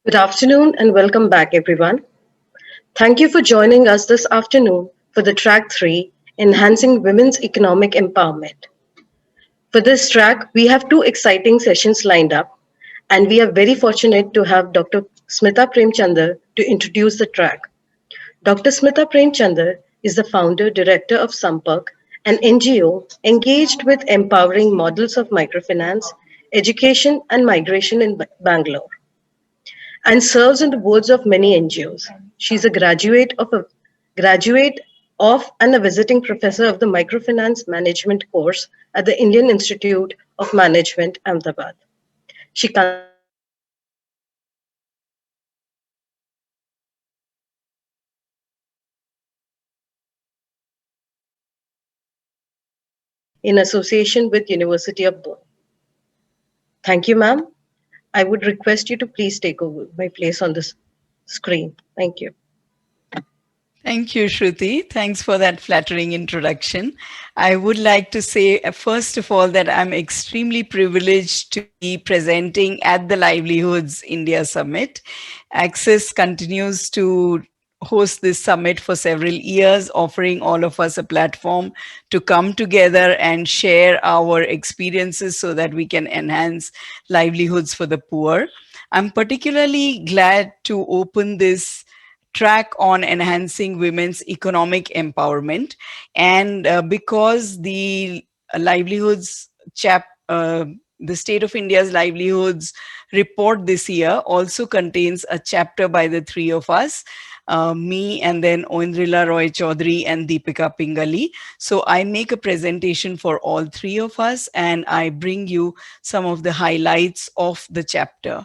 Good afternoon and welcome back, everyone. Thank you for joining us this afternoon for the track 3 Enhancing Women's Economic Empowerment. For this track, we have two exciting sessions lined up, and we are very fortunate to have Dr. Smita Premchandar to introduce the track. Dr. Smita Premchandar is the founder director of Sampark, an NGO engaged with empowering models of microfinance, education, and migration in Bangalore and serves on the boards of many NGOs. She's a graduate of and a visiting professor of the Microfinance Management course at the Indian Institute of Management, Ahmedabad. She conducts research on microfinance and education at the LHI Virtual Summit in association with University of Bonn. Thank you, ma'am. I would request you to please take over my place on this screen. Thank you. Thank you, Shruti. Thanks for that flattering introduction. I would like to say, first of all, that I'm extremely privileged to be presenting at the Livelihoods India Summit. Access continues to host this summit for several years, offering all of us a platform to come together and share our experiences so that we can enhance livelihoods for the poor. I'm particularly glad to open this track on enhancing women's economic empowerment. And because the livelihoods the State of India's livelihoods report this year also contains a chapter by the three of us, me and then Oindrila Roy Chaudhary and Deepika Pingali. So I make a presentation for all three of us and I bring you some of the highlights of the chapter.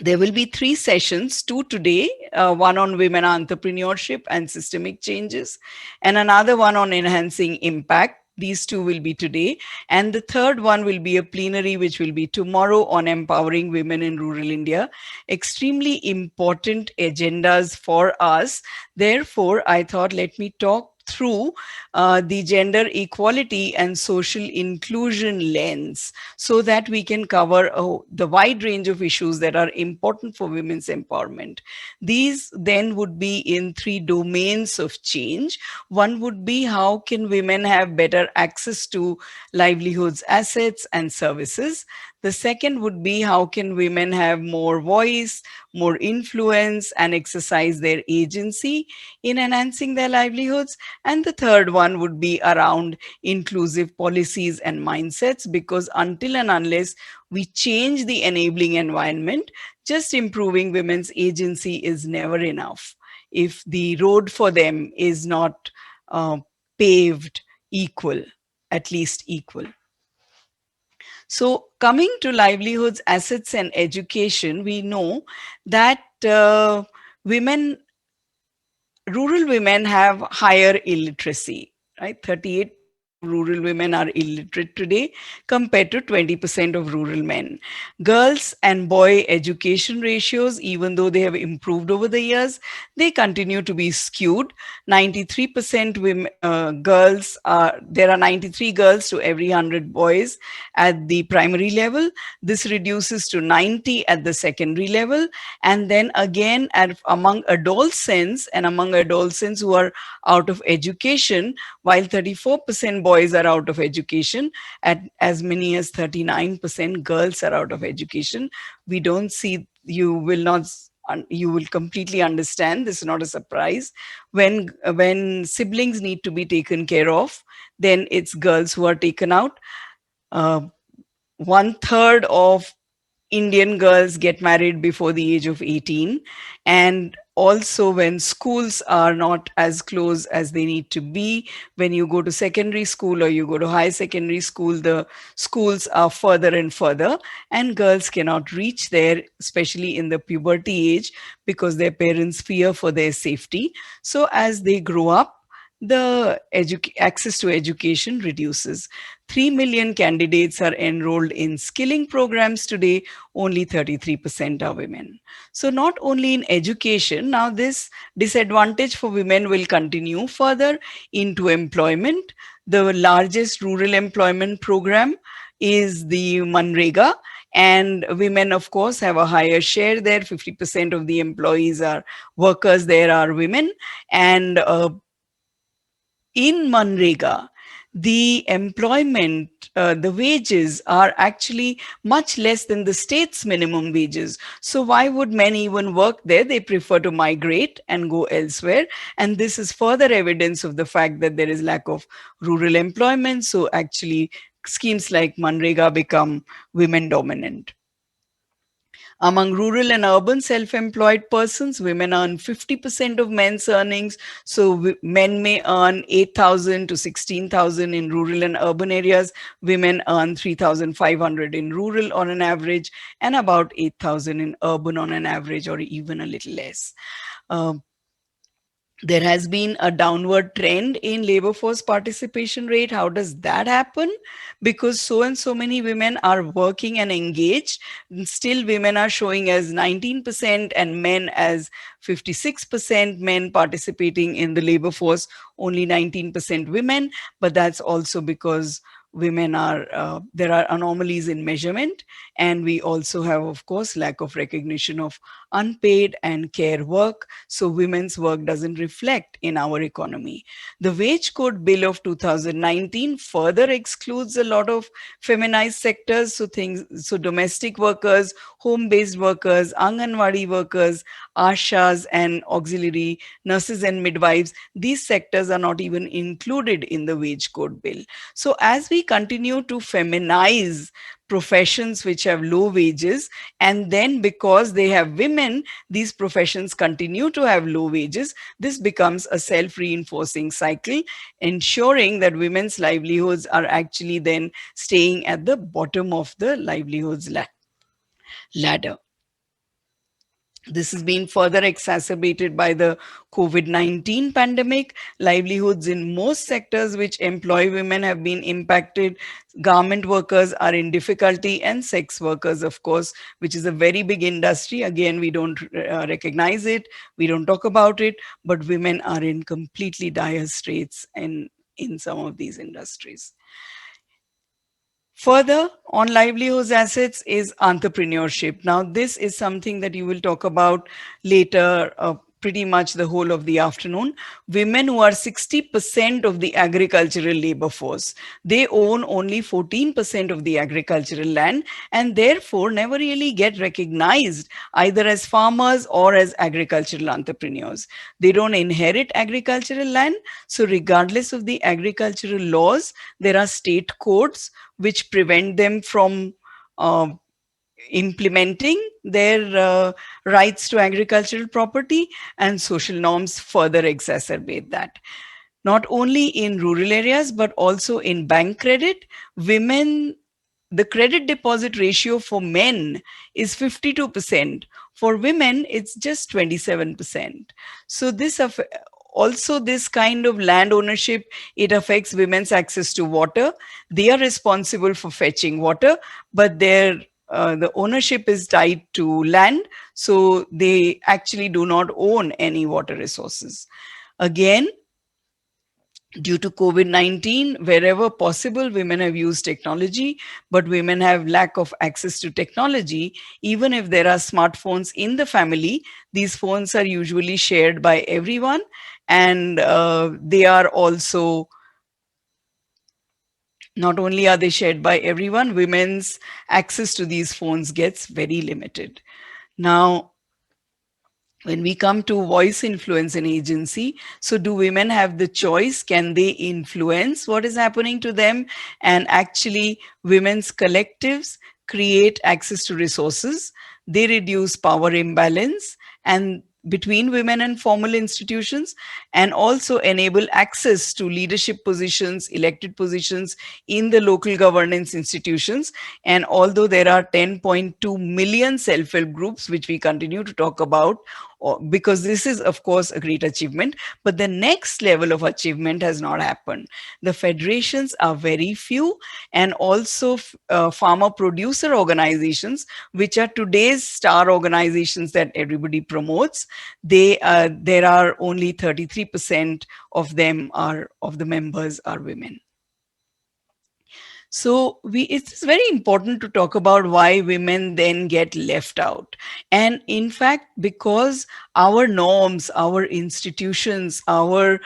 There will be three sessions, two today, one on women entrepreneurship and systemic changes, and another one on enhancing impact. These two will be today. And the third one will be a plenary, which will be tomorrow on empowering women in rural India. Extremely important agendas for us. Therefore, I thought, let me talk through the gender equality and social inclusion lens so that we can cover the wide range of issues that are important for women's empowerment. These then would be in three domains of change. One would be how can women have better access to livelihoods, assets, and services. The second would be how can women have more voice, more influence, and exercise their agency in enhancing their livelihoods. And the third one would be around inclusive policies and mindsets, because until and unless we change the enabling environment, just improving women's agency is never enough if the road for them is not uh, paved equal, at least equal. So, coming to livelihoods, assets, and education, we know that women, rural women have higher illiteracy, right? 38% of rural women are illiterate today compared to 20% of rural men. Girls and boy education ratios, even though they have improved over the years, they continue to be skewed. 93% women, girls are, there are 93 girls to every 100 boys at the primary level. This reduces to 90 at the secondary level. And then again, among adolescents who are out of education, while 34% boys are out of education, at as many as 39% girls are out of education. We don't see, you will completely understand, this is not a surprise. When siblings need to be taken care of, then it's girls who are taken out. uh, One third of Indian girls get married before the age of 18. And also, when schools are not as close as they need to be, when you go to secondary school or you go to high secondary school, the schools are further and further, and girls cannot reach there, especially in the puberty age, because their parents fear for their safety. So, as they grow up, the access to education reduces. 3 million candidates are enrolled in skilling programs today, only 33% are women. So, not only in education, now this disadvantage for women will continue further into employment. The largest rural employment program is the Manrega, And women, of course, have a higher share there. 50% of the employees are workers there are women. And in Manrega, the employment, the wages are actually much less than the state's minimum wages. So why would men even work there? They prefer to migrate and go elsewhere. And this is further evidence of the fact that there is lack of rural employment. So actually, schemes like Manrega become women dominant. Among rural and urban self employed persons, women earn 50% of men's earnings. So men may earn 8,000 to 16,000 in rural and urban areas. Women earn 3,500 in rural on an average, and about 8,000 in urban on an average, or even a little less. Um, there has been a downward trend in labor force participation rate. How does that happen? Because so and so many women are working and engaged. Still, women are showing as 19% and men as 56%. Men participating in the labor force, only 19% women. But that's also because women are there are anomalies in measurement, and we also have, of course, lack of recognition of unpaid and care work. So women's work doesn't reflect in our economy. The wage code bill of 2019 further excludes a lot of feminized sectors. So domestic workers, home based workers, anganwadi workers, ashas and auxiliary nurses and midwives, these sectors are not even included in the wage code bill. So as we continue to feminize professions which have low wages, and then because they have women, these professions continue to have low wages, this becomes a self reinforcing cycle, ensuring that women's livelihoods are actually then staying at the bottom of the livelihoods ladder. This has been further exacerbated by the COVID-19 pandemic. Livelihoods in most sectors which employ women have been impacted. Garment workers are in difficulty, and sex workers, of course, which is a very big industry. Again, we don't recognize it, we don't talk about it, but women are in completely dire straits in some of these industries. Further, on livelihoods assets is entrepreneurship. Now, this is something that you will talk about later, pretty much the whole of the afternoon. Women, who are 60% of the agricultural labor force, they own only 14% of the agricultural land, and therefore never really get recognized either as farmers or as agricultural entrepreneurs. They don't inherit agricultural land. So regardless of the agricultural laws, there are state codes which prevent them from uh, implementing their rights to agricultural property, and social norms further exacerbate that. Not only in rural areas, but also in bank credit, women, the credit deposit ratio for men is 52%. For women, it's just 27%. So also this kind of land ownership, it affects women's access to water. They are responsible for fetching water, but the ownership is tied to land, so they actually do not own any water resources. Again, due to COVID-19, wherever possible, women have used technology, but women have lack of access to technology. Even if there are smartphones in the family, these phones are usually shared by everyone, and they are also, not only are they shared by everyone, women's access to these phones gets very limited. Now, when we come to voice influence and agency, so do women have the choice? Can they influence what is happening to them? And actually, women's collectives create access to resources, they reduce power imbalance and between women and formal institutions, and also enable access to leadership positions, elected positions in the local governance institutions. And although there are 10.2 million self-help groups, which we continue to talk about, because this is, of course, a great achievement, but the next level of achievement has not happened. The federations are very few, and also farmer producer organizations, which are today's star organizations that everybody promotes, there are only 33% of them are of the members are women. So it's very important to talk about why women then get left out. And in fact, because our norms, our institutions, our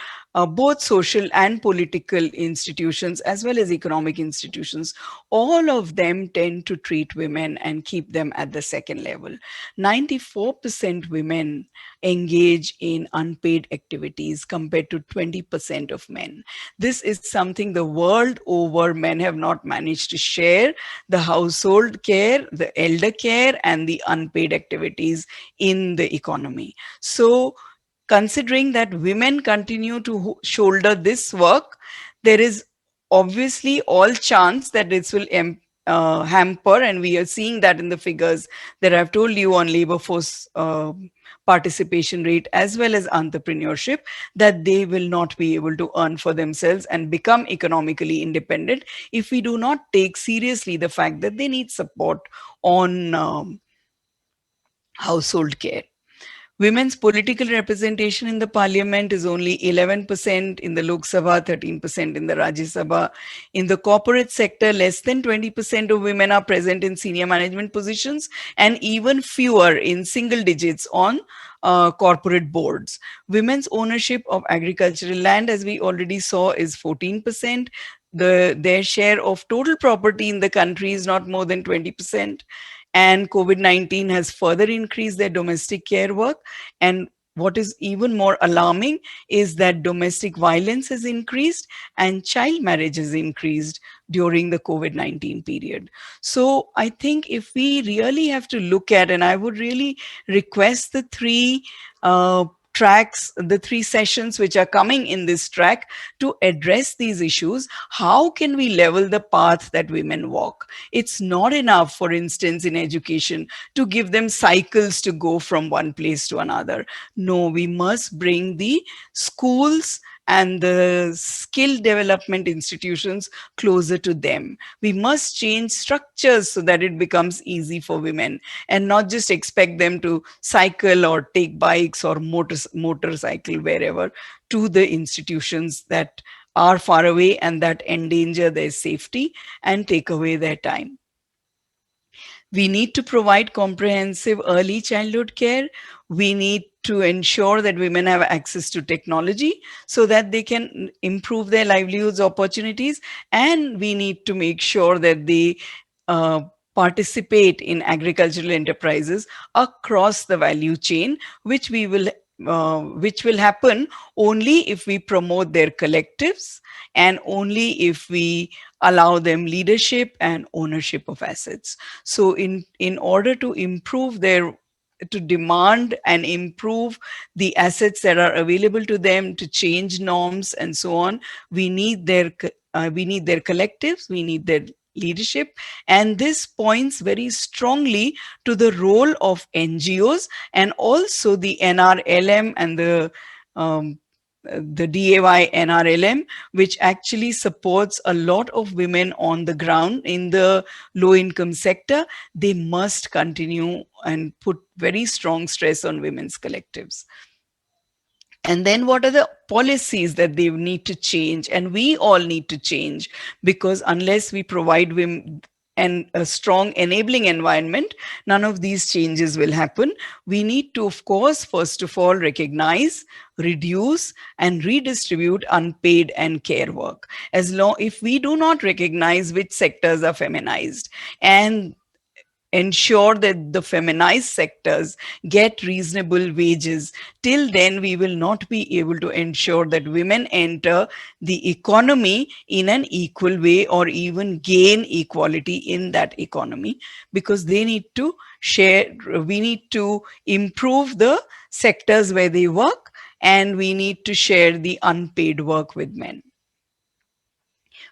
both social and political institutions, as well as economic institutions, all of them tend to treat women and keep them at the second level. 94% women engage in unpaid activities compared to 20% of men. This is something the world over men have not managed to share: the household care, the elder care, and the unpaid activities in the economy. So, considering that women continue to shoulder this work, there is obviously all chance that this will hamper, and we are seeing that in the figures that I've told you on labor force participation rate as well as entrepreneurship, that they will not be able to earn for themselves and become economically independent if we do not take seriously the fact that they need support on household care. Women's political representation in the parliament is only 11%, in the Lok Sabha, 13% in the Rajya Sabha. In the corporate sector, less than 20% of women are present in senior management positions, and even fewer in single digits on corporate boards. Women's ownership of agricultural land, as we already saw, is 14%. Their share of total property in the country is not more than 20%. And COVID-19 has further increased their domestic care work. And what is even more alarming is that domestic violence has increased and child marriage has increased during the COVID-19 period. So I think if we really have to look at, and I would really request the three tracks, the three sessions which are coming in this track to address these issues. How can we level the path that women walk? It's not enough, for instance, in education to give them cycles to go from one place to another. No, we must bring the schools and the skill development institutions closer to them. We must change structures so that it becomes easy for women and not just expect them to cycle or take bikes or motorcycle wherever to the institutions that are far away and that endanger their safety and take away their time. We need to provide comprehensive early childhood care. We need to ensure that women have access to technology so that they can improve their livelihoods opportunities. And we need to make sure that they uh, participate in agricultural enterprises across the value chain, which will happen only if we promote their collectives and only if we allow them leadership and ownership of assets. So in order to improve their, to demand and improve the assets that are available to them, to change norms and so on, we need their collectives, we need their leadership. And this points very strongly to the role of NGOs and also the NRLM and the DAY NRLM, which actually supports a lot of women on the ground in the low income sector. They must continue and put very strong stress on women's collectives. And then what are the policies that they need to change? And we all need to change, because unless we provide women and a strong enabling environment, none of these changes will happen. We need to, of course, first of all, recognize, reduce, and redistribute unpaid and care work. As long if we do not recognize which sectors are feminized and ensure that the feminized sectors get reasonable wages, till then we will not be able to ensure that women enter the economy in an equal way or even gain equality in that economy, because they need to share, we need to improve the sectors where they work, and we need to share the unpaid work with men.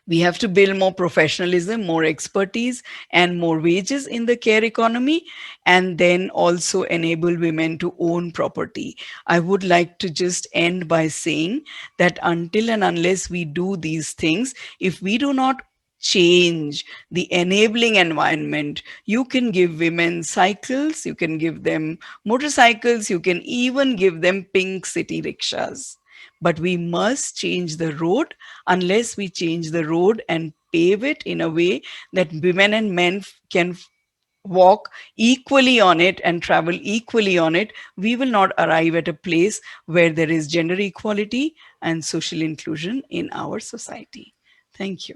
We have to build more professionalism, more expertise, and more wages in the care economy, and then also enable women to own property. I would like to just end by saying that until and unless we do these things, if we do not change the enabling environment, you can give women cycles, you can give them motorcycles, you can even give them pink city rickshaws. But we must change the road. Unless we change the road and pave it in a way that women and men can walk equally on it and travel equally on it, we will not arrive at a place where there is gender equality and social inclusion in our society. Thank you.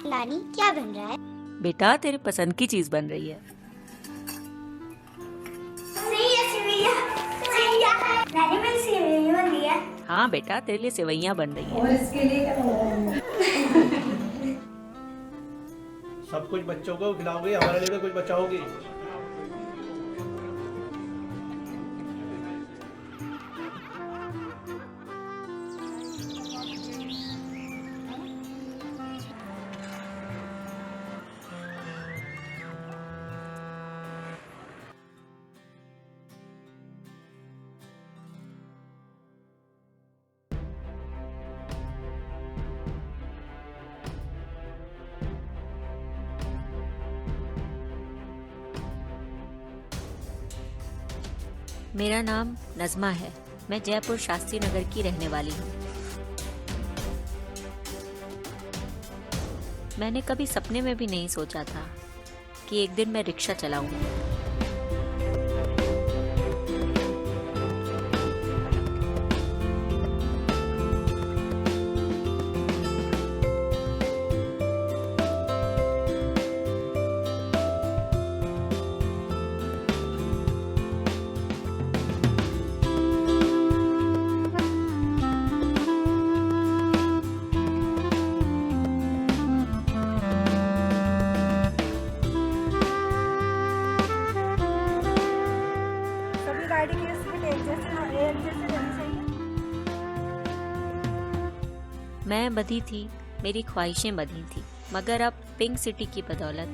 नानी क्या बन रहा है? बेटा तेरे पसंद की चीज बन रही है। नानी मेरी सेवई बन रही है। हाँ बेटा तेरे लिए सेवइयां बन रही है। और इसके लिए क्या बनाना? सब कुछ बच्चों को खिलाओगे, हमारे लिए भी कुछ बचाओगे। मेरा नाम नज़मा है। मैं जयपुर शास्त्री नगर की रहने वाली हूँ। मैंने कभी सपने में भी नहीं सोचा था कि एक दिन मैं रिक्शा चलाऊंगी। मैं बधी थी, मेरी ख्वाहिशें बधी थी, मगर अब पिंक सिटी की बदौलत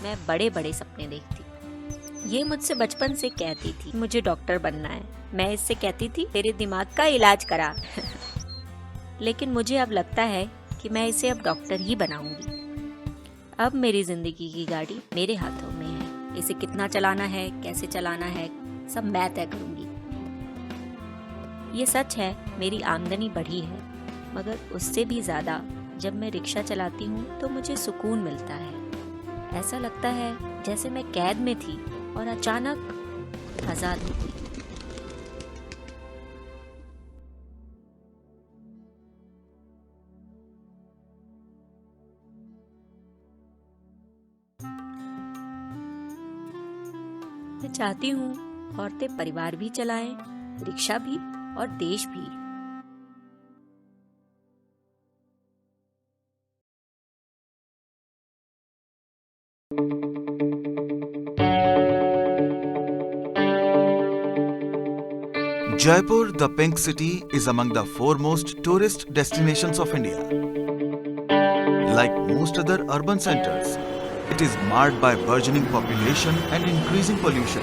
मैं बड़े बड़े सपने देखती। ये मुझसे बचपन से कहती थी मुझे डॉक्टर बनना है। मैं इससे कहती थी तेरे दिमाग का इलाज करा। लेकिन मुझे अब लगता है कि मैं इसे अब डॉक्टर ही बनाऊंगी। अब मेरी जिंदगी की गाड़ी मेरे हाथों में है। इसे कितना चलाना है, कैसे चलाना है, सब मैं तय करूंगी। ये सच है, मेरी आमदनी बढ़ी है, मगर उससे भी ज़्यादा जब मैं रिक्शा चलाती हूँ तो मुझे सुकून मिलता है। ऐसा लगता है जैसे मैं कैद में थी और अचानक आज़ाद हो गई। मैं चाहती हूँ औरतें परिवार भी चलाएं, रिक्शा भी और देश भी। Jaipur, the Pink City, is among the foremost tourist destinations of India. Like most other urban centers, it is marred by burgeoning population and increasing pollution.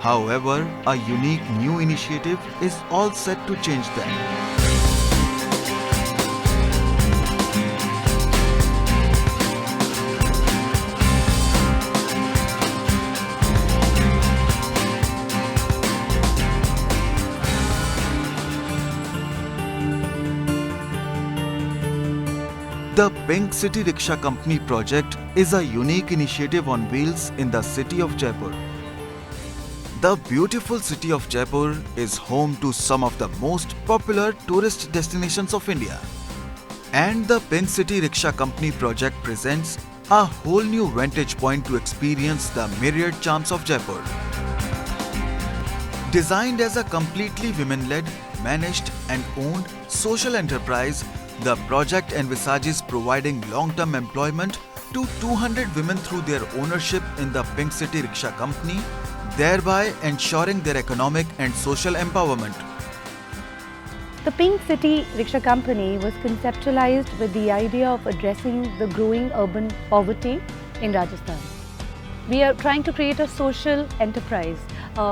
However, a unique new initiative is all set to change that. The Pink City Rickshaw Company project is a unique initiative on wheels in the city of Jaipur. The beautiful city of Jaipur is home to some of the most popular tourist destinations of India. And the Pink City Rickshaw Company project presents a whole new vantage point to experience the myriad charms of Jaipur. Designed as a completely women-led, managed and owned social enterprise, the project envisages providing long-term employment to 200 women through their ownership in the Pink City Rickshaw Company, thereby ensuring their economic and social empowerment. The Pink City Rickshaw Company was conceptualized with the idea of addressing the growing urban poverty in Rajasthan. We are trying to create a social enterprise.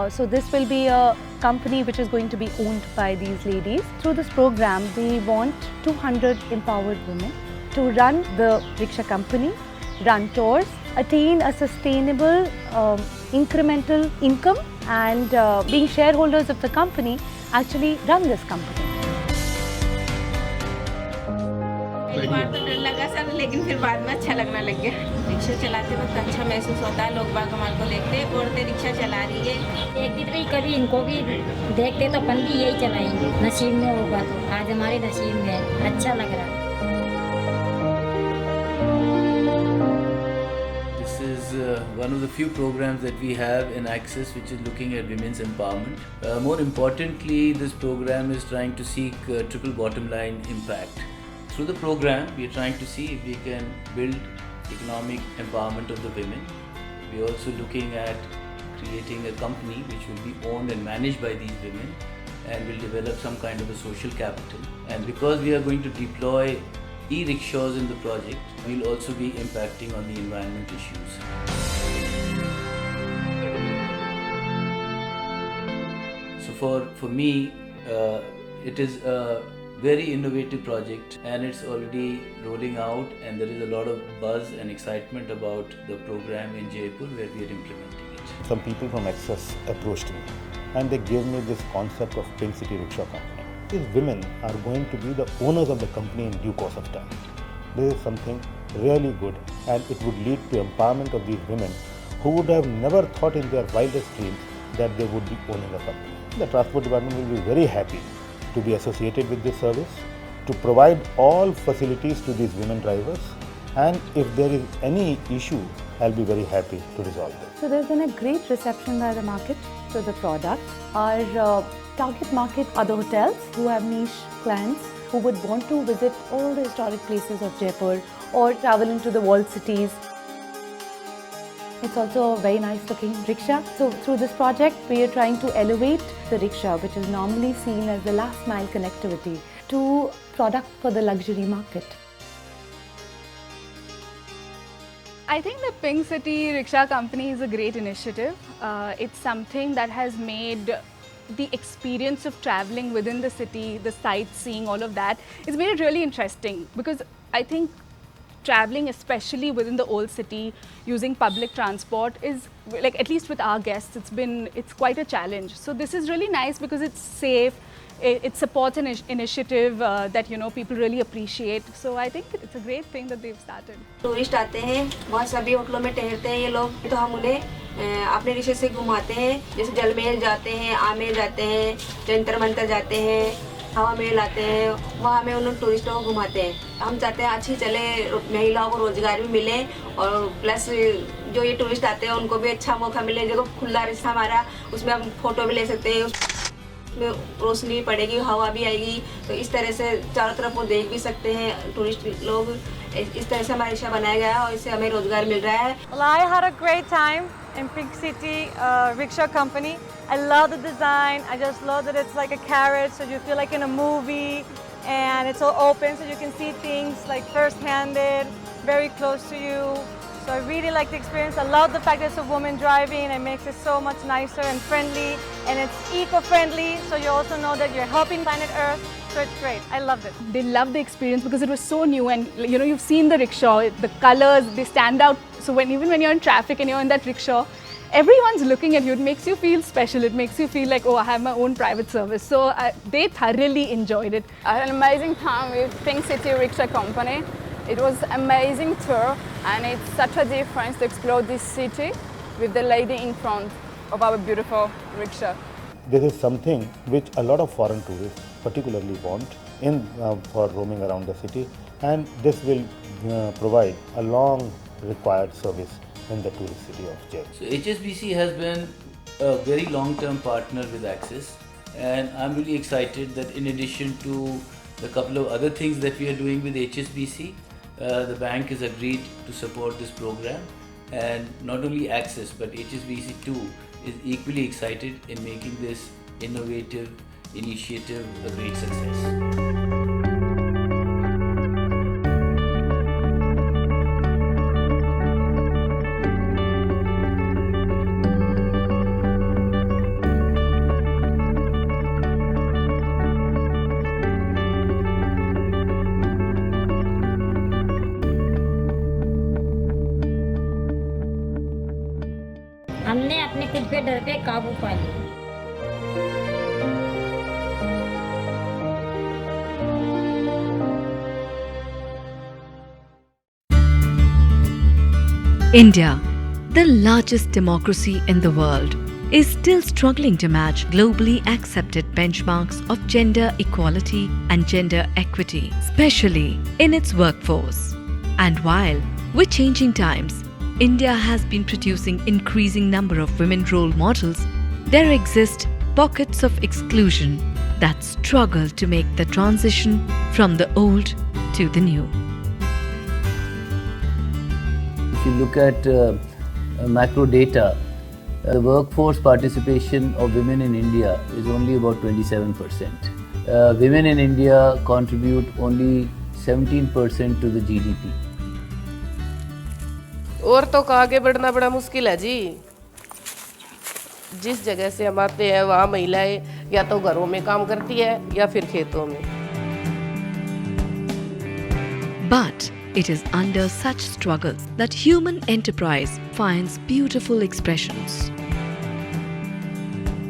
So this will be a company which is going to be owned by these ladies. Through this program, we want 200 empowered women to run the rickshaw company, run tours, attain a sustainable incremental income, and being shareholders of the company, actually run this company. एक बार तो डर लगा sir, लेकिन फिर बाद में अच्छा लगने लग गया। रिक्शा चलाते वक्त अच्छा महसूस होता है, लोग बाग हमारे को देखते हैं, औरतें रिक्शा चला रही है। एक दिन भी कभी इनको भी देखते तो अपन भी यही चलाएंगे, नसीब में होगा तो। आज हमारे नसीब में है, अच्छा लग रहा है। This is one of the few programs that we have in Access which is looking at women's empowerment. More importantly, this program is trying to seek triple bottom line impact. Through the program, we are trying to see if we can build economic empowerment of the women. We are also looking at creating a company which will be owned and managed by these women and will develop some kind of a social capital. And because we are going to deploy e-rickshaws in the project, we will also be impacting on the environment issues. So for me, it is a very innovative project and it's already rolling out, and there is a lot of buzz and excitement about the program in Jaipur where we are implementing it. Some people from Access approached me and they gave me this concept of Pink City Rickshaw Company. These women are going to be the owners of the company in due course of time. This is something really good, and it would lead to empowerment of these women who would have never thought in their wildest dreams that they would be owning a company. The transport department will be very happy to be associated with this service, to provide all facilities to these women drivers, and if there is any issue, I'll be very happy to resolve it. So there's been a great reception by the market to the product. Our target market are the hotels who have niche clients who would want to visit all the historic places of Jaipur or travel into the walled cities. It's also a very nice looking rickshaw. So through this project, we are trying to elevate the rickshaw, which is normally seen as the last mile connectivity, to product for the luxury market. I think the Pink City Rickshaw Company is a great initiative. It's something that has made the experience of traveling within the city, the sightseeing, all of that, it's made it really interesting, because I think traveling, especially within the old city, using public transport is, like, at least with our guests, it's quite a challenge. So this is really nice because it's safe, it supports an initiative that, you know, people really appreciate. So I think it's a great thing that they've started. Tourist आते हैं, बहुत सभी होटलों में ठहरते हैं ये लोग, तो हम उन्हें अपने रिक्शे से घुमाते हैं। जैसे जलमहल जाते हैं, आमेर जाते हैं, जंतर मंतर जाते हैं, हवा महल आते हैं, वहाँ में उन टूरिस्टों को घुमाते हैं। हम चाहते हैं अच्छी चले, महिलाओं को रोजगार भी मिले, और प्लस जो ये टूरिस्ट आते हैं उनको भी अच्छा मौका मिले। जो खुला रास्ता हमारा, उसमें हम फोटो भी ले सकते हैं, उसमें रोशनी भी पड़ेगी, हवा भी आएगी, तो इस तरह से चारों तरफ वो देख भी सकते हैं टूरिस्ट लोग। इस तरह से हमारा रिक्शा बनाया गया है और इससे हमें रोजगार मिल रहा है। Well, I had a great time in Pink City Rickshaw Company. I love the design. I just love that it's like a carriage, so you feel like in a movie, and it's all open, so you can see things like first-handed, very close to you. So I really like the experience. I love the fact that it's a woman driving. It makes it so much nicer and friendly, and it's eco-friendly, so you also know that you're helping planet Earth. So it's great. I loved it. They loved the experience because it was so new, and, you know, you've seen the rickshaw, the colors, they stand out. So even when you're in traffic and you're in that rickshaw, everyone's looking at you. It makes you feel special. It makes you feel like, oh, I have my own private service. So they thoroughly enjoyed it. I had an amazing time with Pink City Rickshaw Company. It was an amazing tour, and it's such a difference to explore this city with the lady in front of our beautiful rickshaw. This is something which a lot of foreign tourists particularly want for roaming around the city, and this will provide a long required service in the tourist city of Jaipur. So HSBC has been a very long-term partner with Axis, and I'm really excited that in addition to the couple of other things that we are doing with HSBC, the bank has agreed to support this program, and not only Axis but HSBC too is equally excited in making this innovative initiative a great success. हमने अपने खुद पे डर पे काबू पा लिया। India, the largest democracy in the world, is still struggling to match globally accepted benchmarks of gender equality and gender equity, especially in its workforce. And while, with changing times, India has been producing increasing number of women role models, there exist pockets of exclusion that struggle to make the transition from the old to the new. If you look at macro data, the workforce participation of women in India is only about 27%. Women in India contribute only 17% to the GDP. औरतों का आगे बढ़ना बड़ा मुश्किल है जी। जिस जगह से हम आते हैं वहाँ महिलाएं या तो घरों में काम करती है या फिर खेतों में। But it is under such struggles that human enterprise finds beautiful expressions.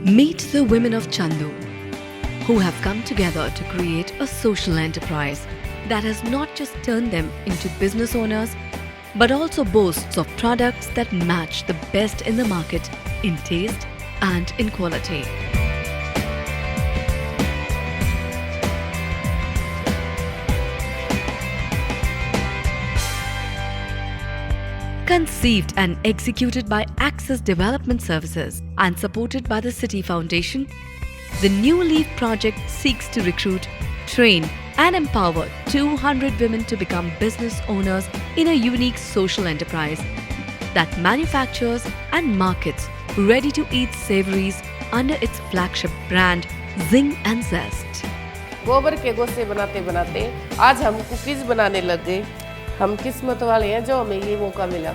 Meet the women of Chandu, who have come together to create a social enterprise that has not just turned them into business owners, but also boasts of products that match the best in the market in taste and in quality. Conceived and executed by Access Development Services and supported by the City Foundation, the New Leaf project seeks to recruit, train and empower 200 women to become business owners in a unique social enterprise that manufactures and markets ready-to-eat savories under its flagship brand Zing and Zest. गोबर के गोसे बनाते बनाते आज हम cookies बनाने लग गए। हम किस्मत वाले हैं जो हमें ये मौका मिला।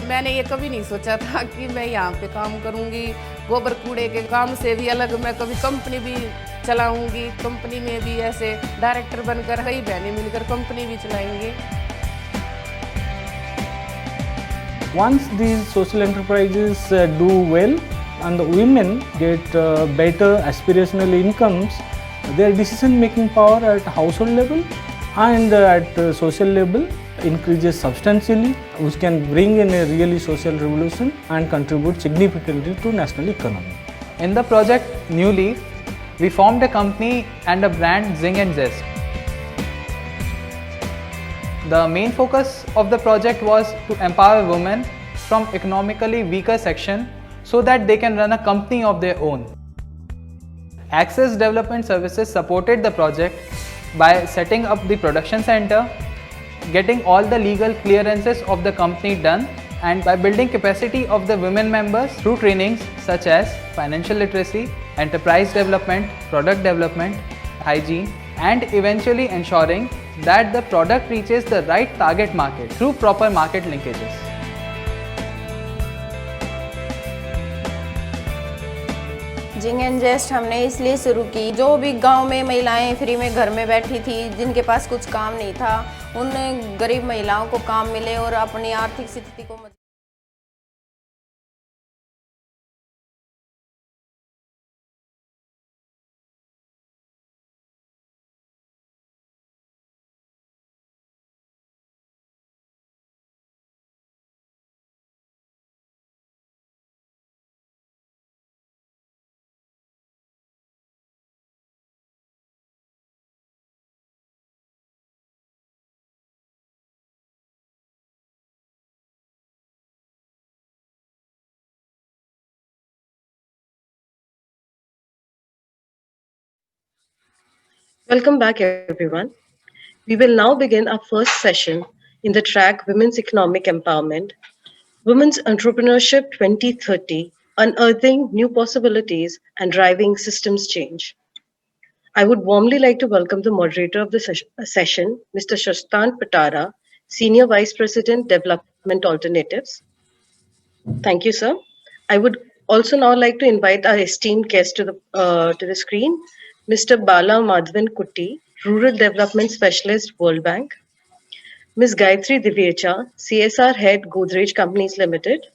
मैंने ये कभी नहीं सोचा था कि मैं यहाँ पे काम करूँगी। गोबर कूड़े के काम से भी अलग मैं कभी कंपनी भी चलाऊँगी। कंपनी में भी ऐसे डायरेक्टर बनकर कई बहनें मिलकर कंपनी भी चलाएंगे। Once these social enterprises do well and the women get better aspirational incomes, their decision making power at household level and at social level increases substantially, which can bring in a really social revolution and contribute significantly to national economy. In the project New Leaf, we formed a company and a brand Zing and Zest. The main focus of the project was to empower women from economically weaker section so that they can run a company of their own. Access Development Services supported the project by setting up the production center, getting all the legal clearances of the company done, and by building capacity of the women members through trainings such as financial literacy, enterprise development, product development, hygiene, and eventually ensuring that the product reaches the right target market through proper market linkages. Zing and Zest हमने इसलिए शुरू की, जो भी गांव में महिलाएं free में घर में बैठी थी, जिनके पास कुछ काम नहीं था, उन गरीब महिलाओं को काम मिले और अपनी आर्थिक स्थिति को Welcome back, everyone. We will now begin our first session in the track Women's Economic Empowerment, Women's Entrepreneurship 2030, Unearthing New Possibilities and Driving Systems Change. I would warmly like to welcome the moderator of the session, Mr. Shastant Patara, Senior Vice President, Development Alternatives. Thank you, sir. I would also now like to invite our esteemed guest to the screen, Mr. Bala Madhavan Kutti, Rural Development Specialist, World Bank, Ms. Gayatri Divyecha, CSR Head, Godrej Companies Limited,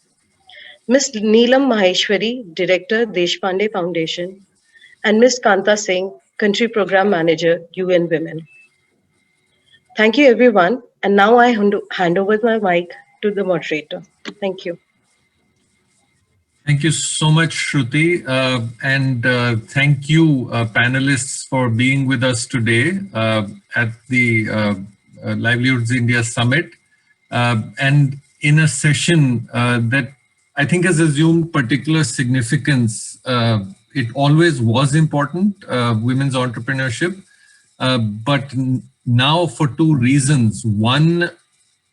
Ms. Neelam Maheshwari, Director, Deshpande Foundation, and Ms. Kanta Singh, Country Program Manager, UN Women. Thank you, everyone. And now I hand over my mic to the moderator. Thank you. Thank you so much, Shruti. And thank you, panelists, for being with us today at the Livelihoods India Summit. And in a session that I think has assumed particular significance. It always was important, women's entrepreneurship, but now for two reasons. One,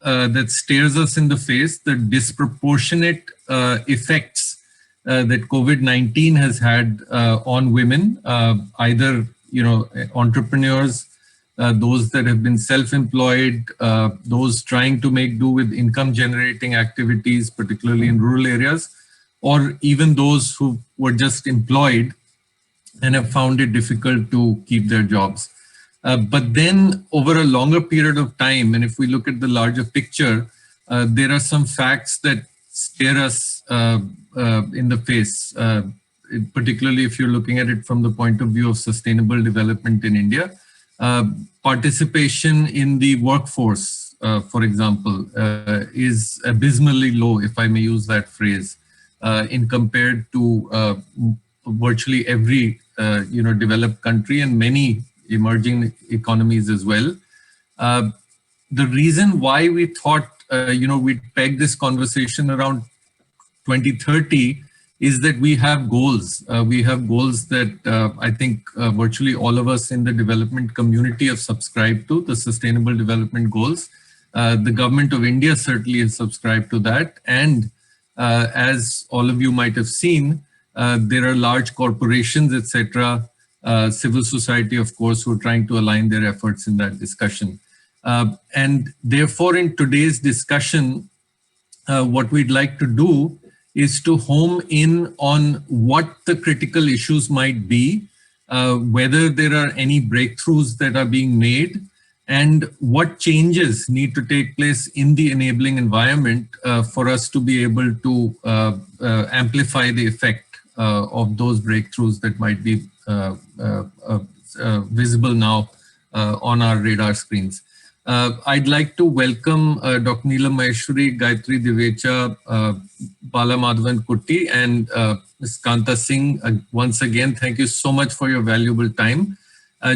that stares us in the face, the disproportionate effects that COVID-19 has had on women, either entrepreneurs, those that have been self-employed, those trying to make do with income-generating activities, particularly in rural areas, or even those who were just employed and have found it difficult to keep their jobs. But then over a longer period of time, and if we look at the larger picture, there are some facts that stare us in the face, particularly if you're looking at it from the point of view of sustainable development in India. Participation in the workforce, for example, is abysmally low, if I may use that phrase, in compared to virtually every developed country and many emerging economies as well. The reason why we thought we'd peg this conversation around 2030 is that we have goals. We have goals that I think virtually all of us in the development community have subscribed to, the Sustainable Development Goals. The government of India certainly has subscribed to that. And as all of you might have seen, there are large corporations, etc., civil society, of course, who are trying to align their efforts in that discussion. And therefore, in today's discussion, what we'd like to do is to home in on what the critical issues might be, whether there are any breakthroughs that are being made, and what changes need to take place in the enabling environment for us to be able to amplify the effect of those breakthroughs that might be visible now on our radar screens. I'd like to welcome Dr. Neelam Maheshwari, Gayatri Divyecha, Bala Madhavan Kutti, and Ms. Kanta Singh. Once again, thank you so much for your valuable time.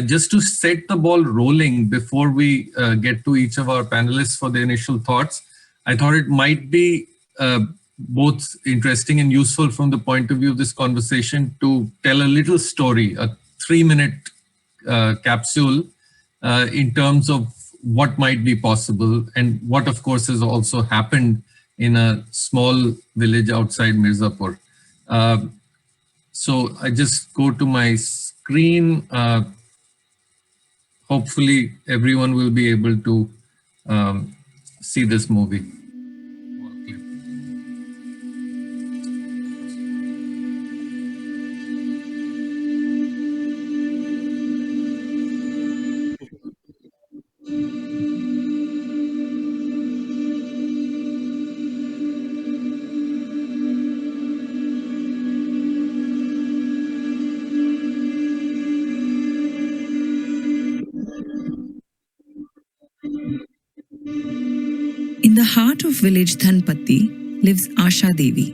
Just to set the ball rolling before we get to each of our panelists for the initial thoughts, I thought it might be both interesting and useful from the point of view of this conversation to tell a little story, a 3-minute capsule in terms of what might be possible and what, of course, has also happened in a small village outside Mirzapur. So I just go to my screen. Hopefully everyone will be able to see this movie. In the heart of village Dhanpatti lives Asha Devi.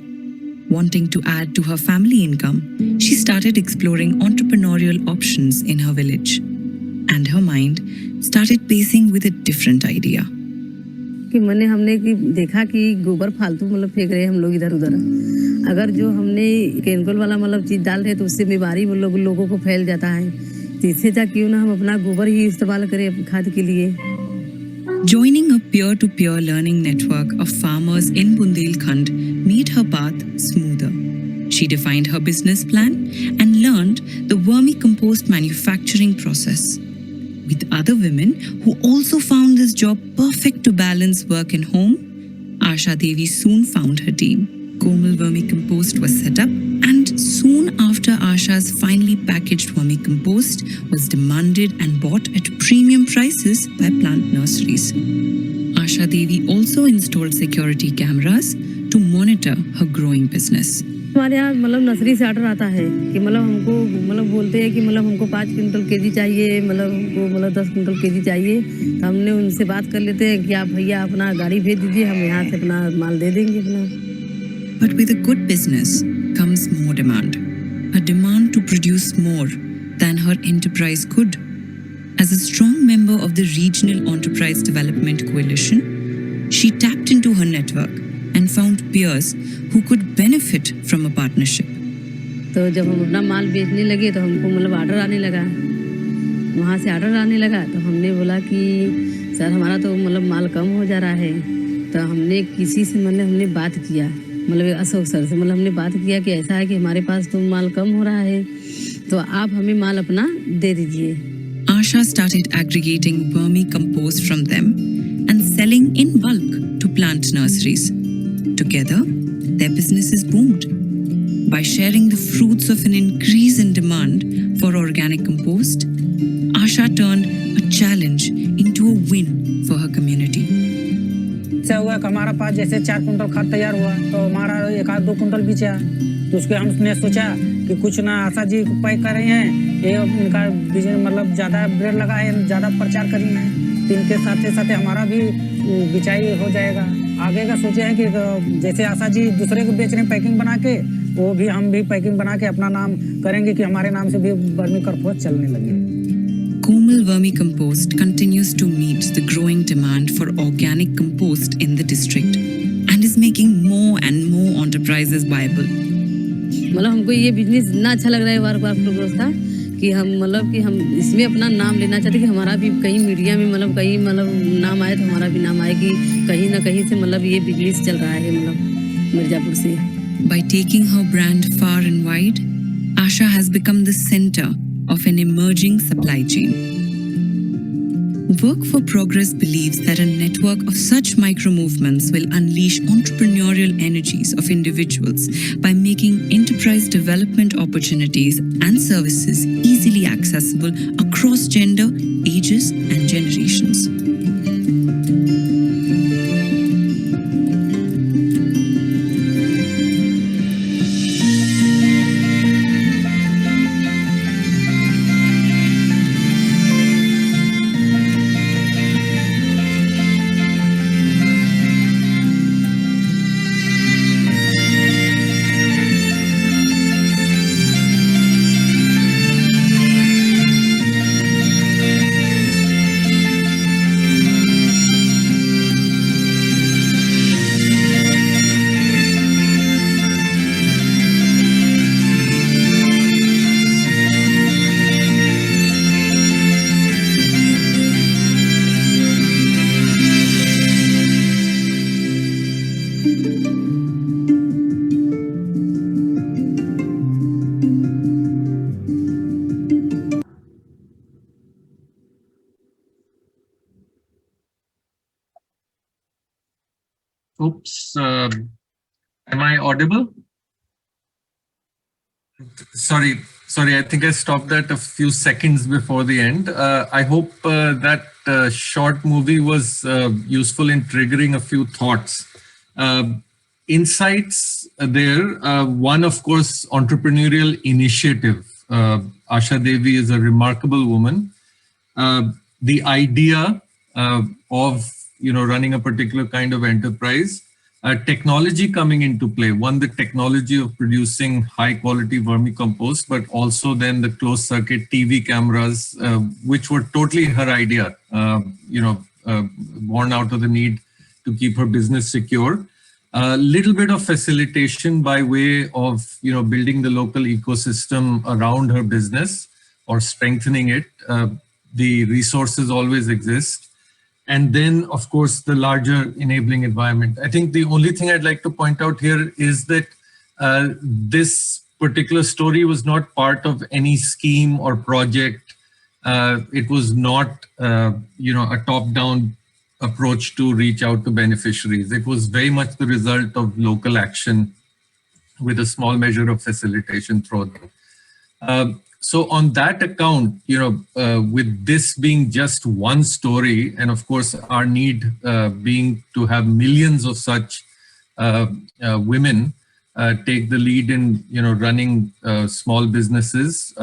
Wanting to add to her family income, she started exploring entrepreneurial options in her village. And her mind started pacing with a different idea. कि मैंने हमने कि देखा कि गोबर फालतू मतलब फेंक रहे हैं हम लोग इधर उधर। अगर जो हमने केमिकल वाला मतलब चीज़ डाल रहे तो उससे बीमारी लोगों को फैल जाता है। इससे अच्छा क्यों ना हम अपना गोबर ही इस्तेमाल करें खाद के लिए। Joining a peer-to-peer learning network of farmers in Bundelkhand made her path smoother. She defined her business plan and learned the vermicompost manufacturing process. With other women who also found this job perfect to balance work and home, Asha Devi soon found her team. Komal Vermicompost was set up, and soon after, Asha's finely packaged vermicompost was demanded and bought at premium prices by plant nurseries. Asha Devi also installed security cameras to monitor her growing business. हमारे यहाँ मतलब nursery से order आता है कि मतलब हमको मतलब बोलते हैं कि मतलब हमको 5 क्विंटल केजी चाहिए, मतलब हमको मतलब 10 क्विंटल केजी चाहिए, तो हमने उनसे बात कर लेते हैं कि आप भैया अपना गाड़ी भेज दीजिए, हम यहाँ से अपना माल दे देंगे अपना। But with a good business comes more demand, a demand to produce more than her enterprise could. As a strong member of the Regional Enterprise Development Coalition, she tapped into her network and found peers who could benefit from a partnership. तो जब हम अपना माल बेचने लगे तो हमको मतलब order आने लगा, वहाँ से ऑर्डर आने लगा, तो हमने बोला कि सर हमारा तो मतलब माल कम हो जा रहा है, तो हमने किसी से मतलब हमने बात किया, मतलब अशोक सर से मतलब हमने बात किया कि ऐसा है कि हमारे पास तो माल कम हो रहा है, तो आप हमें माल अपना दे दीजिए। Asha started aggregating vermicompost from them and selling in bulk to plant nurseries. Together, their businesses boomed. By sharing the fruits of an increase in demand for organic compost, Asha turned a challenge into a win for her community. ऐसा हुआ कि हमारा पास जैसे 4 quintal खाद तैयार हुआ तो हमारा 1-2 कुंटल बिचा, तो उसके हमने सोचा कि कुछ ना आशा जी पैक कर रही हैं, ये उनका बिजनेस मतलब ज़्यादा ब्रेड लगा है, ज़्यादा प्रचार करी है, तो इनके साथ साथ हमारा भी बिचाई हो जाएगा। आगे का सोचे हैं कि जैसे आशा जी दूसरे को बेच रहे हैं पैकिंग बना के, वो भी हम भी पैकिंग बना के अपना नाम करेंगे कि हमारे नाम से भी वर्मीकम्पोस्ट चलने लगे। Komal Vermicompost continues to meet the growing demand for organic compost in the district and is making more and more enterprises viable. मतलब हमको ये बिजनेस इतना अच्छा लग रहा है बार-बार का कि हम मतलब कि हम इसमें अपना नाम लेना चाहते कि हमारा भी कहीं मीडिया में मतलब कहीं मतलब नाम आए तो हमारा भी नाम आए कि कहीं ना कहीं से मतलब ये बिजनेस चल रहा है मतलब मिर्जापुर से। By taking her brand far and wide, Asha has become the center of an emerging supply chain. Work for Progress believes that a network of such micro-movements will unleash entrepreneurial energies of individuals by making enterprise development opportunities and services easily accessible across gender, ages, and generations. Oops, am I audible? Sorry, I think I stopped that a few seconds before the end. I hope that short movie was useful in triggering a few thoughts. Insights there. One, of course, entrepreneurial initiative. Asha Devi is a remarkable woman. The idea of running a particular kind of enterprise, technology coming into play. One, the technology of producing high quality vermicompost, but also then the closed circuit TV cameras, which were totally her idea, born out of the need to keep her business secure. A little bit of facilitation by way of building the local ecosystem around her business. or strengthening it. The resources always exist. And then, of course, the larger enabling environment. I think the only thing I'd like to point out here is that this particular story was not part of any scheme or project. It was not, a top-down approach to reach out to beneficiaries. It was very much the result of local action with a small measure of facilitation thrown in. So on that account, with this being just one story, and of course our need being to have millions of such women take the lead in, running small businesses,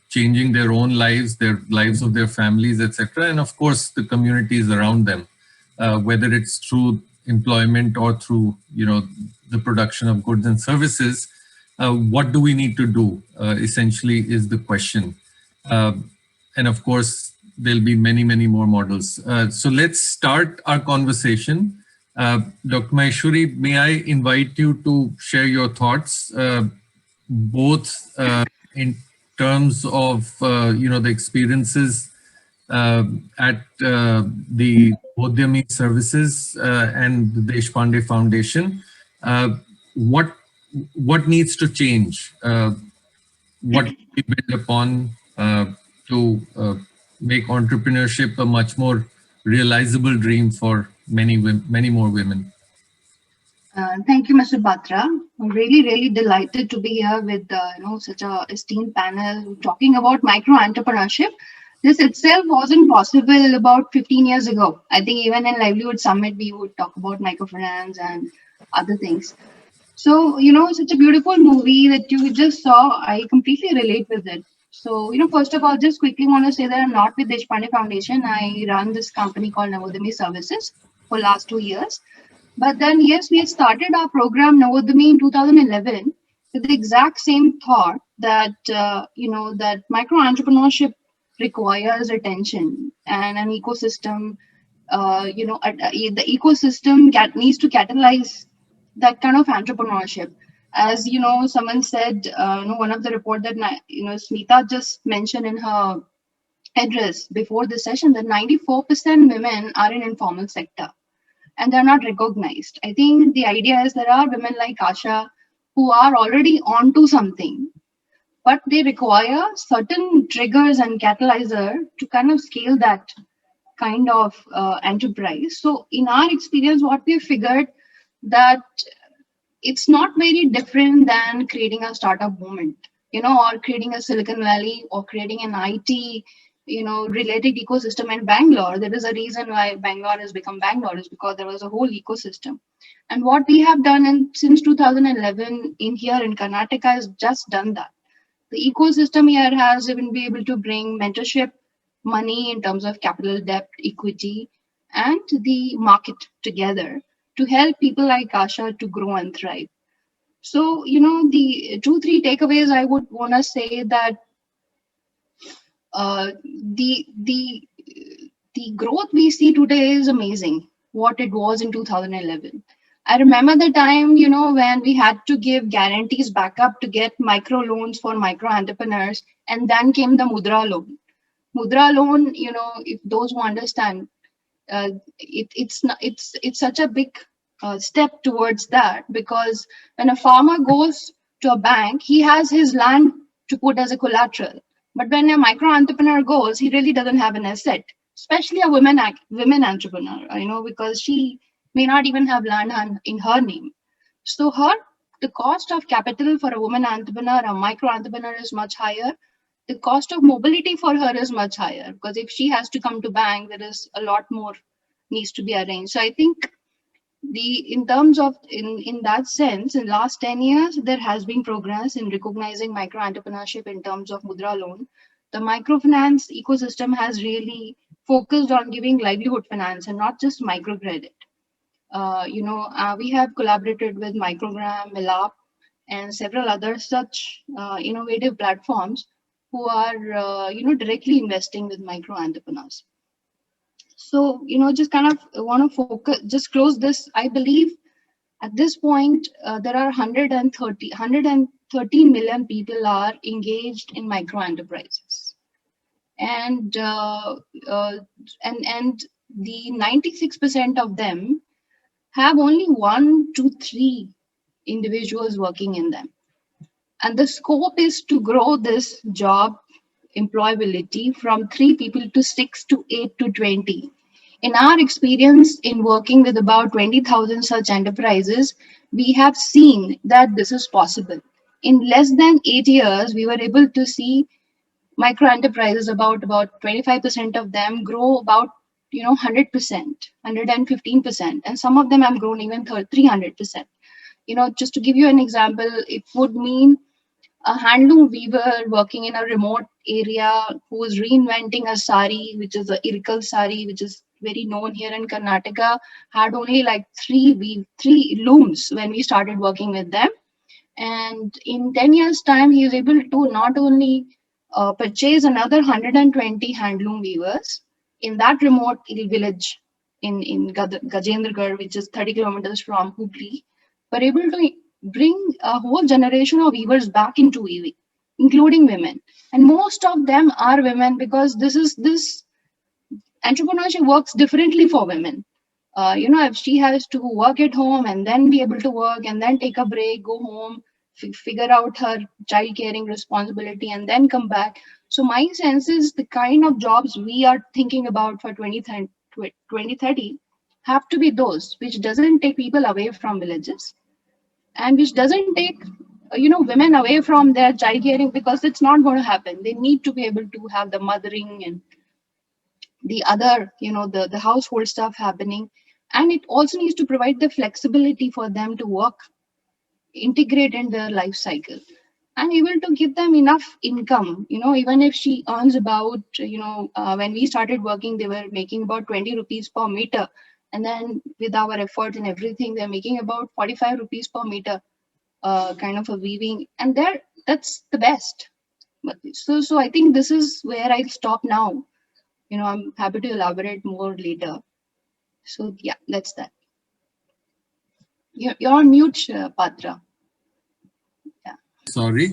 changing their own lives, their lives of their families, etc., and of course the communities around them, whether it's through employment or through, the production of goods and services. What do we need to do, essentially, is the question. And of course, there'll be many, many more models. So let's start our conversation. Dr. Maheshwari, may I invite you to share your thoughts, both in terms of, the experiences at the Bodhyami Services and the Deshpande Foundation. What needs to change? What can we build upon to make entrepreneurship a much more realizable dream for many more women? Thank you, Mr. Batra. I'm really delighted to be here with such a esteemed panel talking about micro entrepreneurship. This itself wasn't possible about 15 years ago. I think even in Livelihood Summit, we would talk about microfinance and other things. So, such a beautiful movie that you just saw, I completely relate with it. So, first of all, just quickly want to say that I'm not with Deshpande Foundation. I run this company called Navodami Services for last 2 years. But then, yes, we had started our program Navodami in 2011 with the exact same thought that, that micro entrepreneurship requires attention and an ecosystem. The ecosystem needs to catalyze that kind of entrepreneurship. As someone said, one of the report that Smita just mentioned in her address before the session, that 94% women are in informal sector and they're not recognized. I think the idea is there are women like Asha who are already onto something, but they require certain triggers and catalyzer to kind of scale that kind of enterprise. So in our experience, what we figured that it's not very different than creating a startup movement, or creating a Silicon Valley or creating an IT, related ecosystem in Bangalore. There is a reason why Bangalore has become Bangalore, is because there was a whole ecosystem. And what we have done since 2011 in here in Karnataka has just done that. The ecosystem here has even been able to bring mentorship, money in terms of capital, debt, equity, and the market together to help people like Asha to grow and thrive. So, the 2-3 takeaways I would want to say that the growth we see today is amazing, what it was in 2011. I remember the time, when we had to give guarantees back up to get micro loans for micro entrepreneurs, and then came the Mudra loan. Mudra loan, if those who understand, it's such a big step towards that, because when a farmer goes to a bank, he has his land to put as a collateral. But when a micro entrepreneur goes, he really doesn't have an asset, especially a women entrepreneur, because she may not even have land in her name. So the cost of capital for a woman entrepreneur, a micro entrepreneur, is much higher. The cost of mobility for her is much higher, because if she has to come to bank, there is a lot more needs to be arranged. So I think in that sense, in last 10 years, there has been progress in recognizing micro entrepreneurship in terms of Mudra loan. The microfinance ecosystem has really focused on giving livelihood finance and not just microcredit. We have collaborated with Microgram, Milap, and several other such innovative platforms who are directly investing with micro entrepreneurs. So just kind of want to focus, just close this. I believe at this point there are 113 million people are engaged in micro enterprises. and and the 96% of them have only 1 to 3 individuals working in them. And the scope is to grow this job employability from 3 people to 6 to 8 to 20. In our experience in working with about 20,000 such enterprises, we have seen that this is possible. In less than 8 years, we were able to see micro enterprises, about 25% of them grow about 100%, 115%, and some of them have grown even 300%. Just to give you an example, it would mean a handloom weaver working in a remote area who is reinventing a sari, which is a irkal sari, which is very known here in Karnataka, had only like three looms when we started working with them. And in 10 years' time, he is able to not only purchase another 120 handloom weavers in that remote village in Gajendragarh, which is 30 kilometers from Hubli, but able to bring a whole generation of weavers back into weaving, including women. And most of them are women because this entrepreneurship works differently for women. If she has to work at home and then be able to work and then take a break, go home, figure out her child caring responsibility and then come back. So my sense is the kind of jobs we are thinking about for 2030 have to be those which doesn't take people away from villages and which doesn't take women away from their child caring, because it's not going to happen. They need to be able to have the mothering and the other the household stuff happening, and it also needs to provide the flexibility for them to work, integrate in their life cycle, and able to give them enough income. Even if she earns about when we started working, they were making about 20 rupees per meter, and then with our efforts and everything, they're making about 45 rupees per meter, kind of a weaving, and that's the best. So I think this is where I'll stop now. I'm happy to elaborate more later. So yeah, that's that. You're on mute, Patra. Sorry,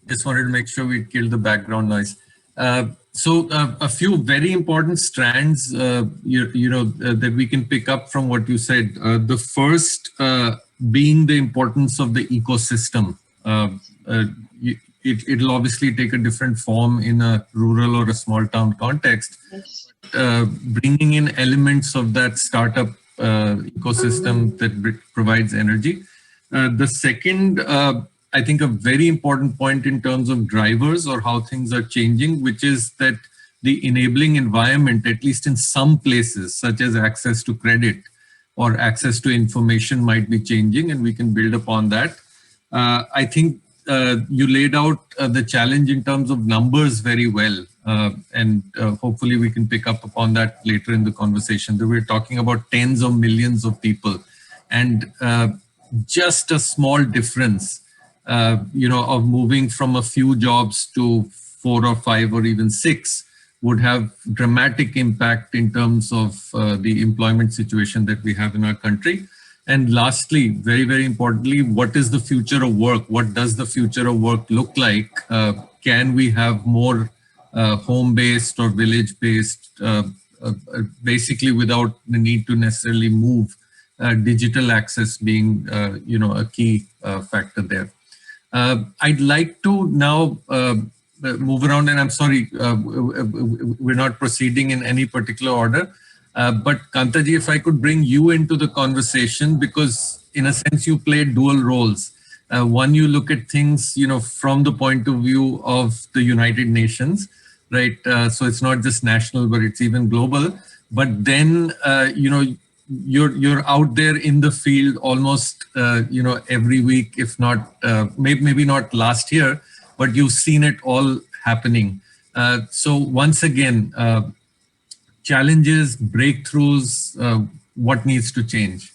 just wanted to make sure we killed the background noise. A few very important strands, that we can pick up from what you said. The first being the importance of the ecosystem. It'll obviously take a different form in a rural or a small town context. Yes. Bringing in elements of that startup ecosystem that provides energy. The second, I think a very important point in terms of drivers or how things are changing, which is that the enabling environment, at least in some places, such as access to credit or access to information, might be changing, and we can build upon that. I think you laid out the challenge in terms of numbers very well, and hopefully we can pick up upon that later in the conversation. That we're talking about tens of millions of people, and just a small difference, of moving from a few jobs to 4 or 5 or even 6 would have dramatic impact in terms of the employment situation that we have in our country. And lastly, very, very importantly, what is the future of work? What does the future of work look like? Can we have more home-based or village-based, basically without the need to necessarily move, digital access being, a key factor there. I'd like to now move around, and I'm sorry, we're not proceeding in any particular order. But Kantaji, if I could bring you into the conversation, because in a sense you play dual roles. One, you look at things, from the point of view of the United Nations, right? So it's not just national, but it's even global. But then, you're out there in the field almost, every week, if not, maybe not last year, but you've seen it all happening. So once again, challenges, breakthroughs, what needs to change?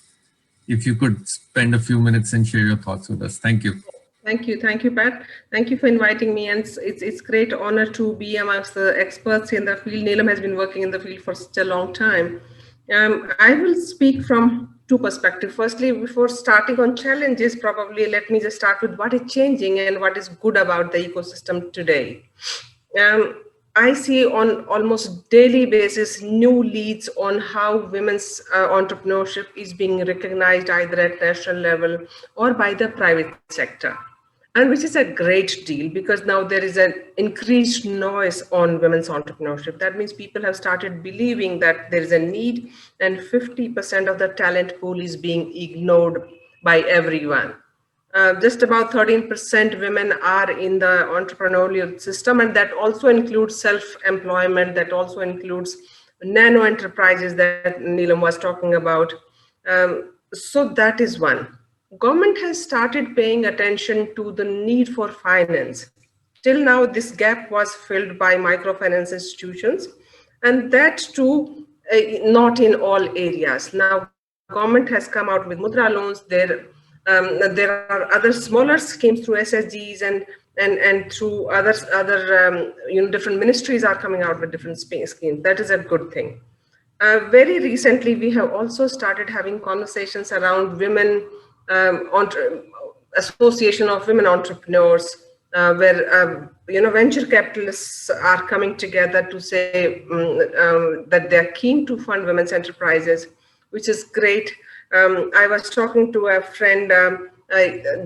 If you could spend a few minutes and share your thoughts with us. Thank you. Thank you, Pat. Thank you for inviting me, and it's great honor to be amongst the experts in the field. Neelam has been working in the field for such a long time. I will speak from two perspectives. Firstly, before starting on challenges, probably let me just start with what is changing and what is good about the ecosystem today. I see on almost daily basis new leads on how women's entrepreneurship is being recognized either at national level or by the private sector. And which is a great deal because now there is an increased noise on women's entrepreneurship. That means people have started believing that there is a need and 50% of the talent pool is being ignored by everyone. Just about 13% women are in the entrepreneurial system, and that also includes self-employment, that also includes nano enterprises that Neelam was talking about. So that is one. Government has started paying attention to the need for finance. Till now, this gap was filled by microfinance institutions, and that too, not in all areas. Now, government has come out with Mudra loans. There are other smaller schemes through SSGs and through other different ministries are coming out with different schemes. That is a good thing. Very recently, we have also started having conversations around women association of women entrepreneurs, where venture capitalists are coming together to say that they are keen to fund women's enterprises, which is great. I was talking to a friend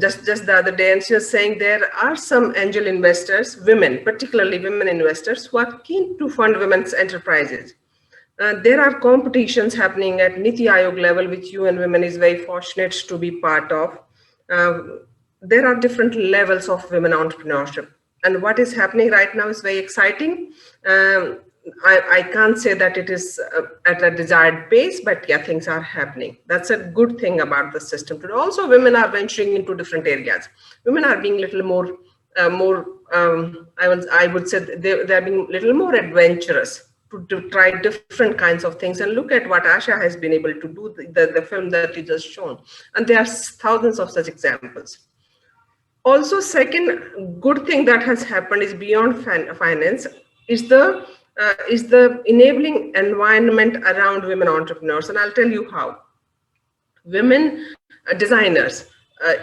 just the other day, and she was saying there are some angel investors, women, particularly women investors, who are keen to fund women's enterprises. There are competitions happening at Niti Aayog level, which UN Women is very fortunate to be part of. There are different levels of women entrepreneurship. And what is happening right now is very exciting. I can't say that it is at a desired pace, but yeah, things are happening. That's a good thing about the system. But also, women are venturing into different areas. Women are being a little more, I would say they're being a little more adventurous to try different kinds of things, and look at what Asha has been able to do, the film that you just shown. And there are thousands of such examples. Also, second good thing that has happened is beyond finance is the enabling environment around women entrepreneurs. And I'll tell you how. Women designers,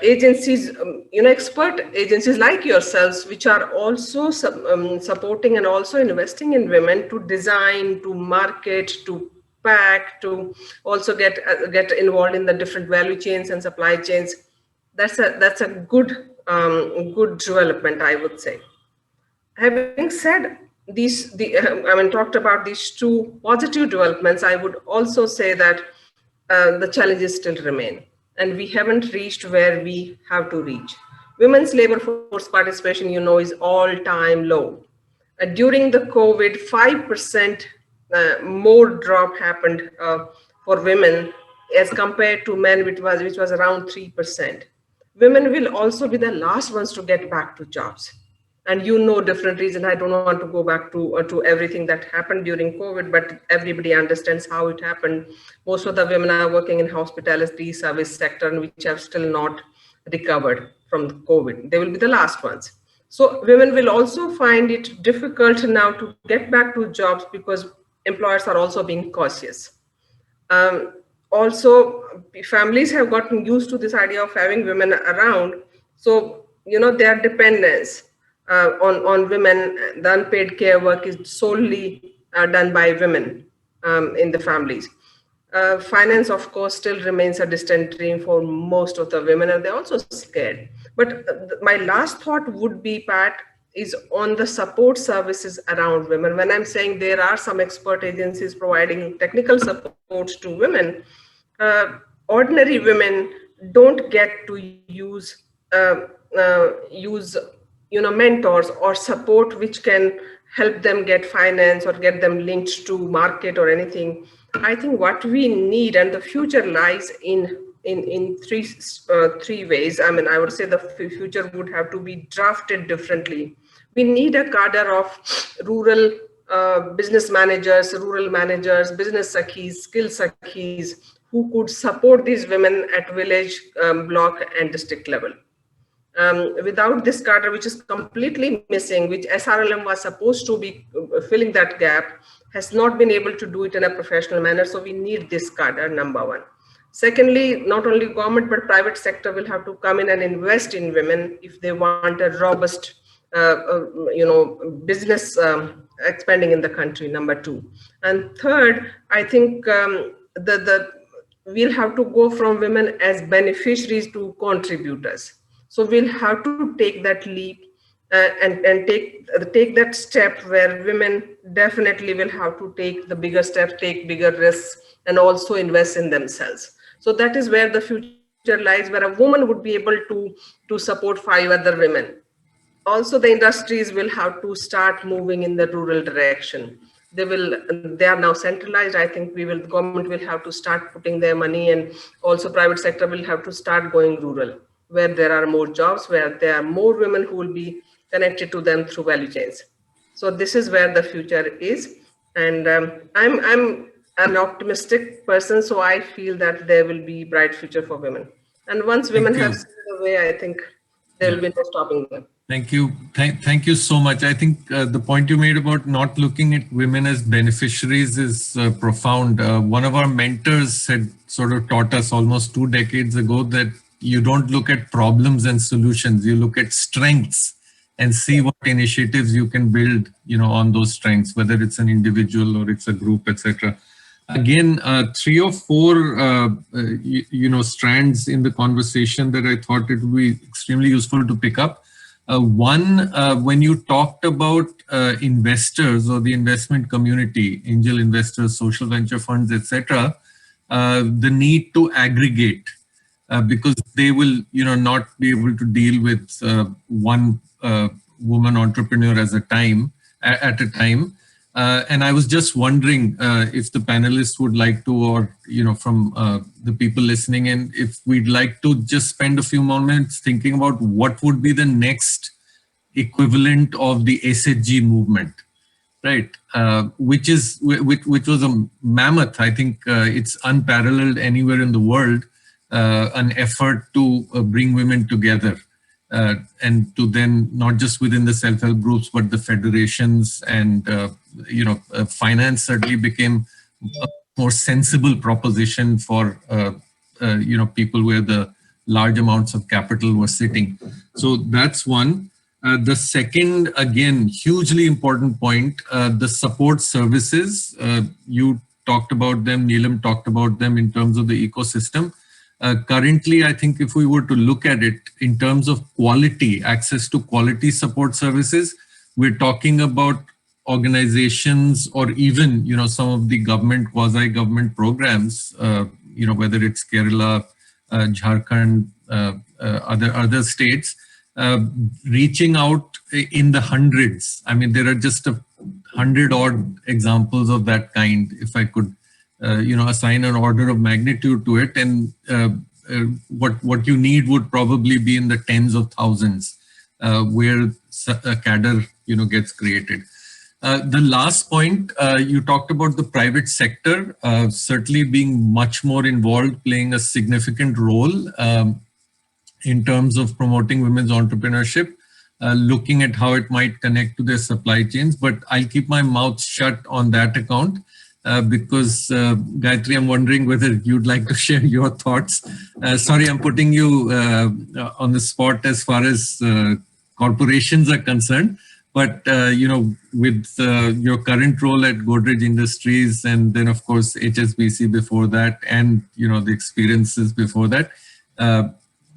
agencies, expert agencies like yourselves, which are also supporting and also investing in women to design, to market, to pack, to also get involved in the different value chains and supply chains. That's a good development, I would say. Having said talked about these two positive developments, I would also say that the challenges still remain, and we haven't reached where we have to reach. Women's labor force participation, is all-time low. During the COVID, 5% more drop happened for women as compared to men, which was around 3%. Women will also be the last ones to get back to jobs. And different reasons. I don't want to go back to everything that happened during COVID, but everybody understands how it happened. Most of the women are working in hospitality, service sector, and which have still not recovered from the COVID. They will be the last ones. So women will also find it difficult now to get back to jobs because employers are also being cautious. Also, families have gotten used to this idea of having women around. So, their dependence on women, the unpaid care work is solely done by women in the families. Finance, of course, still remains a distant dream for most of the women, and they're also scared. But my last thought would be, Pat, is on the support services around women. When I'm saying there are some expert agencies providing technical support to women, ordinary women don't get to use mentors or support which can help them get finance or get them linked to market or anything. I think what we need, and the future lies in three ways. I would say the future would have to be drafted differently. We need a cadre of rural business managers, rural managers, business sakhis, skill sakhis, who could support these women at village, block, and district level. Without this cadre, which is completely missing, which SRLM was supposed to be filling that gap, has not been able to do it in a professional manner. So we need this cadre, number one. Secondly, not only government, but private sector will have to come in and invest in women if they want a robust, business expanding in the country, number two. And third, I think we'll have to go from women as beneficiaries to contributors. So we'll have to take that leap and take that step where women definitely will have to take the bigger steps, take bigger risks, and also invest in themselves. So that is where the future lies, where a woman would be able to support 5 other women. Also, the industries will have to start moving in the rural direction. They are now centralized. I think the government will have to start putting their money, and also private sector will have to start going rural, where there are more jobs, where there are more women who will be connected to them through value chains. So this is where the future is. And I'm an optimistic person, so I feel that there will be bright future for women. And once women have seen the way, I think there will be no stopping them. Thank you. Thank you so much. I think the point you made about not looking at women as beneficiaries is profound. One of our mentors had sort of taught us almost 2 decades ago that you don't look at problems and solutions, you look at strengths and see what initiatives you can build, on those strengths, whether it's an individual or it's a group, etc. Again, 3 or 4, strands in the conversation that I thought it would be extremely useful to pick up. One, when you talked about investors or the investment community, angel investors, social venture funds, etc., the need to aggregate because they will, not be able to deal with one woman entrepreneur at a time. And I was just wondering if the panelists would like to, or from the people listening in, if we'd like to just spend a few moments thinking about what would be the next equivalent of the SHG movement, right? Which was a mammoth. I think it's unparalleled anywhere in the world. An effort to bring women together. And to then not just within the self-help groups, but the federations and, finance certainly became a more sensible proposition for, people where the large amounts of capital were sitting. So that's one. The second, again, hugely important point, the support services. You talked about them, Neelam talked about them in terms of the ecosystem. Currently, I think if we were to look at it in terms of quality, access to quality support services, we're talking about organizations or even, some of the government, quasi-government programs, whether it's Kerala, Jharkhand, other states, reaching out in the hundreds. I mean, there are just 100 odd examples of that kind, if I could assign an order of magnitude to it, and what you need would probably be in the tens of thousands, where a cadre gets created. The last point, you talked about the private sector certainly being much more involved, playing a significant role in terms of promoting women's entrepreneurship, looking at how it might connect to their supply chains. But I'll keep my mouth shut on that account. Because Gayatri, I'm wondering whether you'd like to share your thoughts. Sorry, I'm putting you on the spot as far as corporations are concerned. But, with your current role at Godrej Industries and then, of course, HSBC before that and, the experiences before that,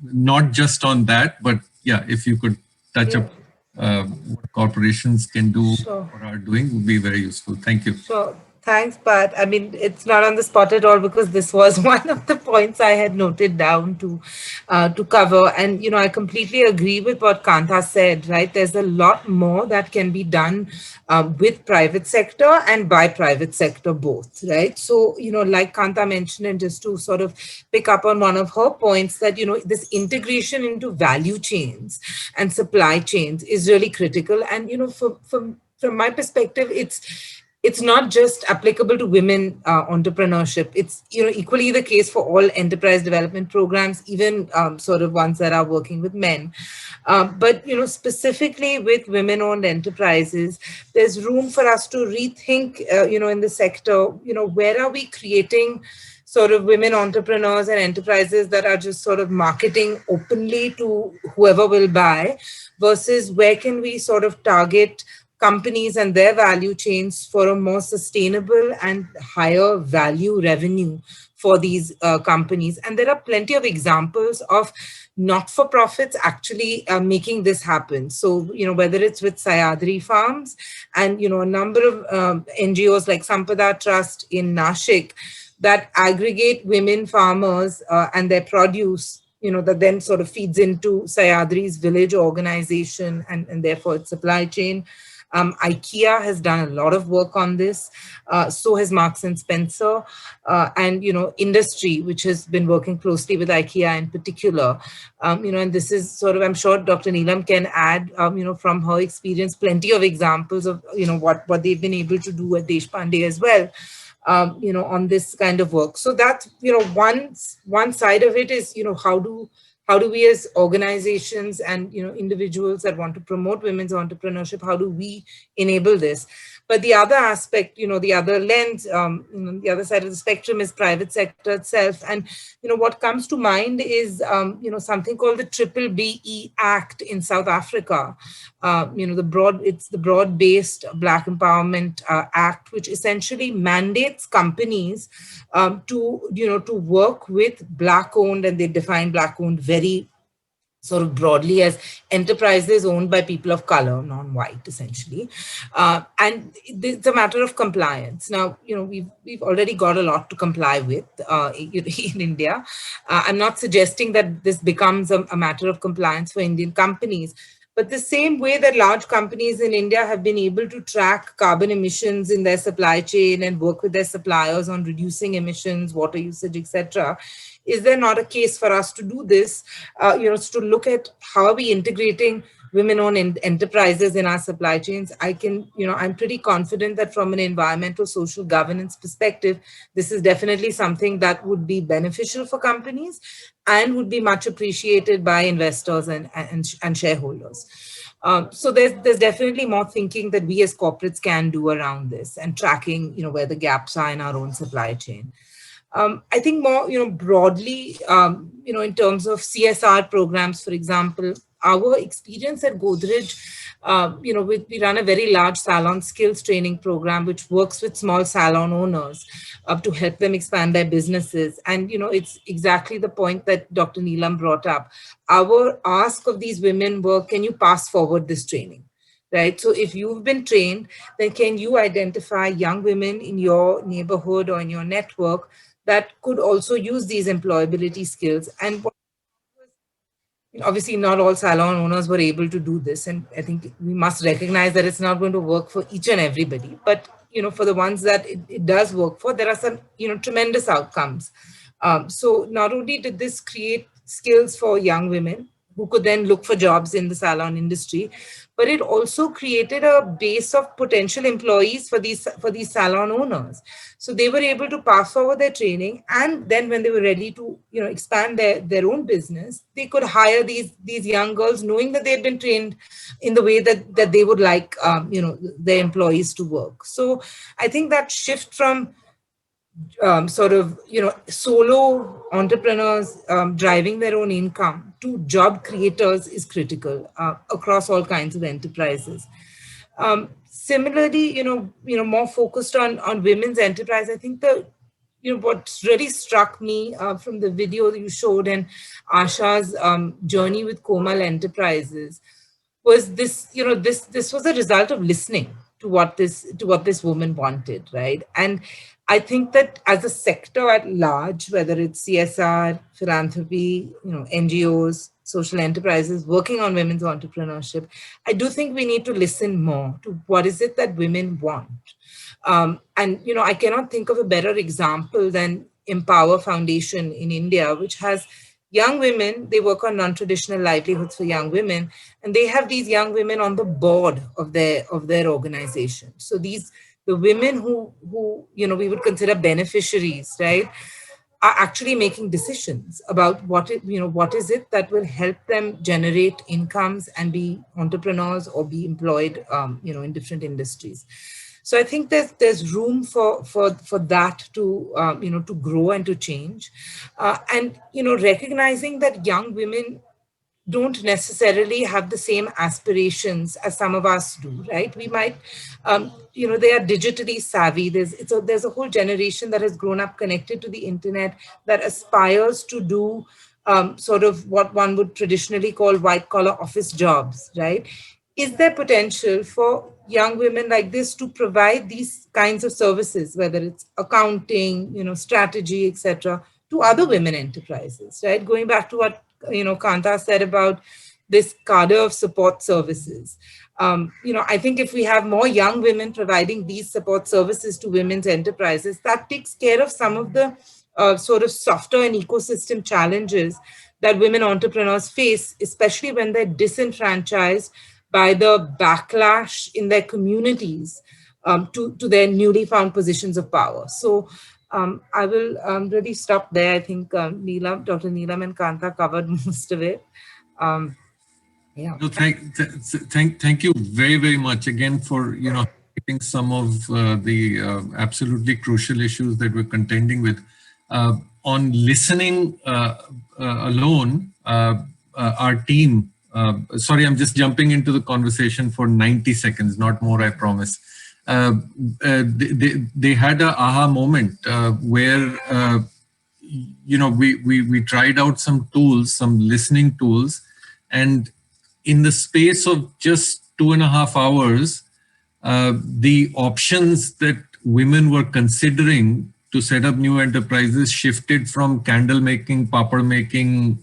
not just on that, but yeah, if you could touch up what corporations can do or are doing would be very useful. Thank you. Sure. Thanks, Pat. I mean, it's not on the spot at all because this was one of the points I had noted down to cover. And, I completely agree with what Kanta said, right? There's a lot more that can be done with private sector and by private sector both, right? So, like Kanta mentioned, and just to sort of pick up on one of her points that, this integration into value chains and supply chains is really critical. And, from my perspective, it's not just applicable to women entrepreneurship. It's equally the case for all enterprise development programs, even sort of ones that are working with men. But specifically with women-owned enterprises, there's room for us to rethink, in the sector, where are we creating sort of women entrepreneurs and enterprises that are just sort of marketing openly to whoever will buy, versus where can we sort of target companies and their value chains for a more sustainable and higher value revenue for these companies. And there are plenty of examples of not-for-profits actually making this happen. So, whether it's with Sayadri Farms and, a number of NGOs like Sampada Trust in Nashik that aggregate women farmers and their produce, that then sort of feeds into Sayadri's village organization and therefore its supply chain. IKEA has done a lot of work on this. So has Marks and Spencer, and industry, which has been working closely with IKEA in particular. And this is sort of, I'm sure Dr. Neelam can add, from her experience, plenty of examples of what they've been able to do at Deshpande as well. On this kind of work. So that, one side of it is, how do we as organizations and, individuals that want to promote women's entrepreneurship, how do we enable this? But the other aspect, the other lens, the other side of the spectrum is private sector itself. And, what comes to mind is, something called the Triple BE Act in South Africa. It's the Broad-Based Black Empowerment Act, which essentially mandates companies to work with Black-owned, and they define Black-owned very sort of broadly as enterprises owned by people of color, non-white, essentially. And it's a matter of compliance. Now, we've already got a lot to comply with in India. I'm not suggesting that this becomes a matter of compliance for Indian companies, but the same way that large companies in India have been able to track carbon emissions in their supply chain and work with their suppliers on reducing emissions, water usage, etc., is there not a case for us to do this, to look at how are we integrating women-owned enterprises in our supply chains? I'm pretty confident that from an environmental social governance perspective, this is definitely something that would be beneficial for companies and would be much appreciated by investors and shareholders. So there's definitely more thinking that we as corporates can do around this and tracking, where the gaps are in our own supply chain. I think more, broadly, in terms of CSR programs, for example, our experience at Godrej, we run a very large salon skills training program, which works with small salon owners to help them expand their businesses. And, it's exactly the point that Dr. Neelam brought up. Our ask of these women were, can you pass forward this training? Right. So if you've been trained, then can you identify young women in your neighborhood or in your network that could also use these employability skills? And obviously not all salon owners were able to do this. And I think we must recognize that it's not going to work for each and everybody. But, for the ones that it does work for, there are some, tremendous outcomes. So not only did this create skills for young women who could then look for jobs in the salon industry, but it also created a base of potential employees for these salon owners. So they were able to pass forward their training, and then when they were ready to expand their own business, they could hire these young girls, knowing that they had been trained in the way that they would like their employees to work. So I think that shift from solo entrepreneurs driving their own income to job creators is critical across all kinds of enterprises. Similarly, more focused on women's enterprise, I think what really struck me from the video that you showed and Asha's journey with Komal Enterprises was this, this was a result of listening to what this woman wanted, right? And I think that as a sector at large, whether it's CSR, philanthropy, NGOs, social enterprises working on women's entrepreneurship, I do think we need to listen more to what is it that women want. And, I cannot think of a better example than Empower Foundation in India, which has young women. They work on non-traditional livelihoods for young women, and they have these young women on the board of their organization. So the women who we would consider beneficiaries, right, are actually making decisions about what is it that will help them generate incomes and be entrepreneurs or be employed, in different industries. So I think there's room for that to to grow and to change, and recognizing that young women don't necessarily have the same aspirations as some of us do, right? We might, they are digitally savvy. There's a whole generation that has grown up connected to the internet that aspires to do sort of what one would traditionally call white collar office jobs, right? Is there potential for young women like this to provide these kinds of services, whether it's accounting, strategy, etc., to other women enterprises, right? Going back to what Kanta said about this cadre of support services. I think if we have more young women providing these support services to women's enterprises, that takes care of some of the sort of softer and ecosystem challenges that women entrepreneurs face, especially when they're disenfranchised by the backlash in their communities to their newly found positions of power. So I will really stop there. I think Dr. Neelam and Kanta covered most of it. Yeah. No, thank you very, very much again for, hitting some of the absolutely crucial issues that we're contending with. On listening alone, our team, sorry, I'm just jumping into the conversation for 90 seconds, not more, I promise. They had a aha moment where, we tried out some tools, some listening tools, and in the space of just 2.5 hours, the options that women were considering to set up new enterprises shifted from candle making, papad making,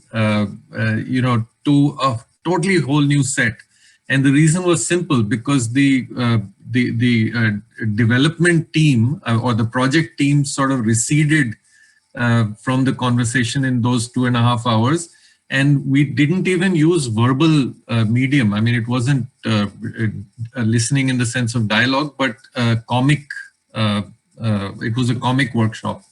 to a totally whole new set. And the reason was simple, because the development team or the project team sort of receded from the conversation in those 2.5 hours. And we didn't even use verbal medium. I mean, it wasn't listening in the sense of dialogue, but comic. It was a comic workshop.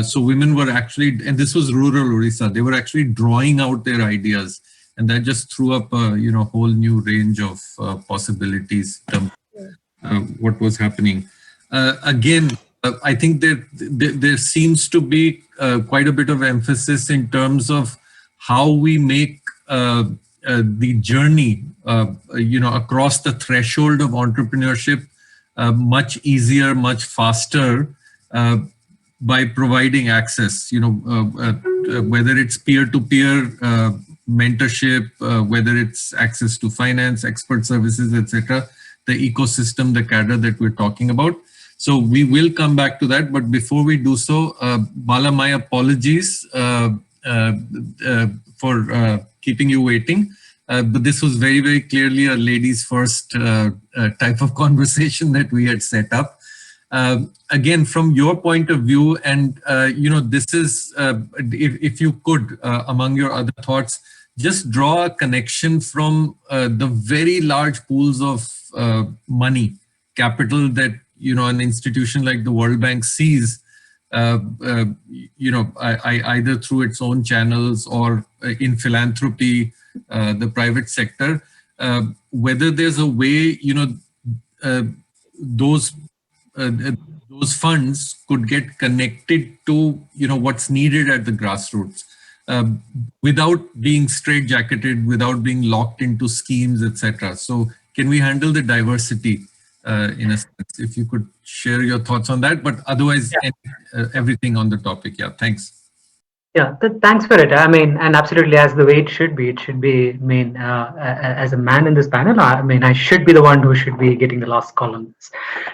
So women were actually, and this was rural Orissa, they were actually drawing out their ideas. And that just threw up a whole new range of possibilities to what was happening. Again, I think there seems to be quite a bit of emphasis in terms of how we make the journey, across the threshold of entrepreneurship much easier, much faster by providing access. Whether it's peer-to-peer mentorship, whether it's access to finance, expert services, etc., the ecosystem, the cadre that we're talking about. So we will come back to that, but before we do so, Bala, my apologies for keeping you waiting. But this was very, very clearly a ladies first type of conversation that we had set up. Again, from your point of view, and this is, if you could, among your other thoughts, just draw a connection from the very large pools of money, capital that an institution like the World Bank sees, either through its own channels or in philanthropy, the private sector, whether there's a way, those funds could get connected to, what's needed at the grassroots, without being straitjacketed, without being locked into schemes, etc. So can we handle the diversity in a sense? If you could share your thoughts on that, but otherwise, everything on the topic. Yeah, thanks. Yeah, thanks for it. I mean, and absolutely, as the way it should be, as a man in this panel, I should be the one who should be getting the last column.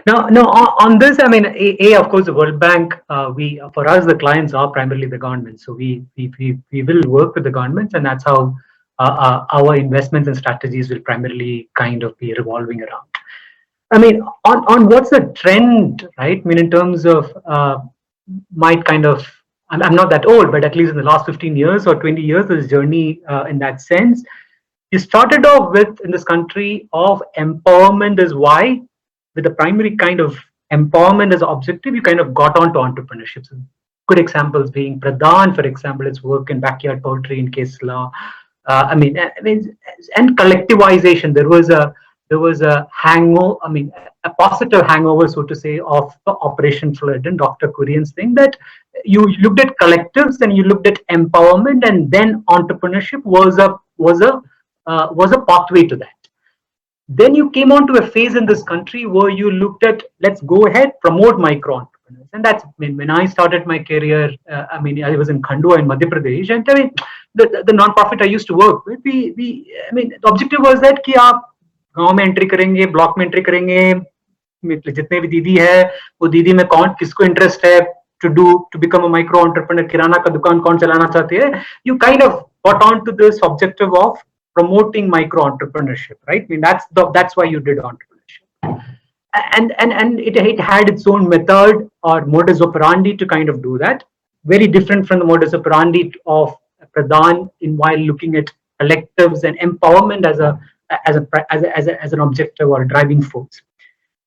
No, on this, I mean, of course, the World Bank, for us, the clients are primarily the government. So we will work with the governments, and that's how our investments and strategies will primarily kind of be revolving around. I mean, on what's the trend, right? I mean, in terms of might kind of, I'm not that old, but at least in the last 15 years or 20 years, this journey in that sense, you started off with, in this country, of empowerment is why, with the primary kind of empowerment as objective, you kind of got onto entrepreneurship. So good examples being Pradhan, for example, its work in backyard poultry in Kesla. And collectivization. There was a hangover, a positive hangover, so to say, of the Operation Flood and Dr. Kurian's thing, that you looked at collectives and you looked at empowerment, and then entrepreneurship was a was a pathway to that. Then you came on to a phase in this country where you looked at, let's go ahead, promote micro entrepreneurs. And that's when I started my career. I was in Khandwa in Madhya Pradesh, and I mean, the non-profit I used to work with, the objective was that कि आप गांव में entry करेंगे, block में entry करेंगे, जितने भी दीदी है वो दीदी में कौन किसको इंटरेस्ट है to become a micro entrepreneur, किराना का दुकान कौन चलाना चाहती है. You kind of got on to this objective of promoting micro entrepreneurship, right? I mean, that's why you did entrepreneurship, and it had its own method or modus operandi to kind of do that. Very different from the modus operandi of Pradhan in while looking at collectives and empowerment as an objective or a driving force.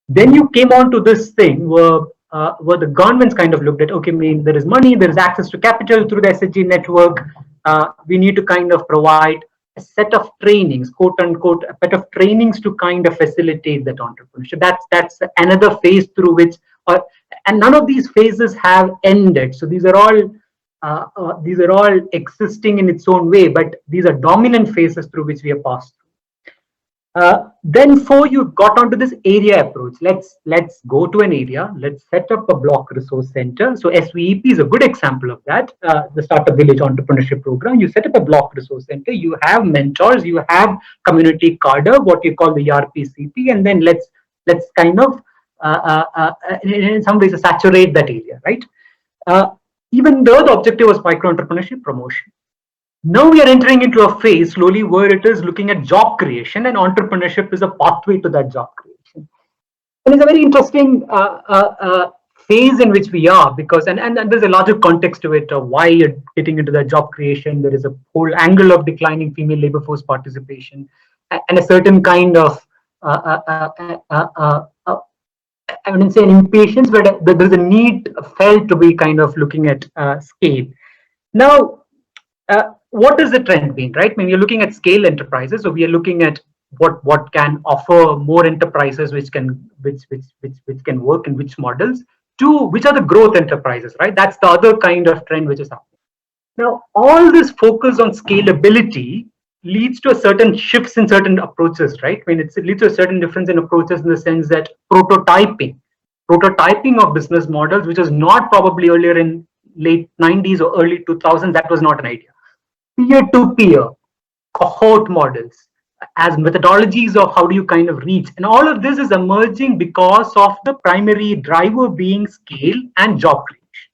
Then you came on to this thing where the governments kind of looked at, okay, I mean, there is money, there is access to capital through the SHG network. We need to kind of provide a set of trainings, quote unquote, a set of trainings to kind of facilitate that entrepreneurship. That's another phase through which, and none of these phases have ended. So these are all existing in its own way, but these are dominant phases through which we have passed. Then you got onto this area approach. Let's go to an area. Let's set up a block resource center. So SVEP is a good example of that. The Startup Village Entrepreneurship Program. You set up a block resource center. You have mentors. You have community cadre, what you call the RPCP, and then let's kind of in some ways saturate that area, right? Even though the objective was micro entrepreneurship promotion. Now we are entering into a phase slowly where it is looking at job creation, and entrepreneurship is a pathway to that job creation. And it's a very interesting phase in which we are, because and there's a larger context to it of why you're getting into that job creation. There is a whole angle of declining female labor force participation and a certain kind of I wouldn't say an impatience, but there's a need felt to be kind of looking at scale. Now, what is the trend being, right? When you're looking at scale enterprises, so we are looking at what can offer more enterprises which can work in which models, to which are the growth enterprises, right? That's the other kind of trend which is happening. Now, all this focus on scalability leads to a certain shifts in certain approaches, right? I mean, it leads to a certain difference in approaches in the sense that prototyping of business models, which was not probably earlier in late 90s or early 2000s, that was not an idea. Peer-to-peer cohort models as methodologies of how do you kind of reach, and all of this is emerging because of the primary driver being scale and job creation.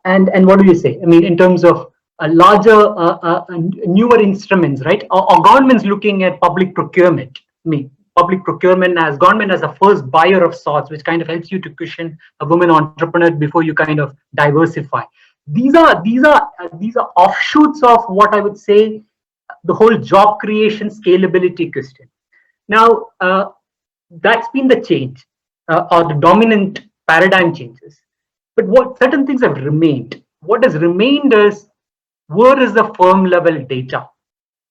And what do you say? I mean, in terms of a larger, newer instruments, right? Or governments looking at public procurement. I mean, public procurement as government as a first buyer of sorts, which kind of helps you to cushion a woman entrepreneur before you kind of diversify. These are offshoots of what I would say the whole job creation scalability question. Now, that's been the change or the dominant paradigm changes. But what certain things have remained. What has remained is, where is the firm level data?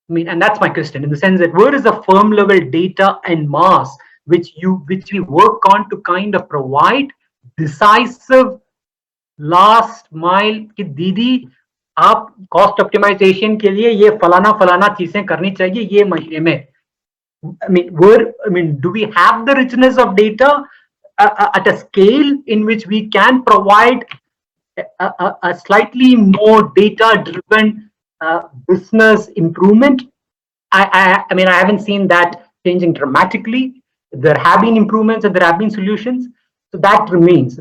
I mean, and that's my question, in the sense that where is the firm level data and mass which we work on to kind of provide decisive last mile कि दीदी आप cost optimization के लिए ये फलाना चीजें करनी चाहिए ये महीने में. I mean, do we have the richness of data at a scale in which we can provide a slightly more data-driven business improvement? I mean, I haven't seen that changing dramatically. There have been improvements and there have been solutions. So that remains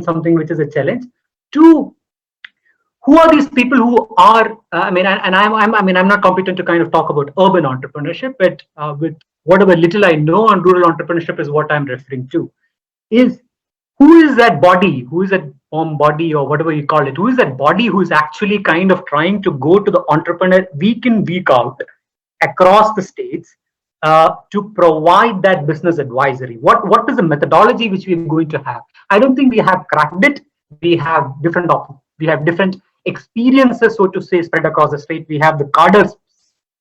something which is a challenge. Two, who are these people who are? I'm not competent to kind of talk about urban entrepreneurship, but with whatever little I know on rural entrepreneurship is what I'm referring to. Who is that body? Who is that body or whatever you call it? Who is that body who is actually kind of trying to go to the entrepreneur week in, week out across the states to provide that business advisory? What is the methodology which we are going to have? I don't think we have cracked it. We have different experiences, so to say, spread across the state. We have the cadre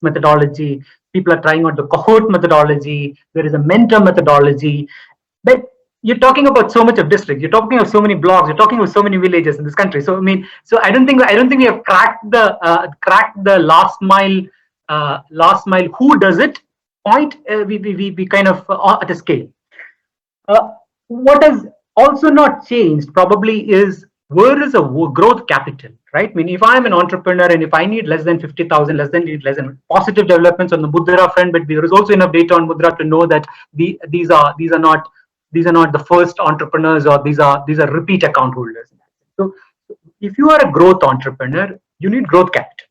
methodology. People are trying out the cohort methodology. There is a mentor methodology. But you're talking about so much of districts, you're talking of so many blocks, you're talking of so many villages in this country. So I mean, so I don't think we have cracked the last mile who does it point. We kind of at a scale. What has also not changed probably is where is a growth capital, right? I mean, if I'm an entrepreneur and if I need less than 50,000, less than positive developments on the Mudra front, but there is also enough data on Mudra to know that these are not the first entrepreneurs, or these are repeat account holders. So if you are a growth entrepreneur, you need growth capital.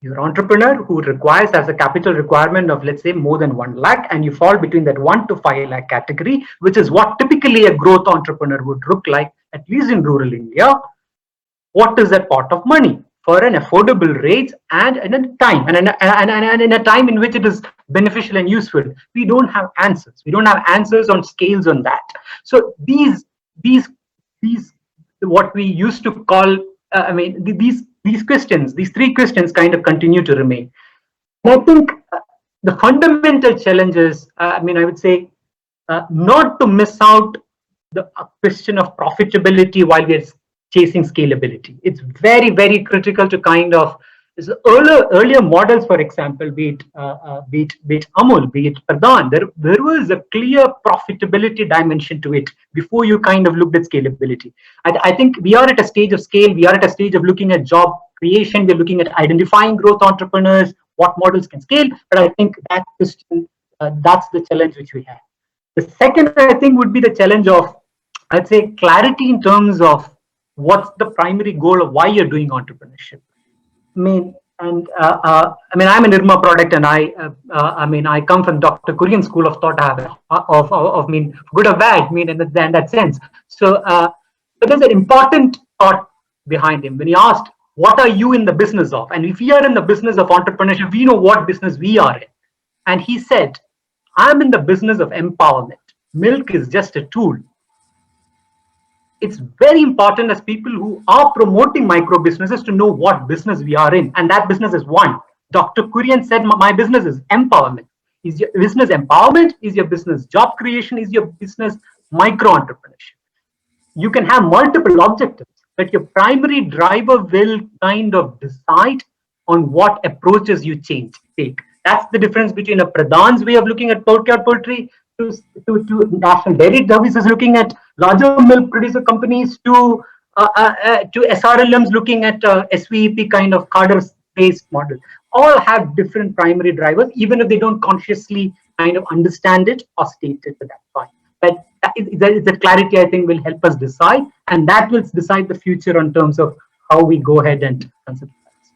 You're an entrepreneur who has a capital requirement of, let's say, more than 1 lakh, and you fall between that 1 to 5 lakh category, which is what typically a growth entrepreneur would look like, at least in rural India. What is that pot of money for an affordable rate and in a time, and in a time in which it is beneficial and useful? We don't have answers. We don't have answers on scales on that. So these what we used to call, these questions, these three questions kind of continue to remain. And I think the fundamental challenge is, I would say, not to miss out the question of profitability while we're chasing scalability. It's very, very critical to kind of earlier models, for example, be it Amul, be it Pradhan, there was a clear profitability dimension to it before you kind of looked at scalability. I think we are at a stage of scale. We are at a stage of looking at job creation. We're looking at identifying growth entrepreneurs, what models can scale. But I think that question, that's the challenge which we have. The second, I think, would be the challenge of, I'd say, clarity in terms of what's the primary goal of why you're doing entrepreneurship. I'm an IRMA product, and I come from Dr. Kurian school of thought, good or bad, in that sense. So, but there's an important thought behind him when he asked, "What are you in the business of?" And if we are in the business of entrepreneurship, we know what business we are in. And he said, "I'm in the business of empowerment. Milk is just a tool." It's very important as people who are promoting micro businesses to know what business we are in, and that business is one. Dr. Kurian said, "My business is empowerment." Is your business empowerment? Is your business job creation? Is your business micro entrepreneurship? You can have multiple objectives, but your primary driver will kind of decide on what approaches you take. That's the difference between a Pradhan's way of looking at poultry to National Dairy Services looking at larger milk producer companies to SRLMs looking at SVEP kind of cadre-based model. All have different primary drivers, even if they don't consciously kind of understand it or state it at that point. But the clarity, I think, will help us decide, and that will decide the future in terms of how we go ahead and conceptualize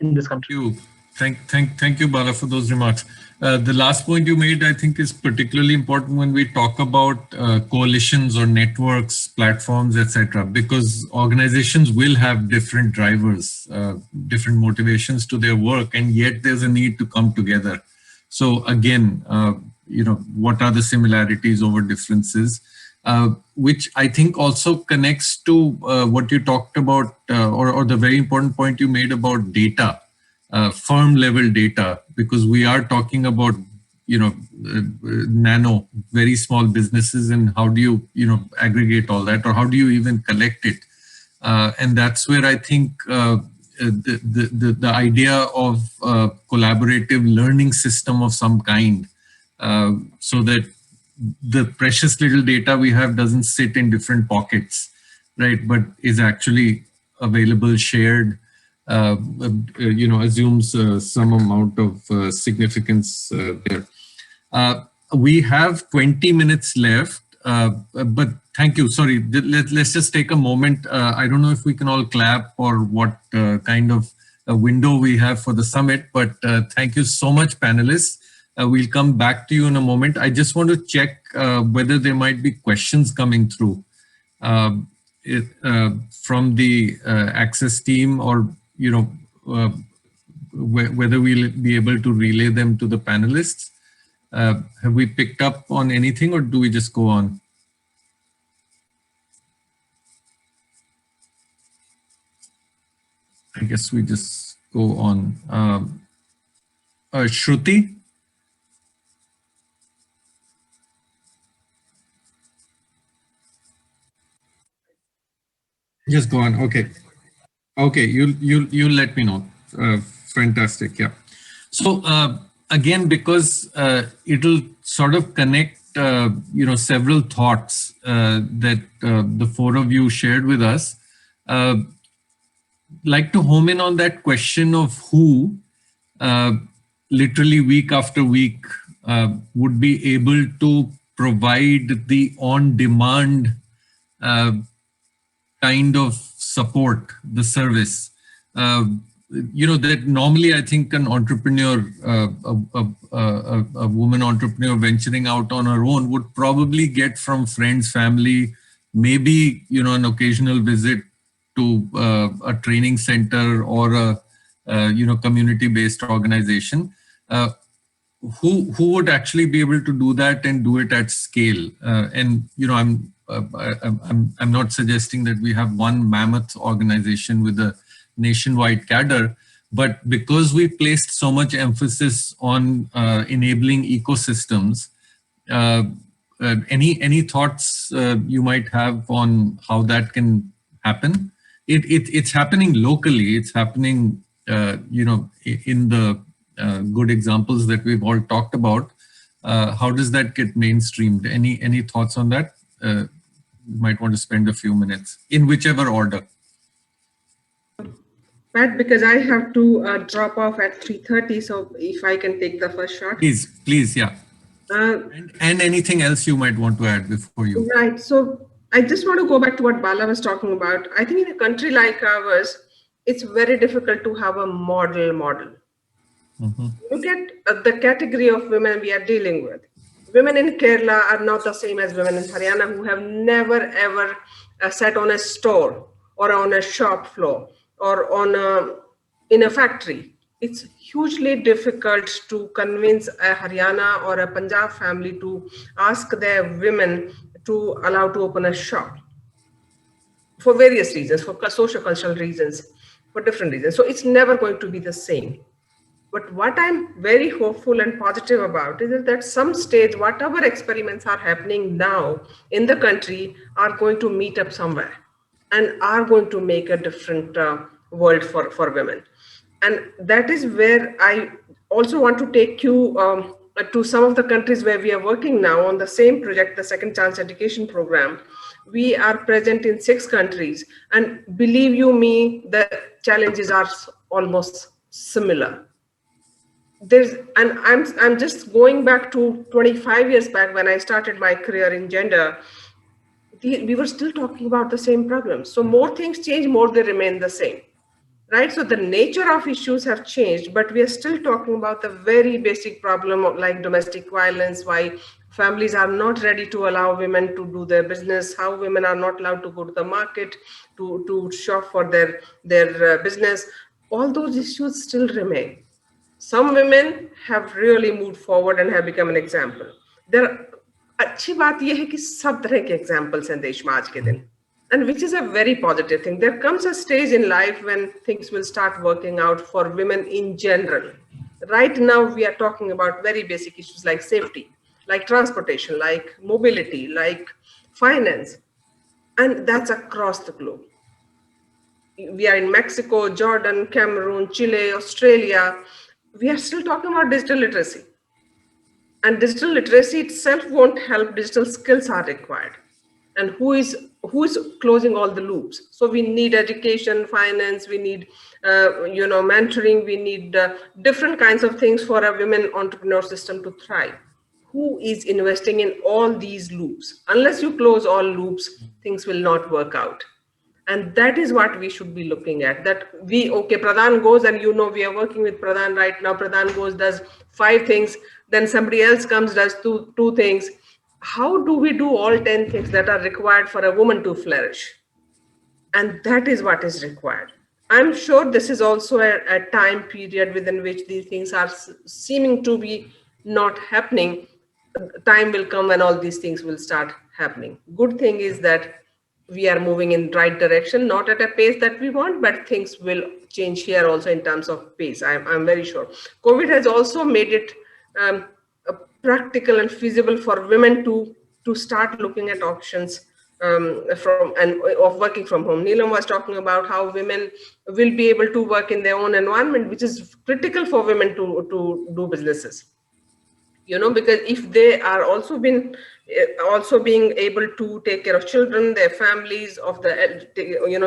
in this country. Thank you, Bala, for those remarks. The last point you made, I think, is particularly important when we talk about coalitions or networks, platforms, etc., because organizations will have different drivers, different motivations to their work, and yet there's a need to come together. So again, what are the similarities over differences? Which I think also connects to what you talked about, or the very important point you made about data. Firm level data, because we are talking about nano, very small businesses, and how do you aggregate all that, or how do you even collect it? And that's where I think the idea of a collaborative learning system of some kind, so that the precious little data we have doesn't sit in different pockets, right, but is actually available, shared, assumes some amount of significance there. We have 20 minutes left, but thank you. Sorry, let's just take a moment. I don't know if we can all clap or what kind of a window we have for the summit, but thank you so much, panelists. We'll come back to you in a moment. I just want to check whether there might be questions coming through from the Access team, or whether we'll be able to relay them to the panelists. Have we picked up on anything, or do we just go on? I guess we just go on. Shruti? Just go on. Okay. Okay. You'll let me know. Fantastic. Yeah. So again, because it'll sort of connect, several thoughts that the four of you shared with us. Like to home in on that question of who, uh, literally week after week, would be able to provide the on-demand kind of support, the service. Uh, that normally I think an entrepreneur, a woman entrepreneur venturing out on her own would probably get from friends, family, maybe, an occasional visit to a training center or a, community-based organization. Who would actually be able to do that and do it at scale? And I'm not suggesting that we have one mammoth organization with a nationwide cadre, but because we placed so much emphasis on enabling ecosystems, any thoughts you might have on how that can happen? It's happening locally. It's happening, in the good examples that we've all talked about. How does that get mainstreamed? Any thoughts on that? You might want to spend a few minutes in whichever order. Pat, because I have to drop off at 3:30, so if I can take the first shot. Please, yeah. And anything else you might want to add before you. Right. So I just want to go back to what Bala was talking about. I think in a country like ours, it's very difficult to have a model. Look at the category of women we are dealing with. Women in Kerala are not the same as women in Haryana who have never ever sat on a store or on a shop floor or in a factory. It's hugely difficult to convince a Haryana or a Punjab family to ask their women to allow to open a shop for various reasons, for socio-cultural reasons, for different reasons. So it's never going to be the same. But what I'm very hopeful and positive about is that some stage, whatever experiments are happening now in the country are going to meet up somewhere and are going to make a different world for women. And that is where I also want to take you to some of the countries where we are working now on the same project, the Second Chance Education Program. We are present in 6 countries. And believe you me, the challenges are almost similar. I'm just going back to 25 years back when I started my career in gender. We were still talking about the same problems. So more things change, more they remain the same, right? So the nature of issues have changed, but we are still talking about the very basic problem of like domestic violence, why families are not ready to allow women to do their business, how women are not allowed to go to the market to shop for their business. All those issues still remain. Some women have really moved forward and have become an example. अच्छी बात यह है कि सब तरह के examples हैं देश में आज के दिन, and which is a very positive thing. There comes a stage in life when things will start working out for women in general. Right now, we are talking about very basic issues like safety, like transportation, like mobility, like finance, and that's across the globe. We are in Mexico, Jordan, Cameroon, Chile, Australia. We are still talking about digital literacy. And digital literacy itself won't help. Digital skills are required. And who is closing all the loops? So we need education, finance, we need mentoring, we need different kinds of things for a women entrepreneur system to thrive. Who is investing in all these loops? Unless you close all loops, things will not work out. And that is what we should be looking at. That Pradhan goes, and we are working with Pradhan right now. Pradhan goes, does 5 things, then somebody else comes, does two things. How do we do all 10 things that are required for a woman to flourish? And that is what is required. I'm sure this is also a time period within which these things are seeming to be not happening. Time will come when all these things will start happening. Good thing is that we are moving in the right direction, not at a pace that we want, but things will change here also in terms of pace. I'm very sure. COVID has also made it practical and feasible for women to start looking at options of working from home. Neelam was talking about how women will be able to work in their own environment, which is critical for women to do businesses. Because if they are also being able to take care of children, their families, of the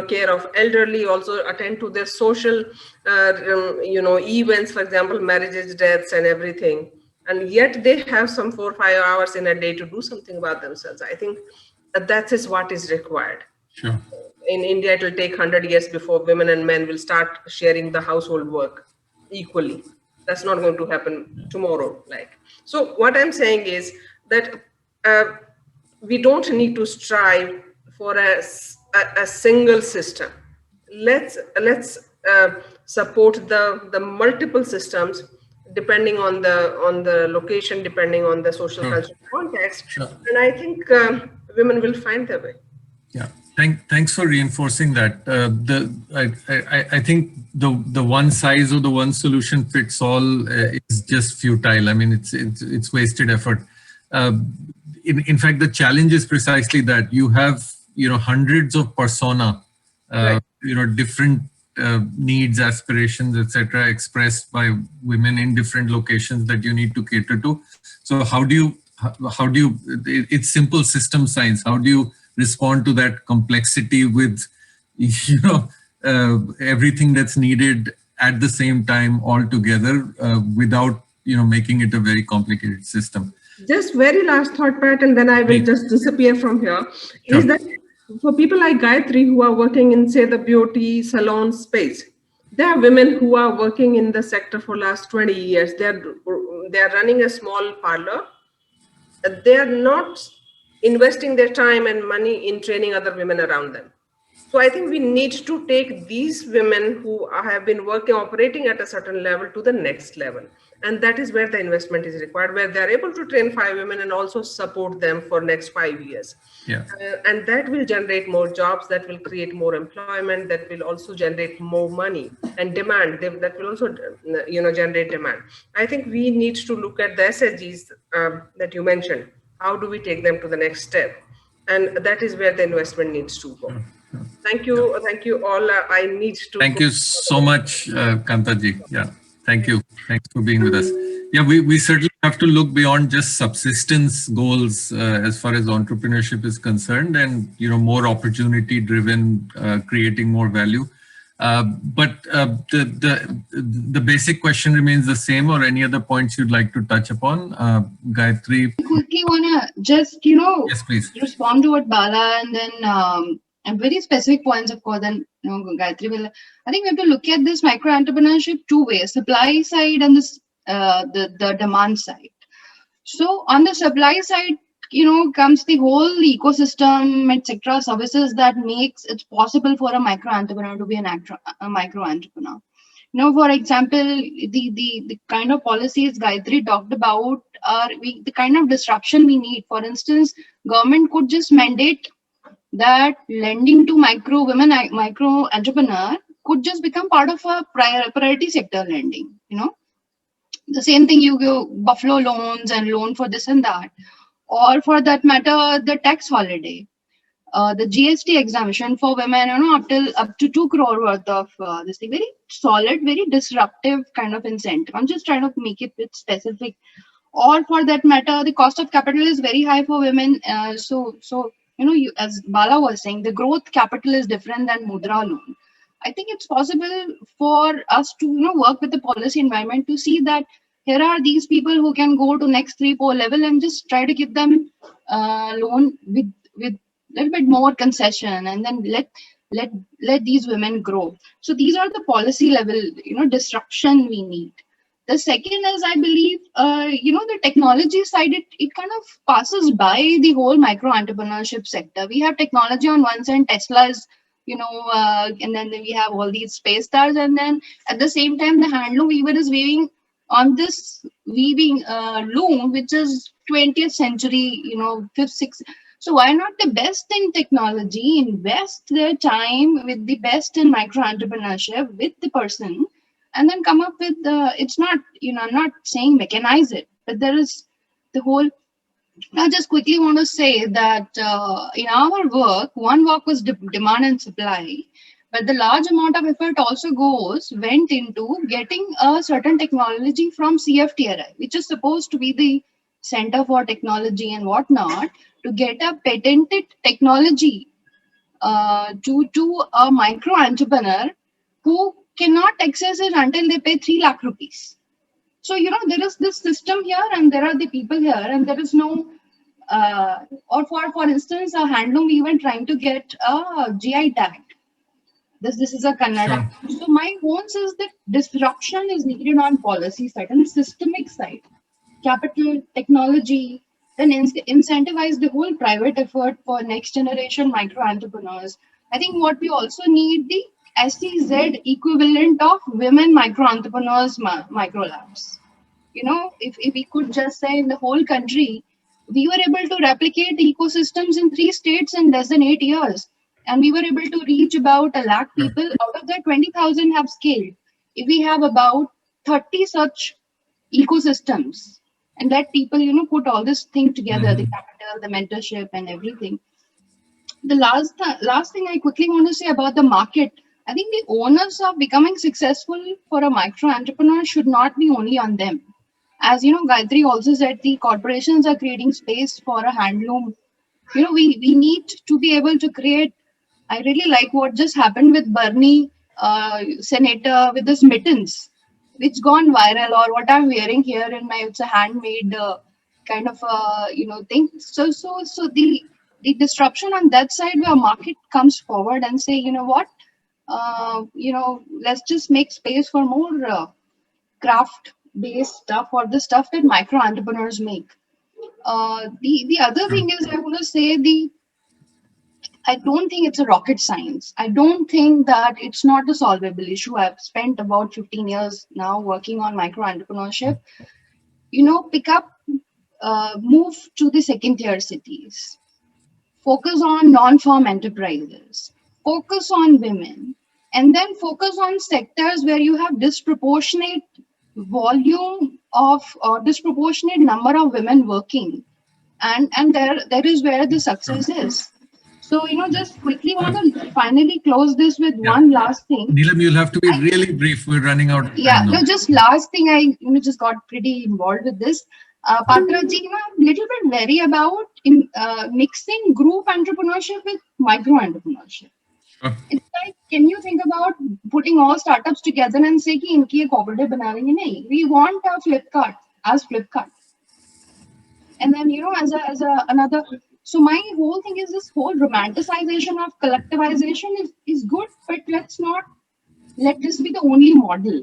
care of elderly, also attend to their social events, for example, marriages, deaths, and everything, and yet they have some 4 or 5 hours in a day to do something about themselves. I think that is what is required. Sure. In India, it will take 100 years before women and men will start sharing the household work equally. That's not going to happen tomorrow. So what I'm saying is that we don't need to strive for a single system. Let's support the multiple systems, depending on the location, depending on the social cultural context. And I think women will find their way. Yeah, thanks for reinforcing that. I think the one size or the one solution fits all is just futile. I mean, it's wasted effort. In fact, the challenge is precisely that you have hundreds of persona, different needs, aspirations, etc., expressed by women in different locations that you need to cater to. So how do you? It's simple system science. How do you respond to that complexity with everything that's needed at the same time all together without making it a very complicated system? Just very last thought, Pat, and then I will just disappear from here. Sure. Is that for people like Gayatri who are working in, say, the beauty salon space, there are women who are working in the sector for last 20 years. They're running a small parlor. They are not investing their time and money in training other women around them. So I think we need to take these women who have been operating at a certain level to the next level. And that is where the investment is required, where they're able to train 5 women and also support them for next 5 years. Yeah. And that will generate more jobs, that will create more employment, that will also generate more money and demand. That will also generate demand. I think we need to look at the SSGs that you mentioned. How do we take them to the next step? And that is where the investment needs to go. Thank you. Thank you all. I need to. Thank you so much, Kantaji. Yeah. Thank you. Thanks for being with us. Yeah, we certainly have to look beyond just subsistence goals as far as entrepreneurship is concerned, and more opportunity driven, creating more value. But the basic question remains the same. Or any other points you'd like to touch upon, Gayatri? I quickly wanna just yes, please, respond to what Bala and then. And very specific points, of course, and Gayatri will. I think we have to look at this micro entrepreneurship 2 ways: supply side and this the demand side. So on the supply side, comes the whole ecosystem, etc., services that makes it possible for a micro entrepreneur to be a micro entrepreneur. For example, the kind of policies Gayatri talked about are the kind of disruption we need. For instance, government could just mandate that lending to micro entrepreneur could just become part of a priority sector lending. The same thing, you go buffalo loans and loan for this and that, or for that matter, the tax holiday, the GST exemption for women, up to 2 crore worth of this thing. Very solid, very disruptive kind of incentive. I'm just trying to make it bit specific. Or for that matter, the cost of capital is very high for women. So as Bala was saying, the growth capital is different than mudra loan. I think it's possible for us to work with the policy environment to see that here are these people who can go to next 3-4 level and just try to give them loan with a little bit more concession, and then let these women grow. So these are the policy level disruption we need. The second is, I believe, the technology side, it kind of passes by the whole micro entrepreneurship sector. We have technology on one side, Tesla is, and then we have all these space stars, and then at the same time, the handloom weaver is weaving on this weaving loom, which is 20th century, 5th, 6th. So why not the best in technology, invest their time with the best in micro entrepreneurship with the person, and then come up with it's not, I'm not saying mechanize it, but there is the whole Now, just quickly want to say that in our work, one work was demand and supply, but the large amount of effort also went into getting a certain technology from CFTRI, which is supposed to be the Center for Technology and whatnot, to get a patented technology to a micro entrepreneur who cannot access it until they pay 3 lakh rupees. So, there is this system here and there are the people here, and there is no or for instance, a handloom even trying to get a GI tag. This is a Kannada. So my own says that disruption is needed on policy side and systemic side, capital, technology, then incentivize the whole private effort for next generation micro entrepreneurs. I think what we also need the SEZ equivalent of women micro entrepreneurs micro labs. If we could just say in the whole country, we were able to replicate ecosystems in 3 states in less than 8 years. And we were able to reach about 1 lakh people. Out of that, 20,000 have scaled. If we have about 30 such ecosystems and let people, put all this thing together, the capital, the mentorship and everything. The last thing I quickly want to say about the market, I think the onus of becoming successful for a micro entrepreneur should not be only on them. As Gayatri also said, the corporations are creating space for a handloom. We need to be able to create. I really like what just happened with Bernie, senator, with his mittens, which gone viral, or what I'm wearing here in my, it's a handmade kind of thing. So the disruption on that side where market comes forward and say, what, let's just make space for more craft based stuff or the stuff that micro entrepreneurs make. The other thing is, I want to say, I don't think it's a rocket science. I don't think that it's not a solvable issue. I've spent about 15 years now working on micro entrepreneurship. Pick up, move to the second tier cities, focus on non-farm enterprises, focus on women, and then focus on sectors where you have disproportionate volume of or disproportionate number of women working, and there is where the success is. So just quickly want to finally close this with one last thing. Neelam, you'll have to be really brief. We're running out of time Yeah, now. no, just last thing, I just got pretty involved with this. Patra ji, I'm little bit wary about mixing group entrepreneurship with micro entrepreneurship. It's like, can you think about putting all startups together and say कि इनकी एक cooperative बना लेंगे? नहीं, we want a Flipkart as Flipkart, and then as a another. So my whole thing is this whole romanticization of collectivization is good, but let's not let this be the only model.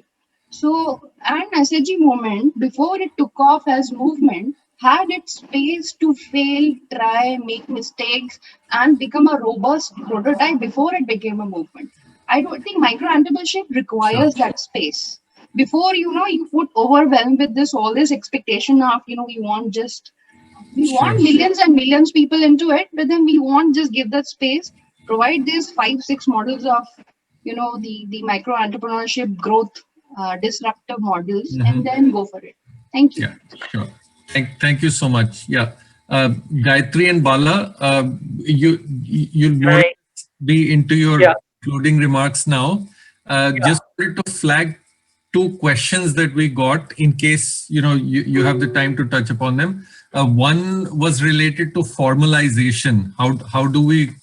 So an SHG movement, before it took off as movement, had its space to fail, try, make mistakes, and become a robust prototype before it became a movement. I don't think micro entrepreneurship requires that space. Before you put overwhelmed with all this expectation of we want millions and millions people into it, but then we won't just give that space. Provide these 5-6 models of the micro entrepreneurship growth disruptive models, and then go for it. Thank you. Yeah, sure. Thank you so much. Yeah, Gayatri and Bala, you'll more be into your concluding remarks now. Just wanted to flag 2 questions that we got in case you have the time to touch upon them. One was related to formalization. How do we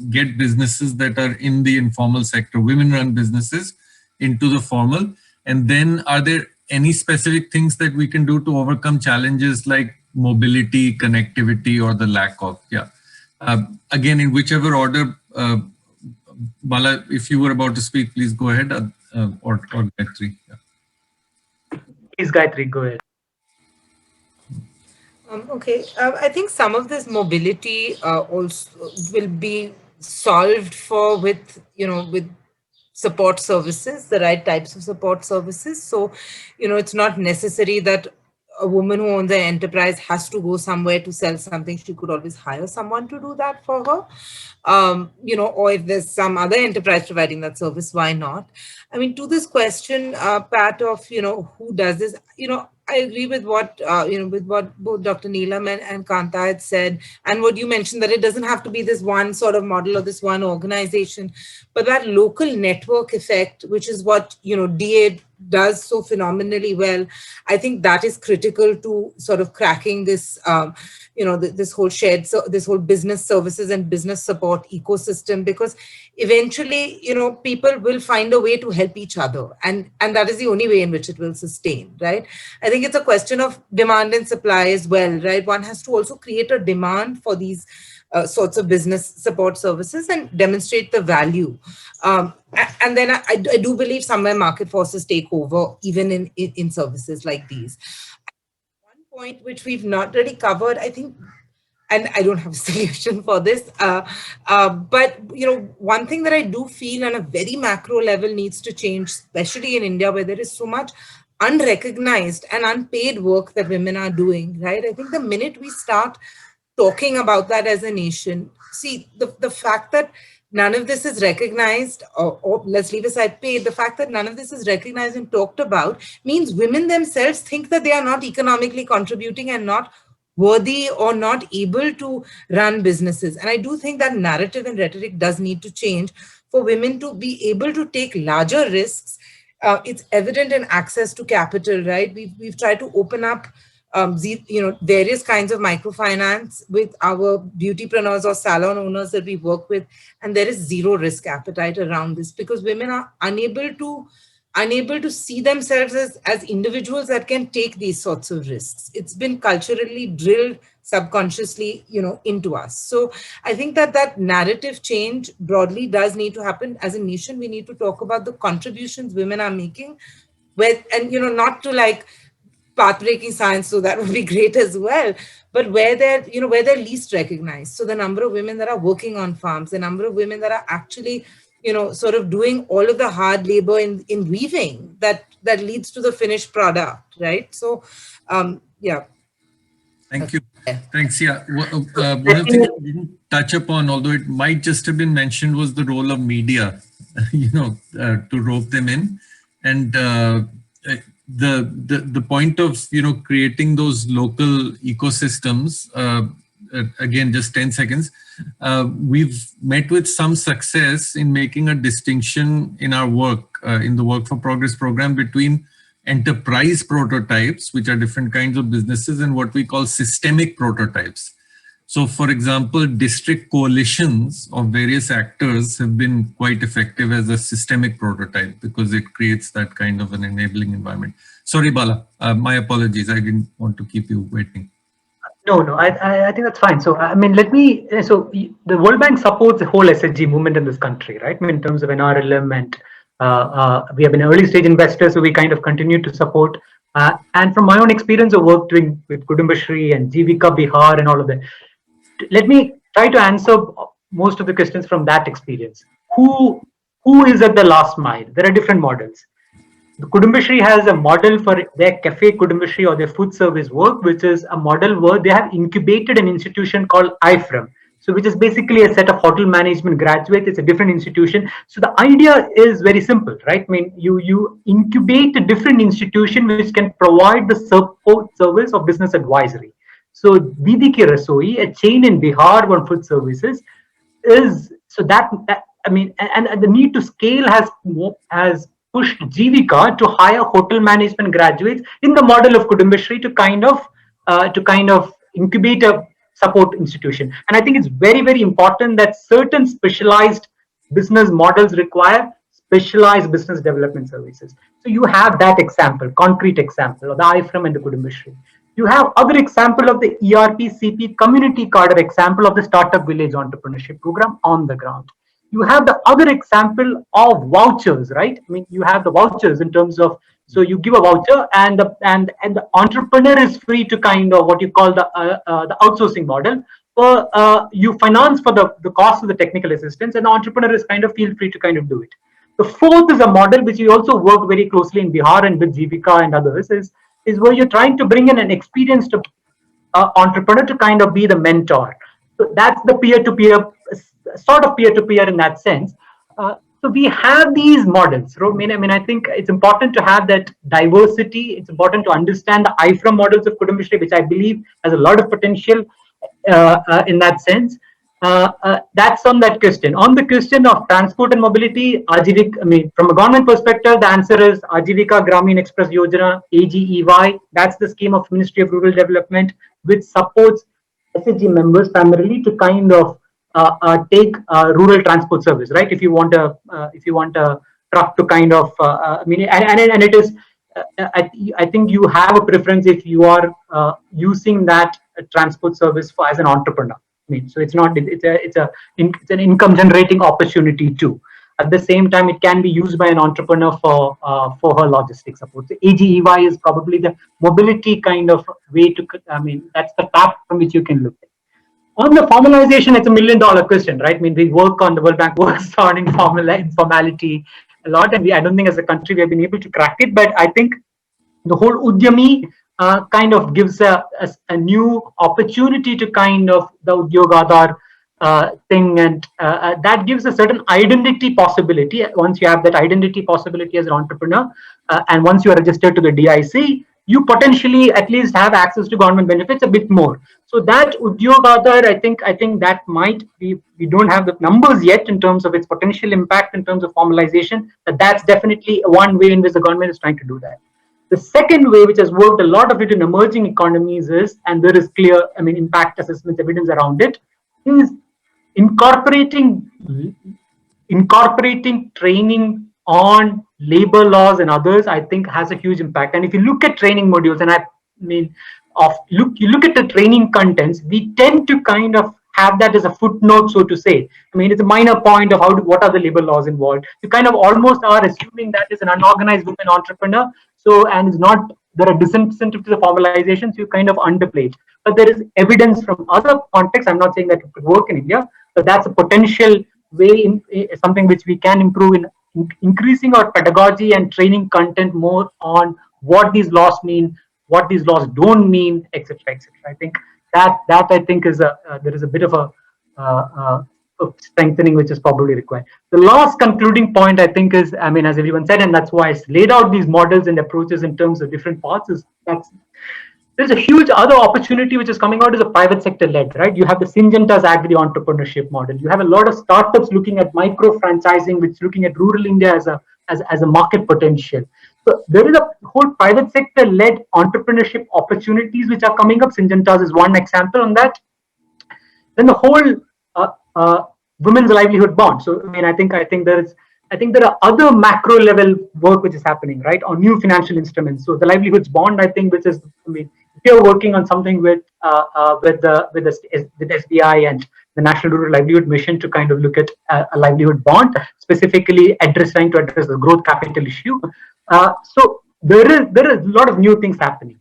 get businesses that are in the informal sector, women-run businesses, into the formal? And then are there any specific things that we can do to overcome challenges like mobility, connectivity, or the lack of? Again, in whichever order, Bala, if you were about to speak, please go ahead, or Gayatri. Please, Gayatri, go ahead. Okay, I think some of this mobility also will be solved for with support services, the right types of support services. So, it's not necessary that a woman who owns an enterprise has to go somewhere to sell something. She could always hire someone to do that for her. Or if there's some other enterprise providing that service, why not? I mean, to this question, Pat, of, who does this, I agree with what with what both Dr. Neelam and Kanta had said, and what you mentioned, that it doesn't have to be this one sort of model or this one organization, but that local network effect, which is what DA does so phenomenally well. I think that is critical to sort of cracking this this whole this whole business services and business support ecosystem, because eventually people will find a way to help each other, and that is the only way in which it will sustain, right? I think it's a question of demand and supply as well, right? One has to also create a demand for these sorts of business support services and demonstrate the value. And then I do believe somewhere market forces take over, even in services like these. One point which we've not really covered, I think, and I don't have a solution for this, but one thing that I do feel on a very macro level needs to change, especially in India, where there is so much unrecognized and unpaid work that women are doing, right? I think the minute we start talking about that as a nation, see, the fact that none of this is recognized, or let's leave aside paid, the fact that none of this is recognized and talked about means women themselves think that they are not economically contributing and not worthy or not able to run businesses. And I do think that narrative and rhetoric does need to change for women to be able to take larger risks. It's evident in access to capital, right? We've tried to open up various kinds of microfinance with our beautypreneurs or salon owners that we work with, and there is zero risk appetite around this because women are unable to see themselves as individuals that can take these sorts of risks. It's been culturally drilled subconsciously, into us. So I think that narrative change broadly does need to happen. As a nation, we need to talk about the contributions women are making, and not to like path-breaking science, so that would be great as well, but where they're least recognized. So the number of women that are working on farms, the number of women that are actually sort of doing all of the hard labor in weaving that leads to the finished product, right? So yeah. Thank you. Thanks. Yeah. One of the things we didn't touch upon, although it might just have been mentioned, was the role of media, to rope them in. And the point of, creating those local ecosystems, again, just 10 seconds, we've met with some success in making a distinction in our work, in the Work for Progress program, between enterprise prototypes, which are different kinds of businesses, and what we call systemic prototypes. So, for example, district coalitions of various actors have been quite effective as a systemic prototype because it creates that kind of an enabling environment. Sorry, Bala, my apologies. I didn't want to keep you waiting. No, I think that's fine. So, I mean, so the World Bank supports the whole SHG movement in this country, right? I mean, in terms of NRLM, and we have been early stage investors, so we kind of continue to support. And from my own experience of work doing with Kudumbashree and Jivika Bihar and all of that, let me try to answer most of the questions from that experience. Who is at the last mile? There are different models. The Kudumbashree has a model for their cafe Kudumbashree or their food service work, which is a model where they have incubated an institution called IFRM. So, which is basically a set of hotel management graduates. It's a different institution. So the idea is very simple, right? I mean, you incubate a different institution which can provide the support service of business advisory. So Didi Ki Rasoi, a chain in Bihar on food services, is so that I mean, and the need to scale has pushed Jivika to hire hotel management graduates in the model of Kudumbashree to kind of incubate a support institution. And I think it's very, very important that certain specialized business models require specialized business development services. So you have that example, concrete example of the IFRM and the Kudumbashree. You have other example of the ERP-CP community cadre example of the Startup Village Entrepreneurship Program on the ground. You have the other example of vouchers, right? I mean, you have the vouchers in terms of, so you give a voucher and the entrepreneur is free to kind of what you call the outsourcing model. You finance for the cost of the technical assistance, and the entrepreneur is kind of feel free to kind of do it. The fourth is a model which we also work very closely in Bihar and with Jivika and others is where you're trying to bring in an experienced entrepreneur to kind of be the mentor. So that's the peer-to-peer, sort of peer-to-peer in that sense. So we have these models. I think it's important to have that diversity. It's important to understand the IFRA models of Kudumbashree, which I believe has a lot of potential in that sense. That's on that question. On the question of transport and mobility, from a government perspective, the answer is Ajivika Gramin Express Yojana, AGEY. That's the scheme of Ministry of Rural Development, which supports SHG members primarily to kind of take rural transport service, right? If you want a truck to kind of, and it is. I think you have a preference if you are using that transport service as an entrepreneur. So it's not. It's an income generating opportunity too. At the same time, it can be used by an entrepreneur for her logistics support. So AGEY is probably the mobility kind of way to. That's the tap from which you can look at. On the formalization, it's $1 million question, right? We work on, the World Bank works on informality a lot, and I don't think as a country we have been able to crack it. But I think the whole Udyami kind of gives a new opportunity to kind of the Udyogadar thing, and that gives a certain identity possibility. Once you have that identity possibility as an entrepreneur, and once you are registered to the DIC, you potentially at least have access to government benefits a bit more. So that Udyogadar, I think that might be, we don't have the numbers yet in terms of its potential impact in terms of formalization, but that's definitely one way in which the government is trying to do that. The second way, which has worked a lot of it in emerging economies, is, and there is clear, impact assessment evidence around it, is incorporating training on labor laws and others. I think has a huge impact. And if you look at training modules, and you look at the training contents, we tend to kind of have that as a footnote, so to say. It's a minor point of what are the labor laws involved. You kind of almost are assuming that is an unorganized woman entrepreneur. So, and it's not, there are disincentives to the formalization, so you kind of underplay it. But there is evidence from other contexts. I'm not saying that it could work in India, but that's a potential way something which we can improve in increasing our pedagogy and training content more on what these laws mean, what these laws don't mean, etc., etc. I think that I think is there is a bit of a strengthening which is probably required. The last concluding point I think is, as everyone said, and that's why I laid out these models and approaches in terms of different parts, is that's there's a huge other opportunity which is coming out as a private sector led, right? You have the Syngenta's agri entrepreneurship model. You have a lot of startups looking at micro franchising, which is looking at rural India as a market potential. So there is a whole private sector led entrepreneurship opportunities which are coming up. Syngenta's is one example on that. Then the whole women's livelihood bond. So I think there are other macro level work which is happening, right, on new financial instruments. So the livelihoods bond, I think, which is, if you're working on something with SBI and the National Rural Livelihood Mission to kind of look at a livelihood bond, specifically trying to address the growth capital issue. So there is a lot of new things happening.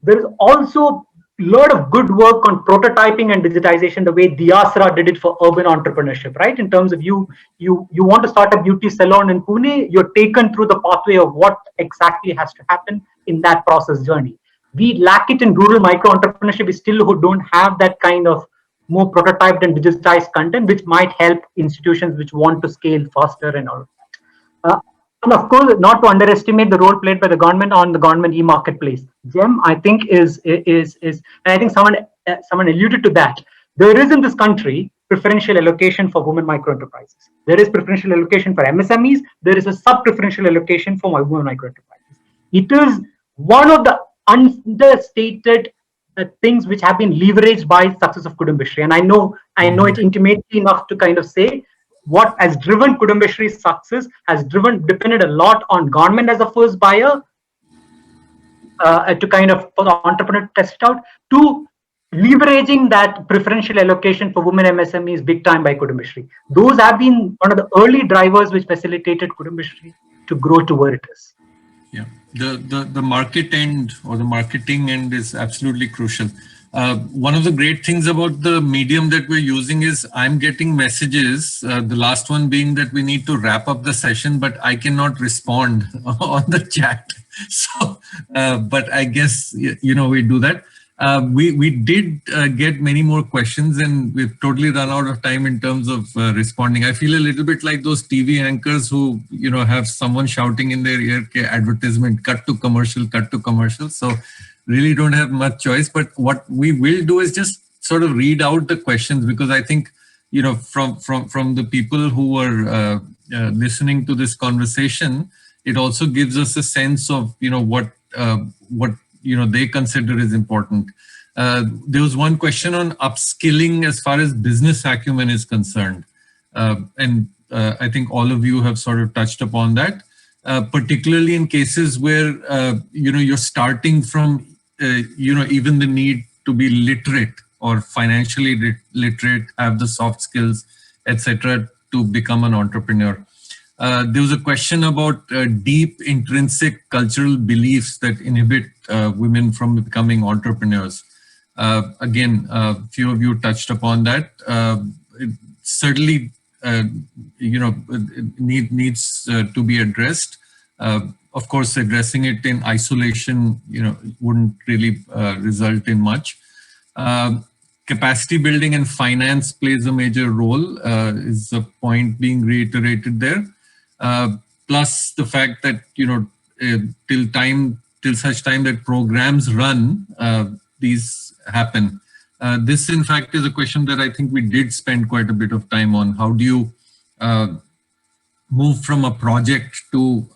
There is also a lot of good work on prototyping and digitization, the way Diasra did it for urban entrepreneurship, right? In terms of you want to start a beauty salon in Pune, you're taken through the pathway of what exactly has to happen in that process journey. We lack it in rural micro entrepreneurship. We still don't have that kind of more prototyped and digitized content, which might help institutions which want to scale faster and all. And of course, not to underestimate the role played by the government on the government e-marketplace. GEM, I think, is and I think someone alluded to that. There is in this country preferential allocation for women micro enterprises. There is preferential allocation for MSMEs. There is a sub-preferential allocation for women micro enterprises. It is one of the understated things which have been leveraged by success of Kudumbashree. And I know it intimately enough to kind of say what has driven Kudumbashree's success has depended a lot on government as a first buyer to kind of for the entrepreneur to test it out, to leveraging that preferential allocation for women MSMEs big time by Kudumbashree. Those have been one of the early drivers which facilitated Kudumbashree to grow to where it is. Yeah, the market end or the marketing end is absolutely crucial. One of the great things about the medium that we're using is I'm getting messages, the last one being that we need to wrap up the session, but I cannot respond on the chat. So, but I guess, we do that. We did get many more questions, and we've totally run out of time in terms of responding. I feel a little bit like those TV anchors who, have someone shouting in their ear, advertisement, cut to commercial, cut to commercial. So really don't have much choice. But what we will do is just sort of read out the questions, because I think, from the people who were listening to this conversation, it also gives us a sense of, what they consider is important. There was one question on upskilling as far as business acumen is concerned. And I think all of you have sort of touched upon that, particularly in cases where, you're starting from, even the need to be literate or financially literate, have the soft skills, etc., to become an entrepreneur. There was a question about deep intrinsic cultural beliefs that inhibit women from becoming entrepreneurs. Again, a few of you touched upon that. It certainly, needs to be addressed. Of course, addressing it in isolation, wouldn't really result in much. Capacity building and finance plays a major role, is the point being reiterated there. Plus the fact that, till such time that programs run, these happen. This, in fact, is a question that I think we did spend quite a bit of time on. How do you move from a project to,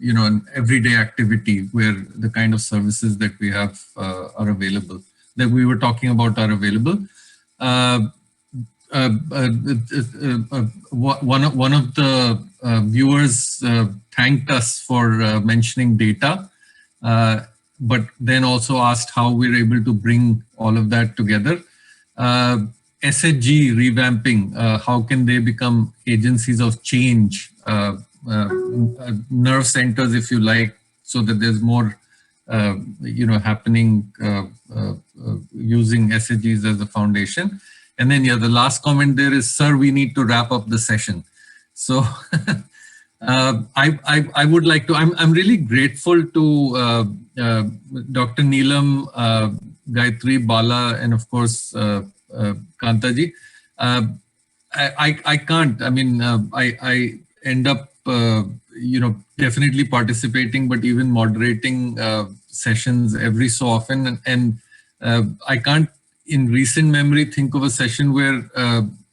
an everyday activity where the kind of services that we have are available, that we were talking about are available. One of the viewers thanked us for mentioning data, but then also asked how we're able to bring all of that together. SHG revamping, how can they become agencies of change, nerve centers, if you like, so that there's more happening using SHGs as a foundation. And then, the last comment there is, sir, we need to wrap up the session. So I would like to, I'm really grateful to Dr. Neelam, Gayatri, Bala, and of course, Kantaji. I can't, I end up, definitely participating, but even moderating sessions every so often. And I can't, in recent memory, think of a session where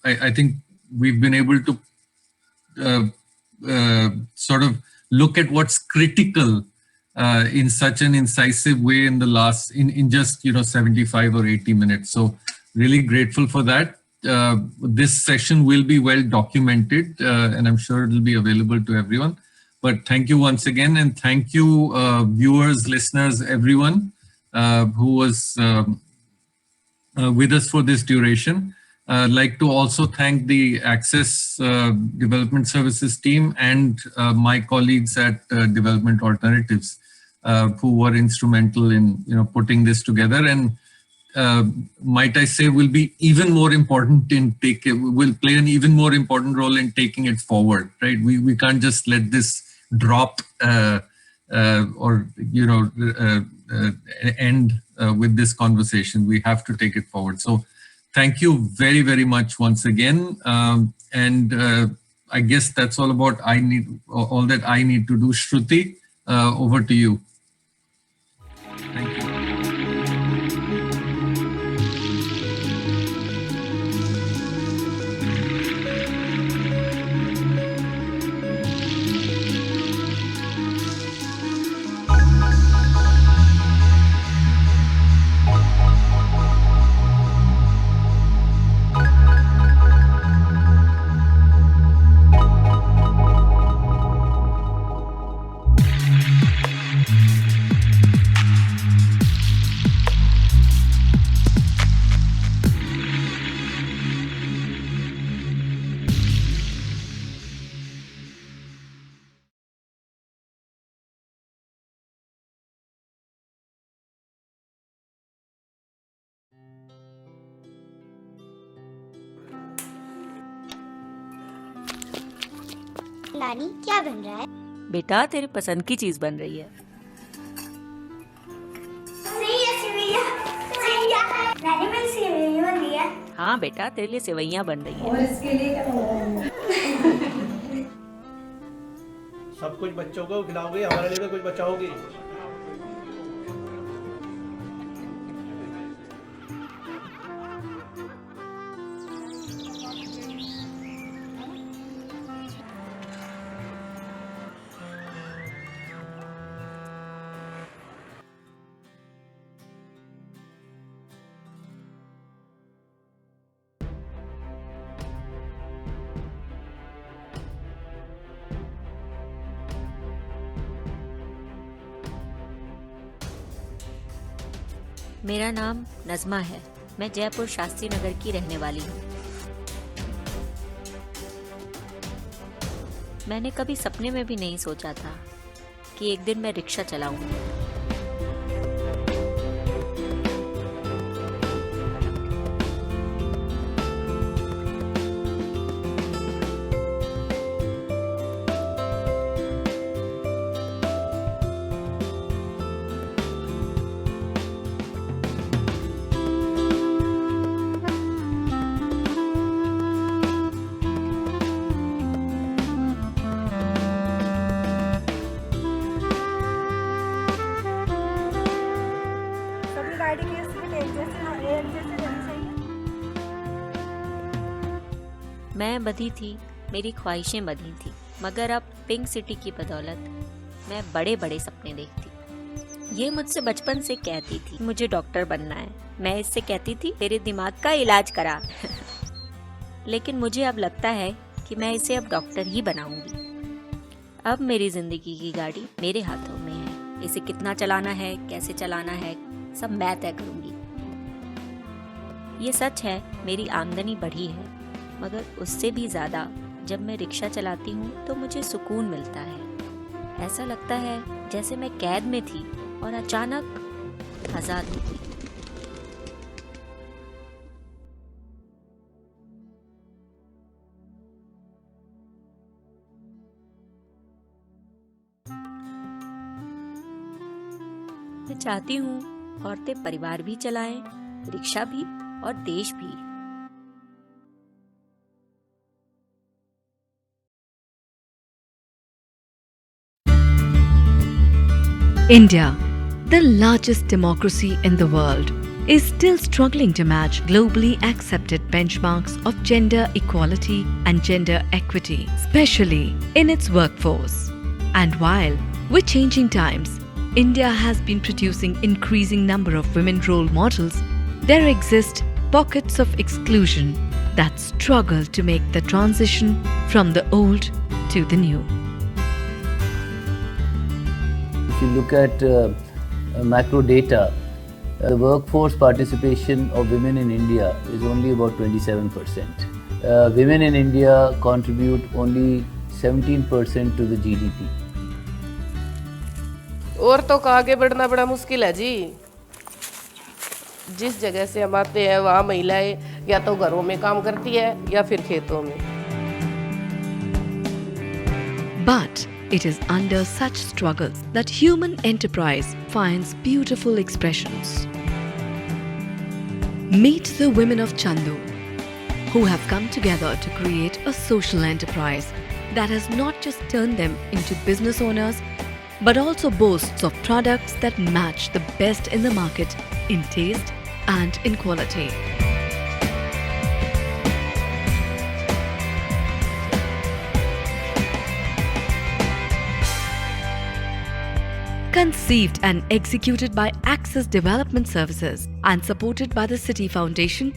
I think we've been able to sort of look at what's critical in such an incisive way in the last, in just, 75 or 80 minutes. So really grateful for that. This session will be well documented, and I'm sure it will be available to everyone. But thank you once again, and thank you, viewers, listeners, everyone who was with us for this duration. I'd like to also thank the Access Development Services team and my colleagues at Development Alternatives who were instrumental in putting this together, and might I say will be even more important in will play an even more important role in taking it forward. Right? We can't just let this drop or end with this conversation. We have to take it forward. So thank you very, very much once again. And I guess that's all about all that I need to do. Shruti, over to you. Thank you. नानी क्या बन रहा है? बेटा तेरी पसंद की चीज बन रही है। सही है हाँ बेटा, तेरे लिए सेवैयां बन रही और हैं। इसके लिए क्या मंगवाऊंगी? सब कुछ बच्चों को खिलाओगे, हमारे लिए भी कुछ बचाओगी। मेरा नाम नज़मा है। मैं जयपुर शास्त्री नगर की रहने वाली हूँ। मैंने कभी सपने में भी नहीं सोचा था कि एक दिन मैं रिक्शा चलाऊंगी। सभी गाड़ी की स्पीड एक जैसे रहनी चाहिए। मैं बधी थी, मेरी ख्वाहिशें बधी थी, मगर अब पिंक सिटी की बदौलत मैं बड़े बड़े सपने देखती। ये मुझसे बचपन से कहती थी मुझे डॉक्टर बनना है। मैं इससे कहती थी तेरे दिमाग का इलाज करा। लेकिन मुझे अब लगता है कि मैं इसे अब डॉक्टर ही बनाऊंगी। अब मेरी जिंदगी की गाड़ी मेरे हाथों में है। इसे कितना चलाना है, कैसे चलाना है, सब मैं तय करूंगी। ये सच है, मेरी आमदनी बढ़ी है, मगर उससे भी ज्यादा जब मैं रिक्शा चलाती हूँ तो मुझे सुकून मिलता है। ऐसा लगता है जैसे मैं कैद में थी और अचानक आजाद हो गई। मैं चाहती हूँ औरतें परिवार भी चलाएं, रिक्शा भी और देश भी। India, the largest democracy in the world, is still struggling to match globally accepted benchmarks of gender equality and gender equity, especially in its workforce. And while, with changing times, India has been producing increasing number of women role models, there exist pockets of exclusion that struggle to make the transition from the old to the new. If you look at macro data, the workforce participation of women in India is only about 27%. Women in India contribute only 17% to the GDP. औरतों का आगे बढ़ना बड़ा मुश्किल है जी। जिस जगह से हम आते हैं वहाँ महिलाएं या तो घरों में काम करती है या फिर खेतों में। But it is under such struggles that human enterprise finds beautiful expressions. Meet the women of Chandu, who have come together to create a social enterprise that has not just turned them into business owners, but also boasts of products that match the best in the market in taste and in quality. Conceived and executed by Access Development Services and supported by the City Foundation,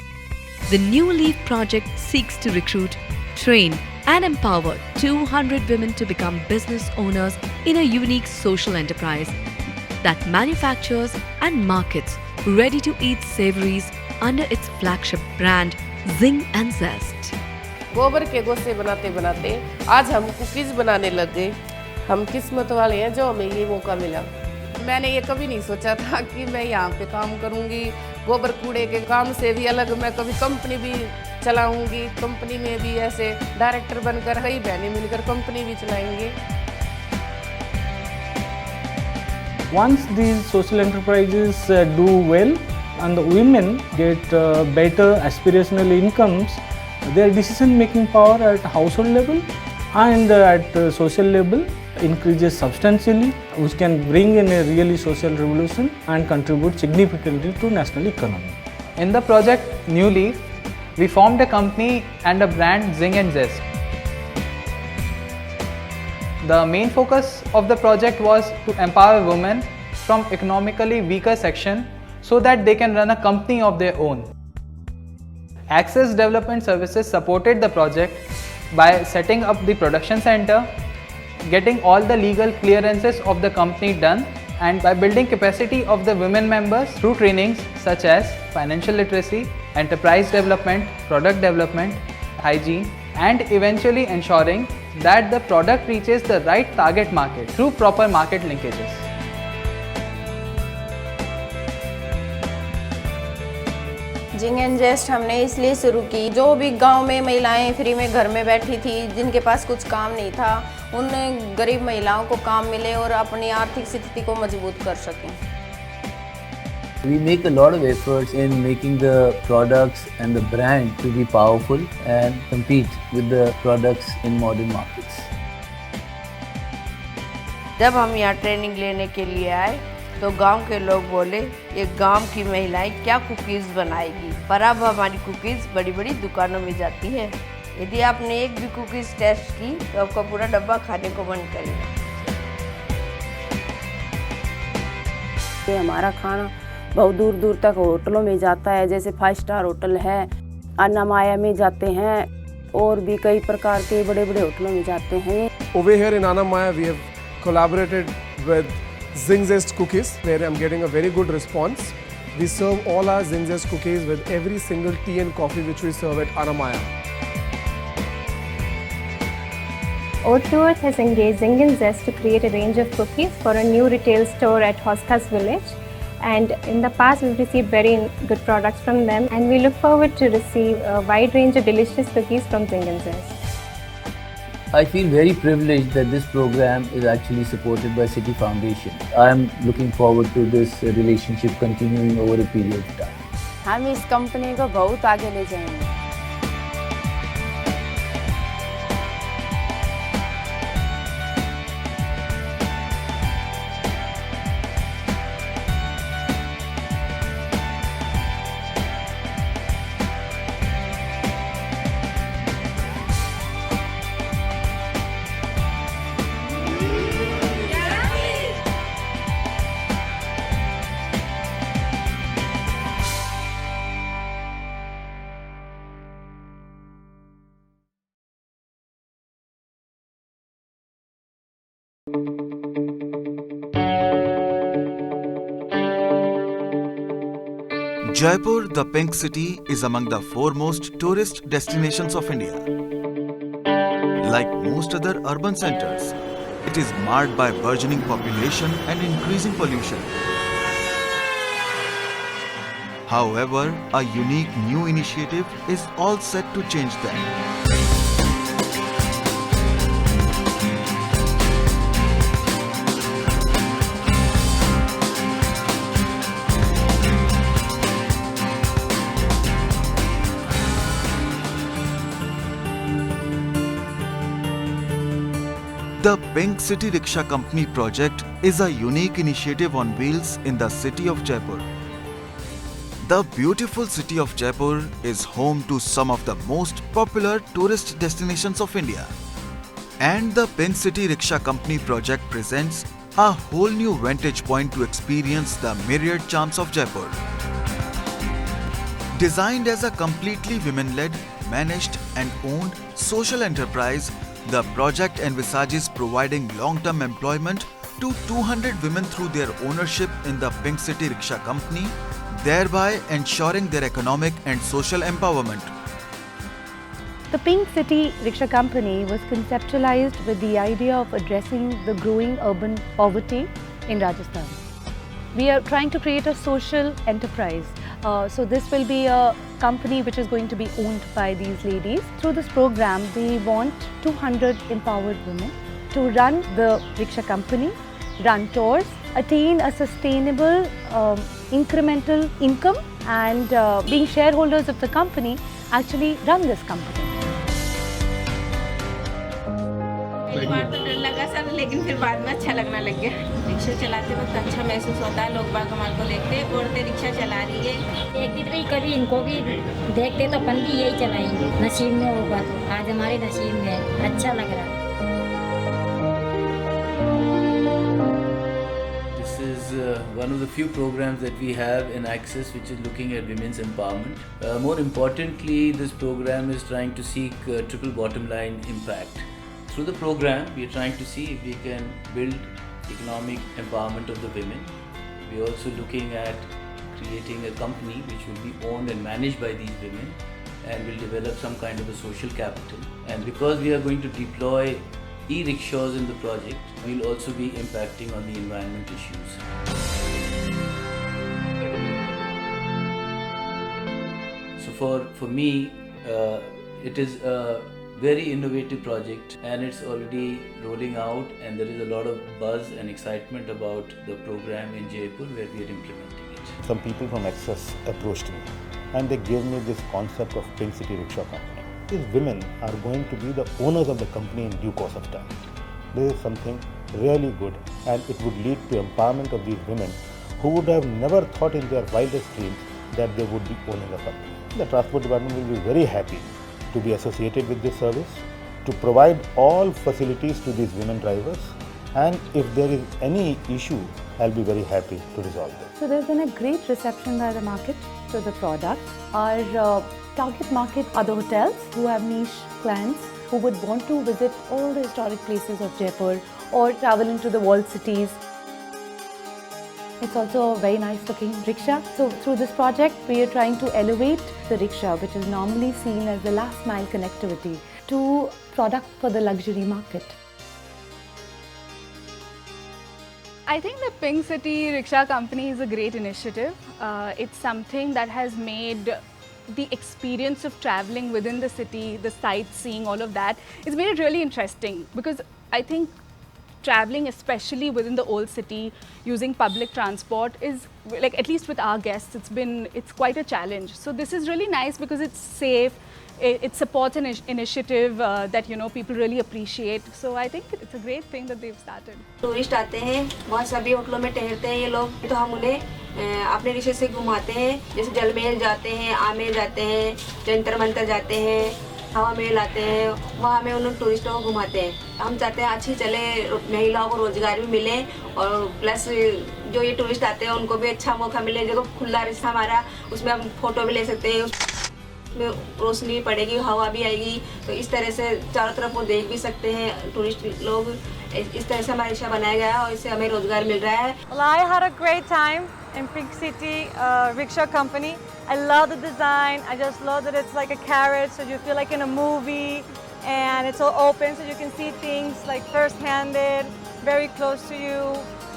the New Leaf project seeks to recruit, train and empower 200 women to become business owners in a unique social enterprise that manufactures and markets ready-to-eat savories under its flagship brand Zing and Zest. गोबर के गोसे बनाते बनाते आज हम cookies बनाने लग गए। हम किस्मत वाले हैं जो हमें ये मौका मिला। मैंने ये कभी नहीं सोचा था कि मैं यहाँ पे काम करूँगी। गोबर कूड़े के काम से भी अलग मैं कभी कंपनी भी चलाऊँगी। कंपनी में भी ऐसे डायरेक्टर बनकर कई बहनें मिलकर कंपनी भी चलाएंगे। Once these social enterprises do well and the women get better aspirational incomes, their decision making power at household level and at social level increases substantially, which can bring in a really social revolution and contribute significantly to national economy. In the project New Leaf, we formed a company and a brand, Zing and Zest. The main focus of the project was to empower women from economically weaker section so that they can run a company of their own. Access Development Services supported the project by setting up the production center, getting all the legal clearances of the company done, and by building capacity of the women members through trainings such as financial literacy, enterprise development, product development, hygiene, and eventually ensuring that the product reaches the right target market through proper market linkages. Zing and Zest हमने इसलिए शुरू की, जो भी गांव में महिलाएं free में घर में बैठी थी, जिनके पास कुछ काम नहीं था, उन गरीब महिलाओं को काम मिले और अपनी आर्थिक स्थिति को मजबूत कर सकें. We make a lot of efforts in making the products and the brand to be powerful and compete with the products in modern markets. जब हम यहाँ ट्रेनिंग लेने के लिए आए तो गांव के लोग बोले ये गांव की महिलाएं क्या कुकीज़ बनाएगी, पर अब हमारी कुकीज़ बड़ी बड़ी दुकानों में जाती है. यदि आपने एक भी कुकीज़ टेस्ट की तो आपका पूरा डब्बा खाने को मन करेगा. ये हमारा खाना बहुत दूर दूर तक होटलों में जाता है, जैसे 5 स्टार होटल है, अन्नामाया में जाते हैं और भी कई प्रकार के बड़े बड़े होटलों में जाते हैं. Over here in Annamaya we have collaborated with Zing Zest cookies, where I'm getting a very good response. We serve all our Zing Zest cookies with every single tea and coffee which we serve at Annamaya. O2 has engaged Zing and Zest to create a range of cookies for a new retail store at Hoskas village. And in the past, we've received very good products from them, and we look forward to receive a wide range of delicious cookies from Zing and Zest. I feel very privileged that this program is actually supported by City Foundation. I am looking forward to this relationship continuing over a period of time. हम इस company को बहुत आगे ले जाएंगे. Jaipur, the Pink City, is among the foremost tourist destinations of India. Like most other urban centers, it is marred by burgeoning population and increasing pollution. However, a unique new initiative is all set to change that. The Pink City Rickshaw Company project is a unique initiative on wheels in the city of Jaipur. The beautiful city of Jaipur is home to some of the most popular tourist destinations of India. And the Pink City Rickshaw Company project presents a whole new vantage point to experience the myriad charms of Jaipur. Designed as a completely women-led, managed and owned social enterprise, the project envisages providing long-term employment to 200 women through their ownership in the Pink City Rickshaw Company, thereby ensuring their economic and social empowerment. The Pink City Rickshaw Company was conceptualized with the idea of addressing the growing urban poverty in Rajasthan. We are trying to create a social enterprise. So this will be a company which is going to be owned by these ladies. Through this program, we want 200 empowered women to run the rickshaw company, run tours, attain a sustainable incremental income and being shareholders of the company actually run this company. एक बार तो डर लगा sir, लेकिन फिर बाद में अच्छा लगना लग गया। रिक्शा चलाते वक्त अच्छा महसूस होता है, लोग बाग हमारे को देखते हैं, औरतें रिक्शा चला रही है। एक दिन भी कभी इनको भी देखते तो अपन भी यही चलाएंगे, नसीब में होगा तो। आज हमारे नसीब में है, अच्छा लग रहा है। This is one of the few programs that we have in Access which is looking at women's empowerment. More importantly, this program is trying to seek triple bottom line impact. Through the program, we are trying to see if we can build economic empowerment of the women. We are also looking at creating a company which will be owned and managed by these women and will develop some kind of a social capital. And because we are going to deploy e-rickshaws in the project, we will also be impacting on the environment issues. So for me, it is a very innovative project and it's already rolling out, and there is a lot of buzz and excitement about the program in Jaipur where we are implementing it. Some people from Access approached me and they gave me this concept of Pink City Rickshaw Company. These women are going to be the owners of the company in due course of time. This is something really good, and it would lead to empowerment of these women who would have never thought in their wildest dreams that they would be owning a company. The transport department will be very happy to be associated with this service, to provide all facilities to these women drivers, and if there is any issue, I'll be very happy to resolve them. So there's been a great reception by the market to the product. Our target market are the hotels who have niche clients who would want to visit all the historic places of Jaipur or travel into the walled cities. It's also a very nice looking rickshaw. So through this project, we are trying to elevate the rickshaw, which is normally seen as the last mile connectivity, to product for the luxury market. I think the Pink City Rickshaw Company is a great initiative. It's something that has made the experience of traveling within the city, the sightseeing, all of that, it's made it really interesting, because I think traveling, especially within the old city, using public transport is, like, at least with our guests, it's quite a challenge. So this is really nice because it's safe, it supports an initiative that, you know, people really appreciate. So I think it's a great thing that they've started. Tourist आते हैं, बहुत सभी होटलों में ठहरते हैं ये लोग, तो हम उन्हें अपने रिक्शे से घुमाते हैं। जैसे जलमहल जाते हैं, आमेर जाते हैं, जंतर मंतर जाते हैं, हवा महल आते हैं, वहाँ में उन टूरिस्टों को घुमाते हैं। हम चाहते हैं अच्छी चले, महिलाओं को रोजगार भी मिले, और प्लस जो ये टूरिस्ट आते हैं उनको भी अच्छा मौका मिले। देखो खुला रास्ता हमारा, उसमें हम फोटो भी ले सकते हैं, उसमें रोशनी भी पड़ेगी, हवा भी आएगी, तो इस तरह से चारों तरफ वो देख भी सकते हैं टूरिस्ट लोग। इस तरह से हमारा रिक्शा बनाया गया है और इससे हमें रोजगार मिल रहा है। Well, I had a great time in Pink City Rickshaw Company. I love the design. I just love that it's like a carriage, so you feel like in a movie, and it's all open, so you can see things like first-handed, very close to you.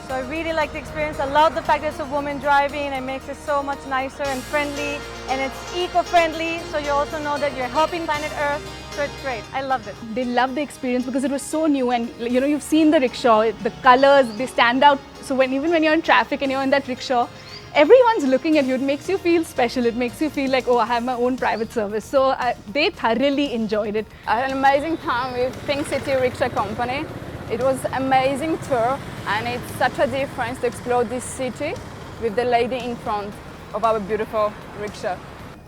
So I really like the experience. I love the fact that it's a woman driving. It makes it so much nicer and friendly, and it's eco-friendly, so you also know that you're helping planet Earth. So it's great. I loved it. They loved the experience because it was so new, and you know, you've seen the rickshaw, the colors, they stand out. So even when you're in traffic and you're in that rickshaw, everyone's looking at you. It makes you feel special. It makes you feel like, oh, I have my own private service. So they thoroughly enjoyed it. I had an amazing time with Pink City Rickshaw Company. It was an amazing tour, and it's such a difference to explore this city with the lady in front of our beautiful rickshaw.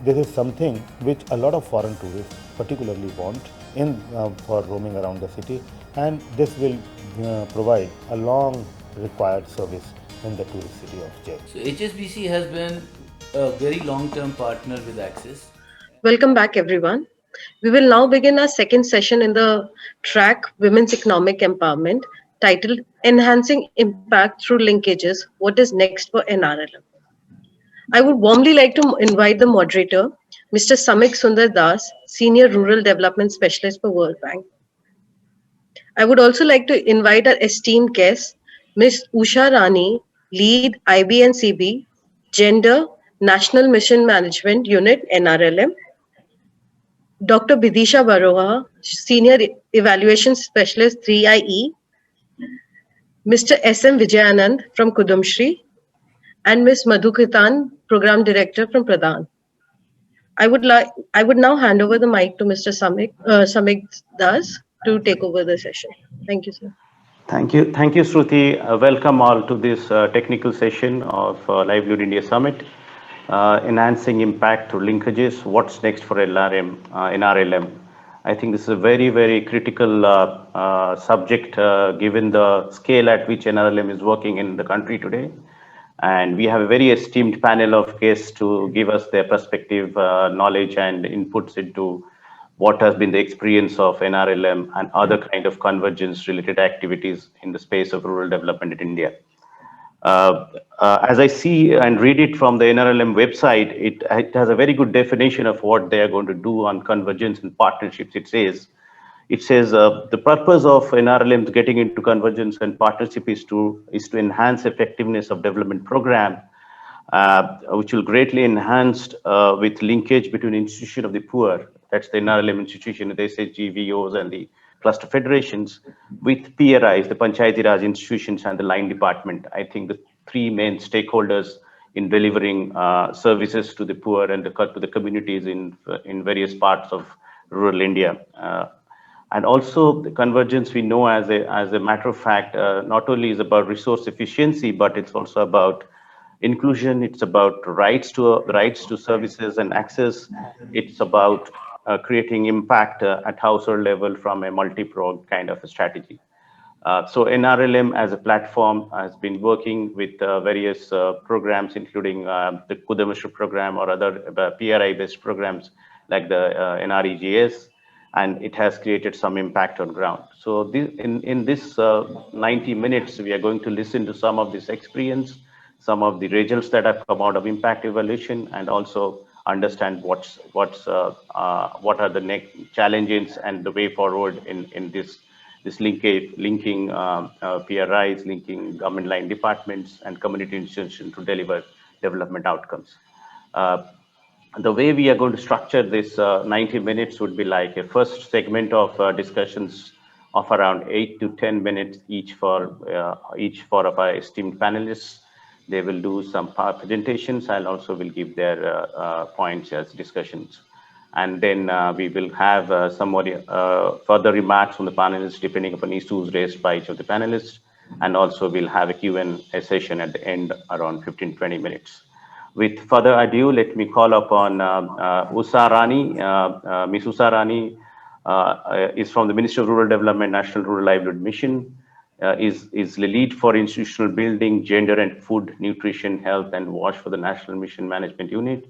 This is something which a lot of foreign tourists particularly want for roaming around the city, and this will provide a long required service in the tourist city of Jaipur. So HSBC has been a very long-term partner with Access. Welcome back, everyone. We will now begin our second session in the track Women's Economic Empowerment, titled Enhancing Impact Through Linkages, What is Next for NRLM? I would warmly like to invite the moderator, Mr. Samik Sundar Das, Senior Rural Development Specialist for World Bank. I would also like to invite our esteemed guest, Ms. Usha Rani, Lead IB&CB, Gender, National Mission Management Unit, NRLM, Dr. Bidisha Baroha, Senior Evaluation Specialist 3IE, Mr. S.M. Vijayanand from Kudumshri, and Ms. Madhu Khitan, Program Director from Pradhan. I would now hand over the mic to Mr. Samik Das to take over the session. Thank you, sir. Thank you, Shruti. Welcome all to this technical session of Livelihood India Summit, enhancing impact through linkages. What's next for NRLM? I think this is a very, very critical subject given the scale at which NRLM is working in the country today. And we have a very esteemed panel of guests to give us their perspective, knowledge, and inputs into what has been the experience of NRLM and other kind of convergence related activities in the space of rural development in India. As I see and read it from the NRLM website, it has a very good definition of what they are going to do on convergence and partnerships. It says the purpose of NRLM getting into convergence and partnership is to enhance effectiveness of development program, which will greatly enhanced with linkage between institution of the poor, that's the NRLM institution, the SHG, VOs, and the cluster federations, with PRIs, the Panchayati Raj institutions, and the line department. I think the three main stakeholders in delivering services to the poor and to the communities in various parts of rural India. And also the convergence, we know as a matter of fact, not only is about resource efficiency, but it's also about inclusion. It's about rights to services and access. It's about creating impact at household level from a multi-pronged kind of a strategy. So NRLM as a platform has been working with various programs, including the Kudamashru program or other PRI-based programs like the NREGS, and it has created some impact on ground. So in this 90 minutes, we are going to listen to some of this experience, some of the results that have come out of impact evaluation, and also understand what are the next challenges and the way forward in this linking PRIs, linking government line departments and community institutions to deliver development outcomes. The way we are going to structure this 90 minutes would be like a first segment of discussions of around 8 to 10 minutes each for of our esteemed panelists. They will do some presentations and also will give their points as discussions. And then we will have some more further remarks from the panelists depending upon issues raised by each of the panelists. And also we'll have a Q&A session at the end around 15-20 minutes. With further ado, let me call upon Usha Rani. Ms. Usha Rani is from the Ministry of Rural Development, National Rural Livelihood Mission, is the lead for institutional building, gender and food, nutrition, health, and WASH for the National Mission Management Unit.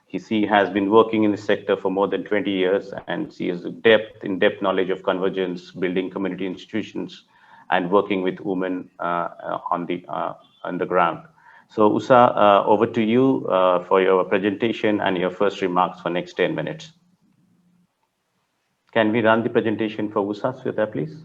She has been working in the sector for more than 20 years, and she has in-depth knowledge of convergence, building community institutions, and working with women on the ground. So Usha, over to you for your presentation and your first remarks for next 10 minutes. Can we run the presentation for Usha, Sweta, please?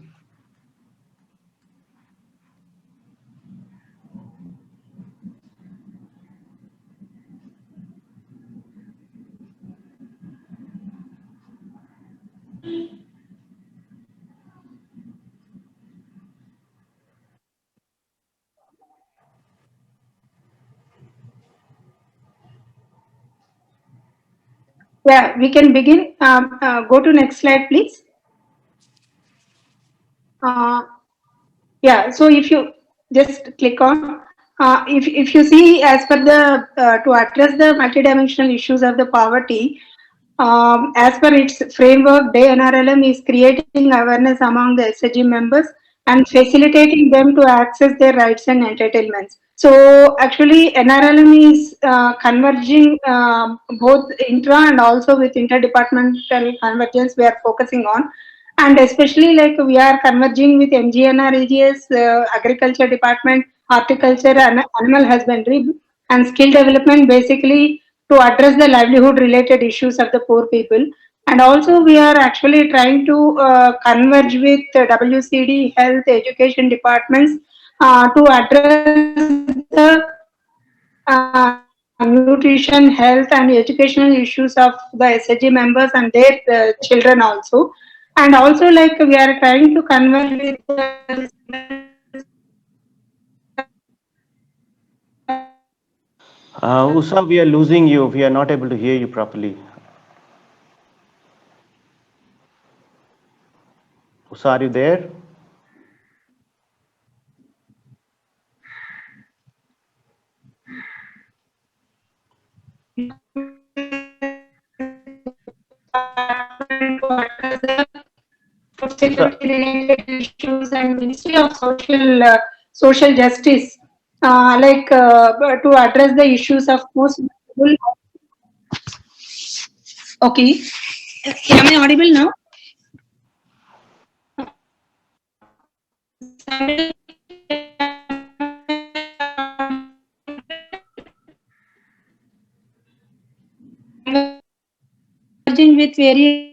Yeah, we can begin. Go to next slide, please. Yeah, so if you just click on, if you see as per the, to address the multidimensional issues of the poverty, as per its framework, the NRLM is creating awareness among the SHG members and facilitating them to access their rights and entitlements. So actually NRLM is converging both intra and also with interdepartmental convergence we are focusing on. And especially like we are converging with MGNREGS, Agriculture Department, Horticulture and Animal Husbandry and Skill Development, basically to address the livelihood related issues of the poor people. And also we are actually trying to converge with WCD, Health, Education Departments to address the nutrition, health and educational issues of the SHG members and their children also. And also like we are trying to converge with the Usha, we are losing you. We are not able to hear you properly. Usha, are you there? Food security related issues and Ministry of Social Justice, to address the issues of most vulnerable. Okay, am I audible now? With various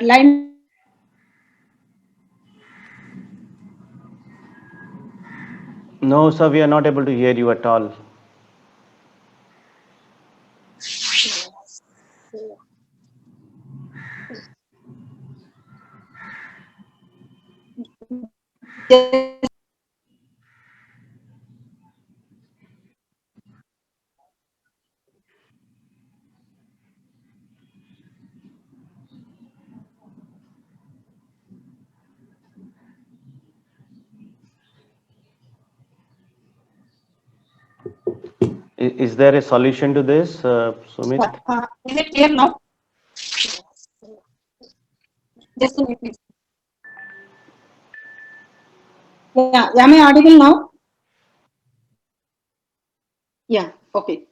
line. No, sir, we are not able to hear you at all. Is there a solution to this, Sumit? Is it clear now? Just a minute, please. Yeah, am I audible now? Yeah, okay.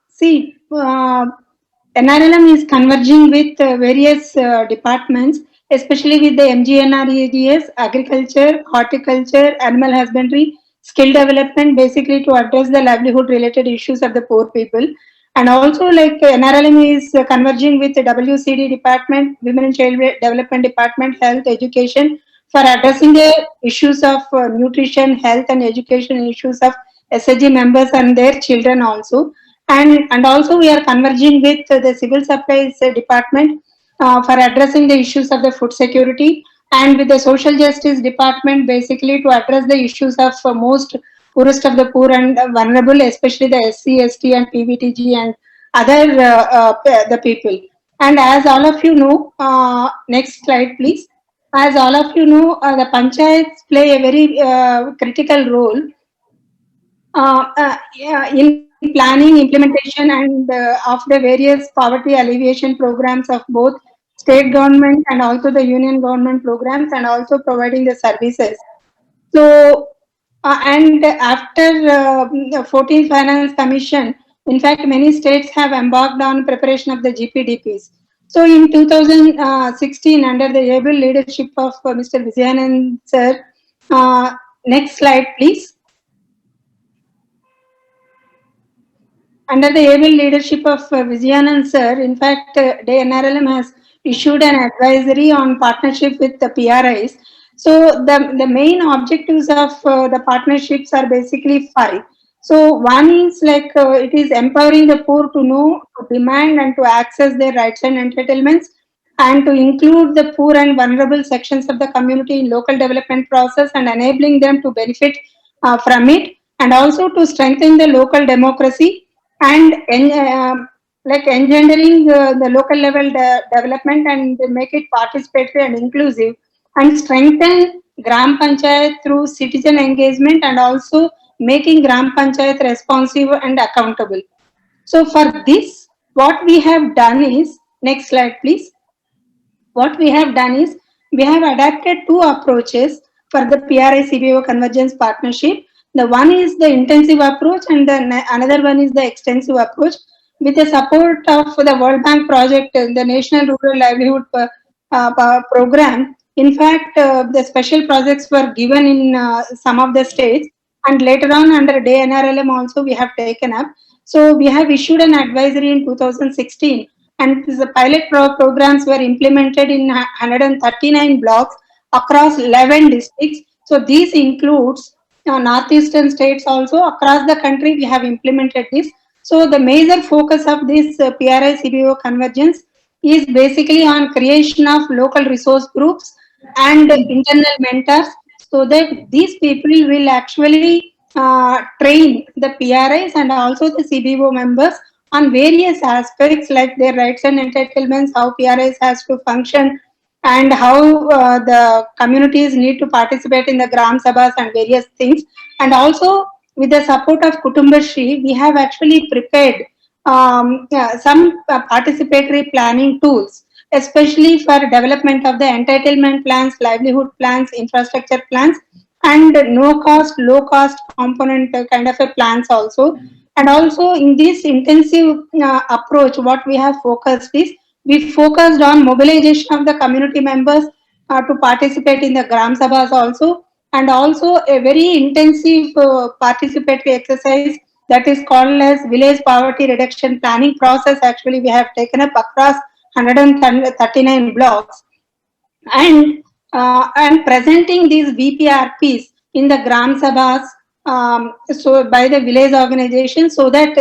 See, NRLM is converging with various departments, especially with the MGNREGS, agriculture, horticulture, animal husbandry, skill development, basically to address the livelihood related issues of the poor people. And also like NRLM is converging with the WCD department, Women and Child Development Department, Health, Education, for addressing the issues of nutrition, health and education issues of SHG members and their children also. And also we are converging with the Civil Supplies Department for addressing the issues of the food security, and with the Social Justice Department basically to address the issues of most poorest of the poor and vulnerable, especially the SC, ST and PVTG and other the people. And as all of you know, next slide please. As all of you know, the panchayats play a very critical role in planning, implementation, and of the various poverty alleviation programs of both state government and also the union government programs, and also providing the services. So, and after the 14th Finance Commission, in fact, many states have embarked on preparation of the GPDPs. So, in 2016, under the able leadership of Mr. Vijayanand sir, next slide, please. Under the able leadership of Vijayanand sir, in fact, the NRLM has issued an advisory on partnership with the PRIs. So the main objectives of the partnerships are basically 5. So one is like it is empowering the poor to know, to demand and to access their rights and entitlements, and to include the poor and vulnerable sections of the community in local development process and enabling them to benefit from it, and also to strengthen the local democracy and like engendering the local level development and make it participatory and inclusive, and strengthen gram panchayat through citizen engagement, and also making gram panchayat responsive and accountable. So for this, what we have done is, next slide please. What we have done is, we have adapted 2 approaches for the PRI CBO convergence partnership. The one is the intensive approach, and the another one is the extensive approach, with the support of the World Bank project, the National Rural Livelihood Program. In fact, the special projects were given in some of the states, and later on under Day NRLM also we have taken up. So we have issued an advisory in 2016, and the pilot programs were implemented in 139 blocks across 11 districts. So this includes northeastern states also. Across the country we have implemented this. So the major focus of this PRI CBO convergence is basically on creation of local resource groups and internal mentors, so that these people will actually train the PRIs and also the CBO members on various aspects like their rights and entitlements, how PRIs has to function, and how the communities need to participate in the Gram Sabhas and various things. And also, with the support of Kutumbashri, we have actually prepared some participatory planning tools, especially for development of the entitlement plans, livelihood plans, infrastructure plans, and no cost, low cost component kind of a plans also. And also in this intensive approach, what we have focused is, we focused on mobilization of the community members to participate in the Gram Sabhas also, and also a very intensive participatory exercise that is called as village poverty reduction planning process. Actually, we have taken up across 139 blocks, and presenting these VPRPs in the Gram Sabhas, so by the village organization, so that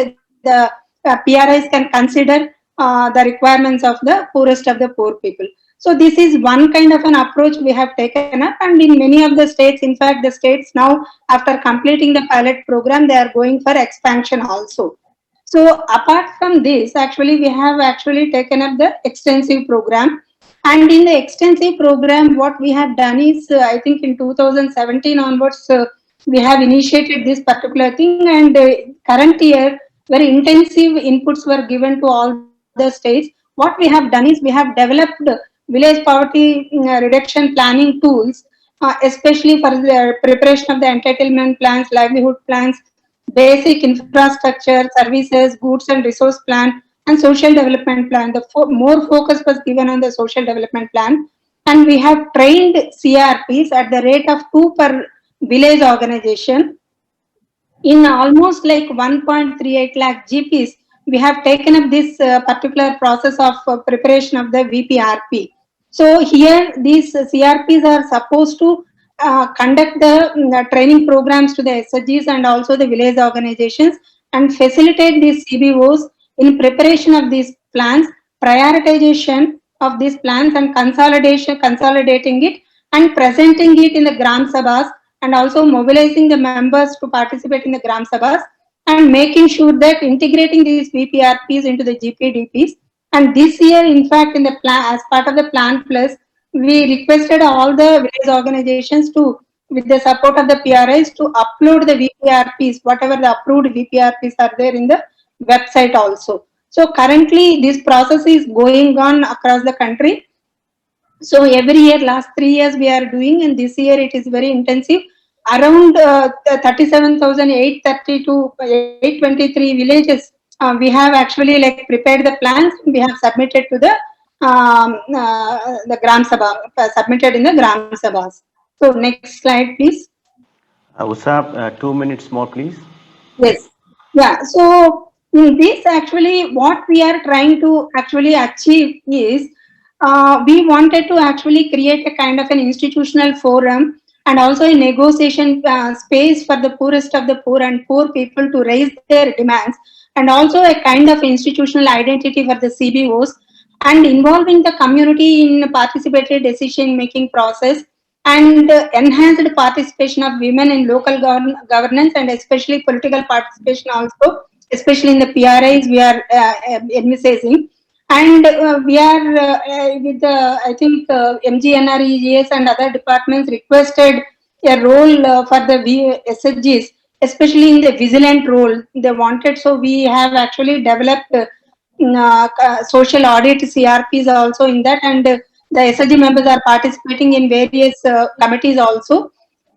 the PRIs can consider the requirements of the poorest of the poor people. So this is one kind of an approach we have taken up, and in many of the states, in fact, the states now, after completing the pilot program, they are going for expansion also. So apart from this, actually, we have actually taken up the extensive program. And in the extensive program, what we have done is, I think in 2017 onwards, we have initiated this particular thing. And current year, very intensive inputs were given to all the states. What we have done is, we have developed village poverty reduction planning tools, especially for the preparation of the entitlement plans, livelihood plans, basic infrastructure, services, goods and resource plan, and social development plan. The more focus was given on the social development plan, and we have trained CRPs at the rate of 2 per village organization. In almost like 1.38 lakh GPs, we have taken up this particular process of preparation of the VPRP. So here these CRPs are supposed to conduct the training programs to the SHGs and also the village organizations, and facilitate these CBOs in preparation of these plans, prioritization of these plans, and consolidating it and presenting it in the Gram Sabhas, and also mobilizing the members to participate in the Gram Sabhas, and making sure that integrating these VPRPs into the GPDPs. And this year, in fact, in the plan, as part of the Plan Plus, we requested all the village organizations to, with the support of the PRIs, to upload the VPRPs, whatever the approved VPRPs are there in the website also. So currently, this process is going on across the country. So every year, last 3 years we are doing, and this year it is very intensive. Around 37,830 to 823 villages, we have actually like prepared the plans. We have submitted to the Gram Sabha, submitted in the Gram Sabhas. So next slide, please. Usha, 2 minutes more, please. Yes. Yeah. So in this, actually, what we are trying to actually achieve is, we wanted to actually create a kind of an institutional forum, and also a negotiation space for the poorest of the poor and poor people to raise their demands, and also a kind of institutional identity for the CBOs, and involving the community in participatory decision making process, and enhanced participation of women in local governance, and especially political participation also, especially in the PRIs we are envisaging. And we are with the, I think MGNREGS and other departments requested a role for the SHGs, especially in the vigilant role they wanted. So we have actually developed social audit CRPs also in that, and the SHG members are participating in various committees also.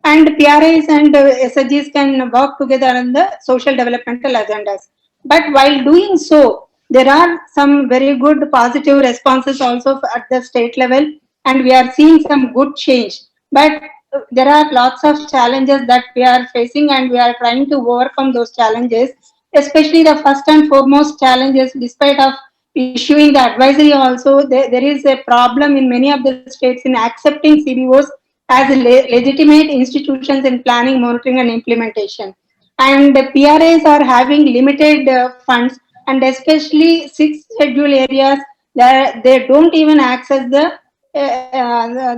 And PRIs and SHGs can work together on the social developmental agendas. But while doing so, there are some very good positive responses also at the state level, and we are seeing some good change. But there are lots of challenges that we are facing, and we are trying to overcome those challenges. Especially the first and foremost challenges, despite of issuing the advisory also, there is a problem in many of the states in accepting CBOs as legitimate institutions in planning, monitoring and implementation. And the PRAs are having limited funds, and especially 6 schedule areas, They don't even access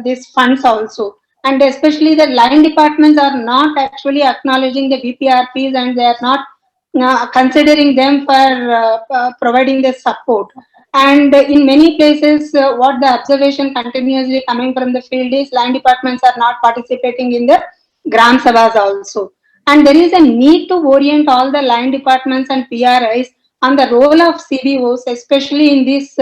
these funds also. And especially the line departments are not actually acknowledging the BPRPs, and they are not considering them for providing the support. And in many places, what the observation continuously coming from the field is line departments are not participating in the Gram Sabhas also. And there is a need to orient all the line departments and PRIs on the role of CBOs, especially in this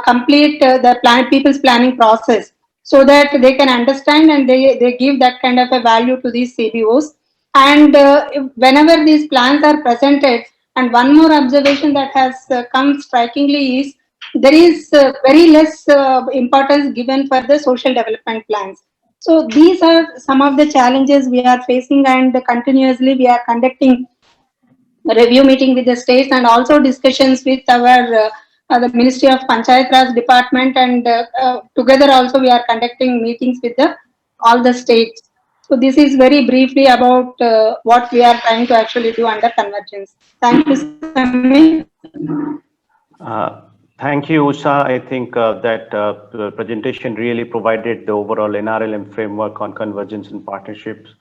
complete the people's planning process, so that they can understand and they give that kind of a value to these CBOs. And whenever these plans are presented, and one more observation that has come strikingly is there is very less importance given for the social development plans. So these are some of the challenges we are facing, and continuously we are conducting a review meeting with the states, and also discussions with our the Ministry of Panchayat Raj department, and together also we are conducting meetings with all the states. So this is very briefly about what we are trying to actually do under convergence. Thank you, Samir. Thank you, Usha. I think that the presentation really provided the overall NRLM framework on convergence and partnerships,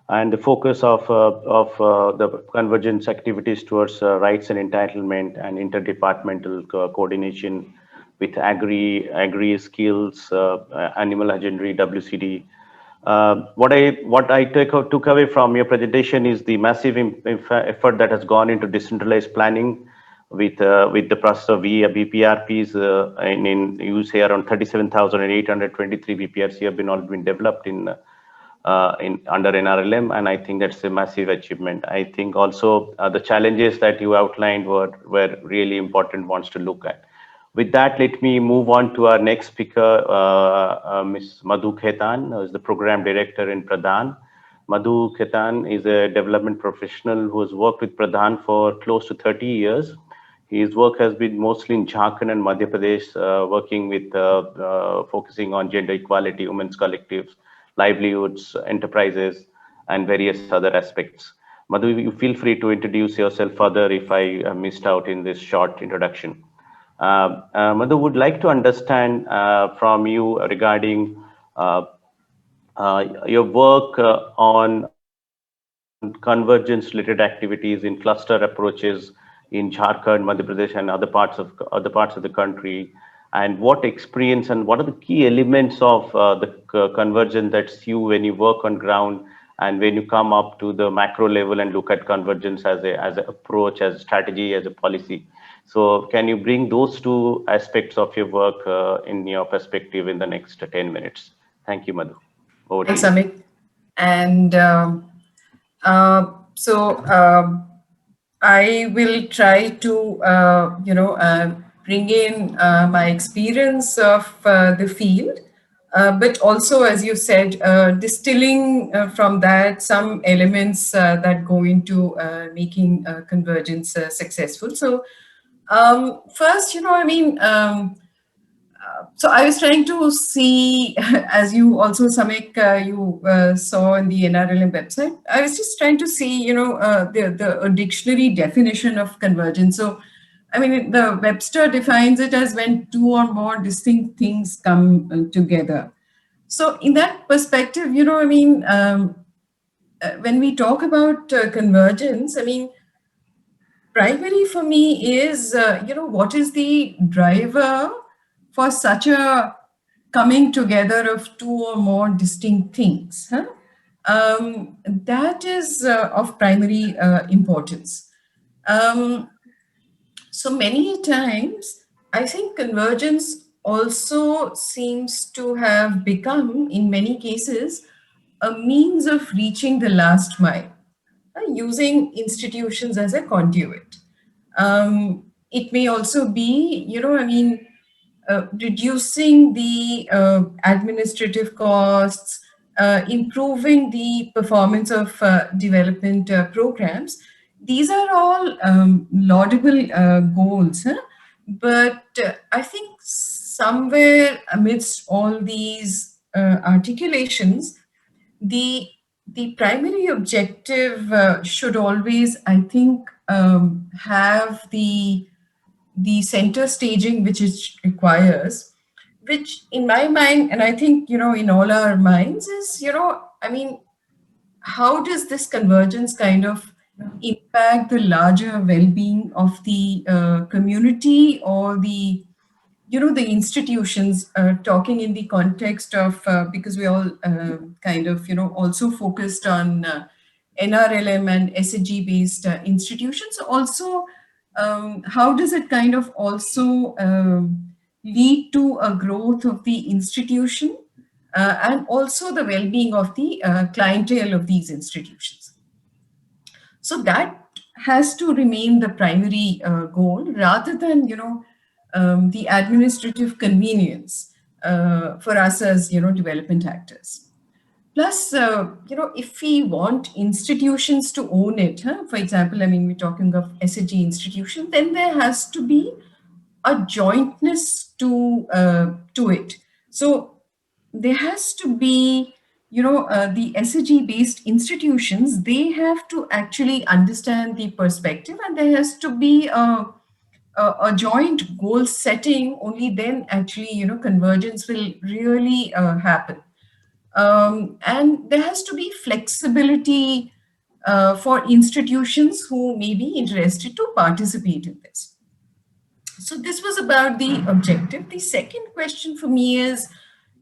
and the focus of the convergence activities towards rights and entitlement and interdepartmental coordination with agri skills, animal husbandry, WCD. What I took away from your presentation is the massive effort that has gone into decentralized planning with the process of BPRPs in use here. Around 37,823 BPRC have been developed in under NRLM, and I think that's a massive achievement. I think also the challenges that you outlined were really important ones to look at. With that, let me move on to our next speaker, Ms. Madhu Khetan, who is the program director in Pradhan. Madhu Khetan is a development professional who has worked with Pradhan for close to 30 years. His work has been mostly in Jharkhand and Madhya Pradesh, working with focusing on gender equality, women's collectives, livelihoods, enterprises, and various other aspects. Madhu, you feel free to introduce yourself further if I missed out in this short introduction. Madhu, would like to understand from you regarding your work on convergence-related activities in cluster approaches in Jharkhand, Madhya Pradesh, and other parts of the country, and what experience and what are the key elements of the convergence that's you when you work on ground and when you come up to the macro level and look at convergence as an approach, as a strategy, as a policy. So can you bring those two aspects of your work in your perspective in the next 10 minutes? Thank you, Madhu. Over to you. Thanks, Amit. And I will try to, bring in my experience of the field, but also, as you said, distilling from that some elements that go into making convergence successful. So first, so I was trying to see, as you also, Samik, you saw in the NRLM website, I was just trying to see, the dictionary definition of convergence. So, I mean, the Webster defines it as when two or more distinct things come together. So in that perspective, when we talk about convergence, primary for me is, what is the driver for such a coming together of two or more distinct things? That is of primary importance. So many times, I think convergence also seems to have become, in many cases, a means of reaching the last mile, using institutions as a conduit. It may also be, reducing the administrative costs, improving the performance of development programs. These are all laudable goals, but I think somewhere amidst all these articulations, the primary objective should always, I think, have the the center staging which it requires, which in my mind, and I think, in all our minds is, I mean, how does this convergence kind of impact the larger well-being of the community or the the institutions, talking in the context of, because we all kind of, also focused on NRLM and SHG based institutions. Also, how does it kind of also lead to a growth of the institution and also the well-being of the clientele of these institutions? So that has to remain the primary goal, rather than the administrative convenience for us as development actors. Plus, if we want institutions to own it, for example, I mean, we're talking of SHG institution, then there has to be a jointness to it. So there has to be, the SHG based institutions, they have to actually understand the perspective, and there has to be a joint goal setting. Only then actually, convergence will really happen. And there has to be flexibility for institutions who may be interested to participate in this. So this was about the objective. The second question for me is,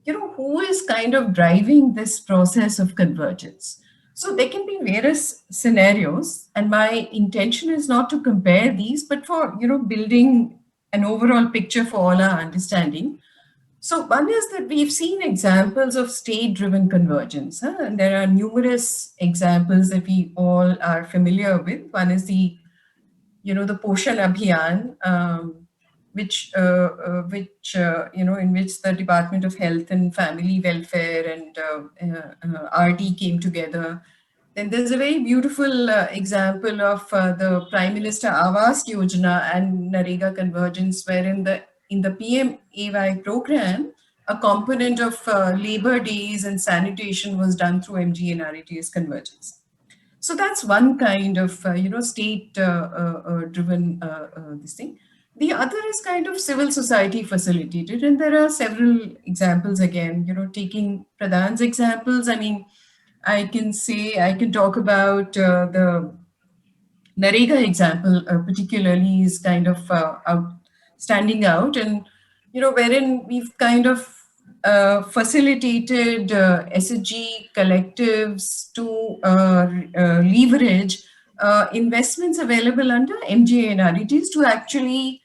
who is kind of driving this process of convergence? So there can be various scenarios, and my intention is not to compare these, but for, building an overall picture for all our understanding. So one is that we've seen examples of state-driven convergence, and there are numerous examples that we all are familiar with. One is the Poshan Abhiyan, which in which the Department of Health and Family Welfare and RD came together. Then there's a very beautiful example of the Prime Minister Awas Yojana and Narega convergence, wherein in the PMAY program, a component of labor days and sanitation was done through MGNREG's convergence. So that's one kind of state-driven this thing. The other is kind of civil society facilitated, and there are several examples again. Taking Pradhan's examples, I mean, I can talk about the Narega example, particularly is kind of standing out, and wherein we've kind of facilitated SHG collectives to leverage investments available under MGNREGs to actually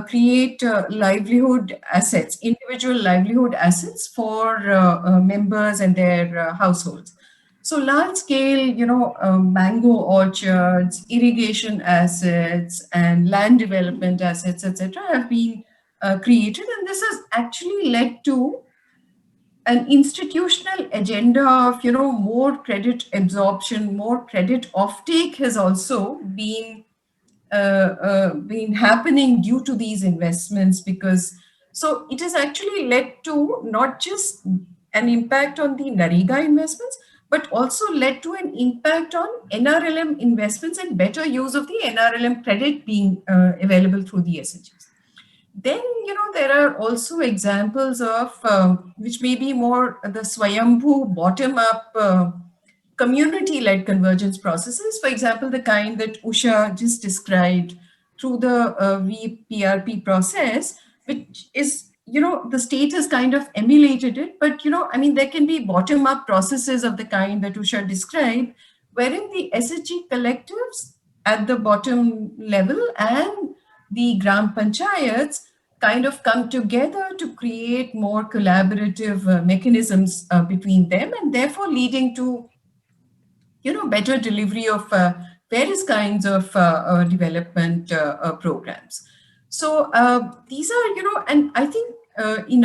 create livelihood assets, individual livelihood assets for members and their households. So large scale, mango orchards, irrigation assets, and land development assets, etc., have been created, and this has actually led to an institutional agenda of more credit absorption, more credit offtake has also been happening due to these investments, because so it has actually led to not just an impact on the Narega investments, but also led to an impact on NRLM investments and better use of the NRLM credit being available through the SHGs. Then, there are also examples of, which may be more the Swayambhu bottom-up community-led convergence processes. For example, the kind that Usha just described through the VPRP process, which is, the state has kind of emulated it, but, I mean, there can be bottom-up processes of the kind that Usha described, wherein the SHG collectives at the bottom level and the Gram Panchayats kind of come together to create more collaborative mechanisms between them, and therefore leading to better delivery of various kinds of development programs. So these are, and I think in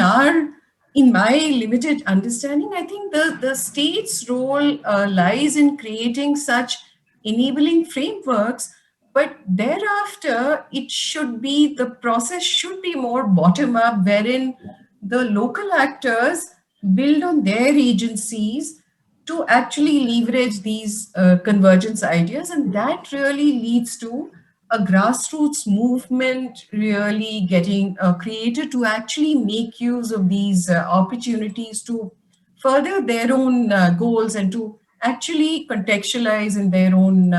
my limited understanding, I think the state's role lies in creating such enabling frameworks, but thereafter the process should be more bottom up, wherein the local actors build on their agencies to actually leverage these convergence ideas, and that really leads to a grassroots movement really getting created to actually make use of these opportunities to further their own goals and to actually contextualize in their own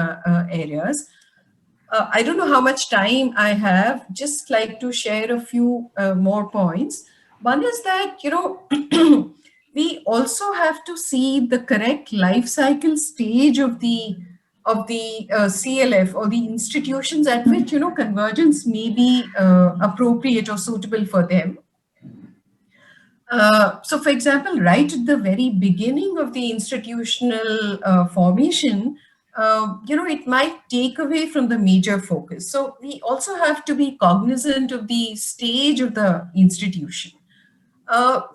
areas. I don't know how much time I have, just like to share a few more points. One is that, we also have to see the correct life cycle stage of the CLF or the institutions at which, convergence may be appropriate or suitable for them. So, for example, right at the very beginning of the institutional formation, it might take away from the major focus. So, we also have to be cognizant of the stage of the institution.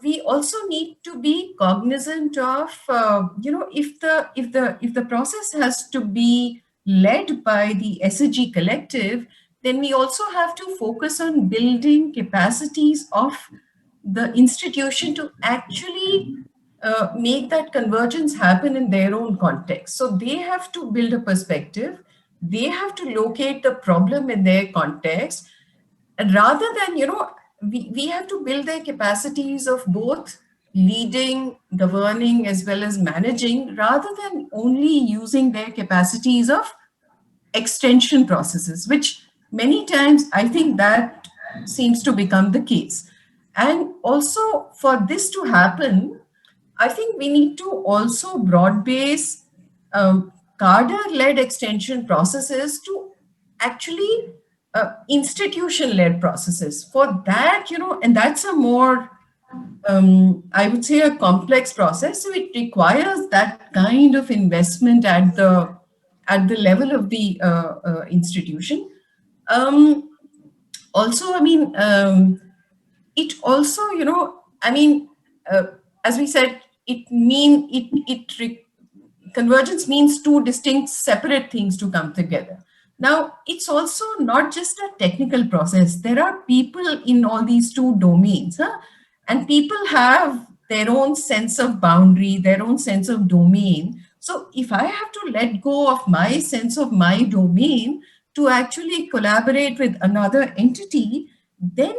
We also need to be cognizant of, if the process has to be led by the SHG collective, then we also have to focus on building capacities of the institution to actually make that convergence happen in their own context. So they have to build a perspective, they have to locate the problem in their context, and rather than, we have to build their capacities of both leading, governing, as well as managing, rather than only using their capacities of extension processes, which many times I think that seems to become the case. And also, for this to happen, I think we need to also broad base cadre-led extension processes to actually institution-led processes. For that, and that's a more, I would say, a complex process. So it requires that kind of investment at the level of the institution. Also, I mean, it also, as we said, convergence means two distinct separate things to come together. Now, it's also not just a technical process. There are people in all these two domains, and people have their own sense of boundary, their own sense of domain. So if I have to let go of my sense of my domain to actually collaborate with another entity, then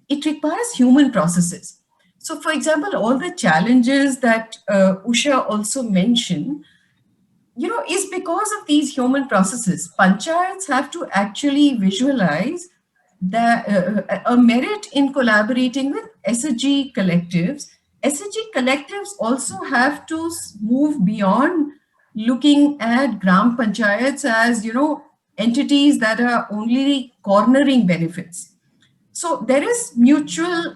it requires human processes. So, for example, all the challenges that Usha also mentioned, is because of these human processes. Panchayats have to actually visualize a merit in collaborating with SHG collectives. SHG collectives also have to move beyond looking at Gram Panchayats as, entities that are only cornering benefits. So there is mutual,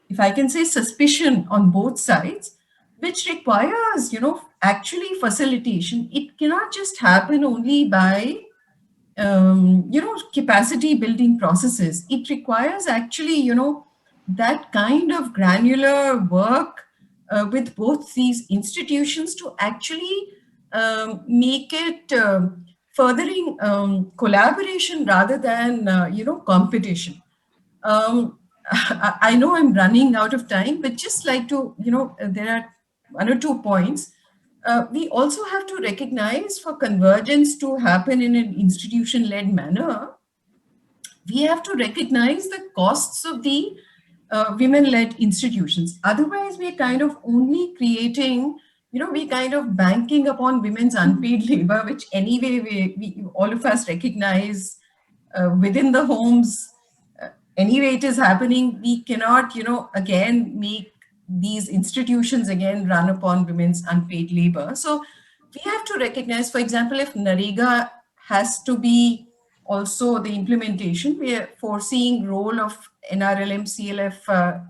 if I can say, suspicion on both sides, which requires, actually facilitation. It cannot just happen only by, capacity building processes. It requires actually, that kind of granular work with both these institutions to actually make it furthering collaboration rather than, competition. I know I'm running out of time, but just like to, there are one or 2 points. We also have to recognize, for convergence to happen in an institution-led manner, we have to recognize the costs of the women-led institutions. Otherwise, we're kind of only creating, we're kind of banking upon women's unpaid labor, which anyway, we all of us recognize within the homes. Anyway, it is happening. We cannot, again, make these institutions again run upon women's unpaid labor. So we have to recognize, for example, if NREGA has to be also the implementation, we are foreseeing role of NRLM, CLF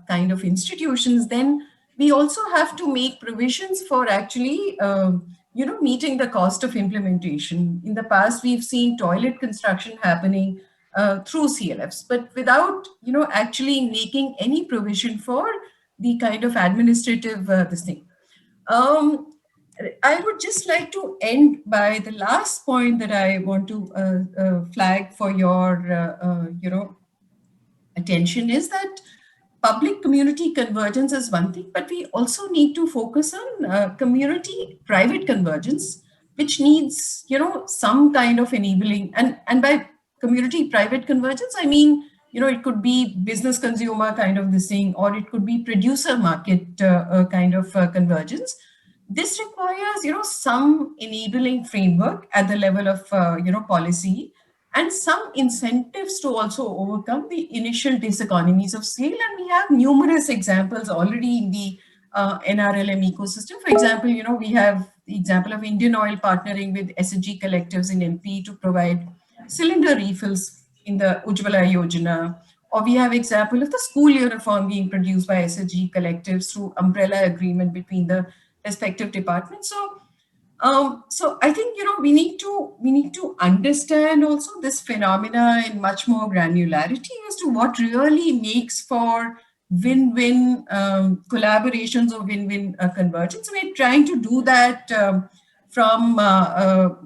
kind of institutions, then we also have to make provisions for actually, meeting the cost of implementation. In the past, we've seen toilet construction happening through CLFs, but without, actually making any provision for the kind of administrative this thing. I would just like to end by the last point that I want to flag for your, attention is that public community convergence is one thing, but we also need to focus on community private convergence, which needs, some kind of enabling. And by community private convergence, I mean, it could be business consumer kind of this thing, or it could be producer market kind of convergence. This requires, some enabling framework at the level of, policy, and some incentives to also overcome the initial diseconomies of scale. And we have numerous examples already in the NRLM ecosystem. For example, we have the example of Indian Oil partnering with SHG collectives in MP to provide cylinder refills in the Ujjwala Yojana. Or we have example of the school uniform being produced by SHG collectives through umbrella agreement between the respective departments. So I think we need to understand also this phenomena in much more granularity as to what really makes for win-win collaborations or win-win convergence. We're trying to do that from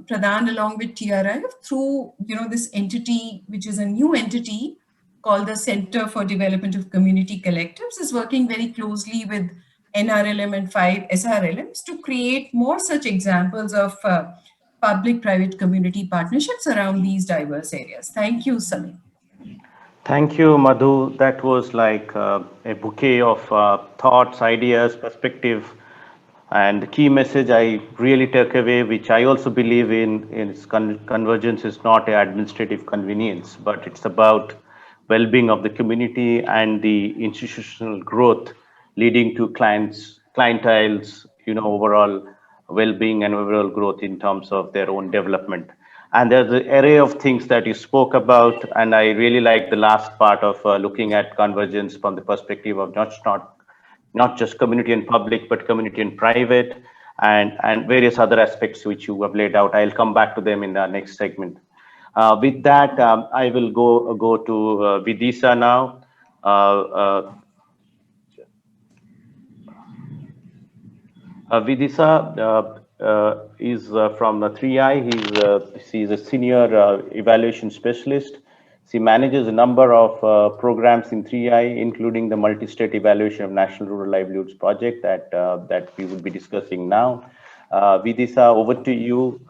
Pradhan along with TRIF through this entity, which is a new entity called the Center for Development of Community Collectives, is working very closely with NRLM and 5 SRLMs to create more such examples of public-private community partnerships around these diverse areas. Thank you, Samir. Thank you, Madhu. That was like a bouquet of thoughts, ideas, perspective. And the key message I really took away, which I also believe in, is convergence is not an administrative convenience, but it's about well-being of the community and the institutional growth leading to clienteles, overall well-being and overall growth in terms of their own development. And there's an array of things that you spoke about, and I really like the last part of looking at convergence from the perspective of not just community and public, but community and private, and various other aspects which you have laid out. I'll come back to them in the next segment. With that, I will go to Vidisa now. Vidisa is from 3i. She's a senior evaluation specialist. She manages a number of programs in 3i, including the multi-state evaluation of National Rural Livelihoods Project that we will be discussing now. Vidisa, over to you.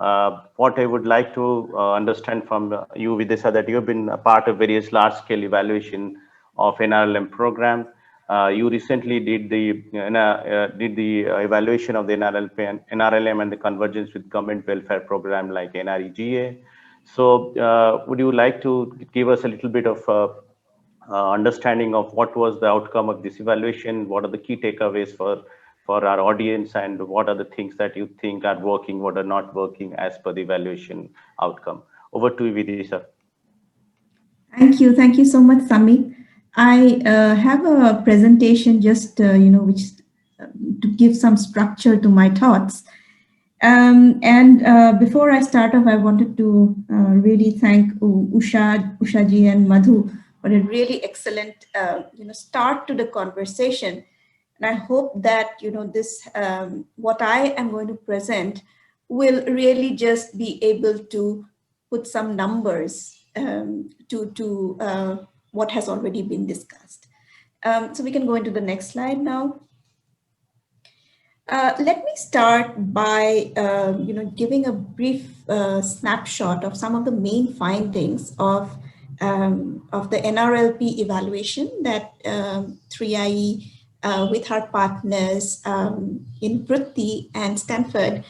What I would like to understand from you, Vidisa, that you have been a part of various large-scale evaluation of NRLM program. You recently did the evaluation of the NRLM and the convergence with government welfare program like NREGA. So would you like to give us a little bit of understanding of what was the outcome of this evaluation? What are the key takeaways for our audience, and what are the things that you think are working, what are not working as per the evaluation outcome? Over to you, Vidisa. Thank you so much, Samik. I have a presentation just which to give some structure to my thoughts. Before I start off, I wanted to really thank Ushaji and Madhu for a really excellent start to the conversation. And I hope that this what I am going to present will really just be able to put some numbers to what has already been discussed. So we can go into the next slide now. Let me start by giving a brief snapshot of some of the main findings of the NRLP evaluation that 3IE with our partners in Pruthi and Stanford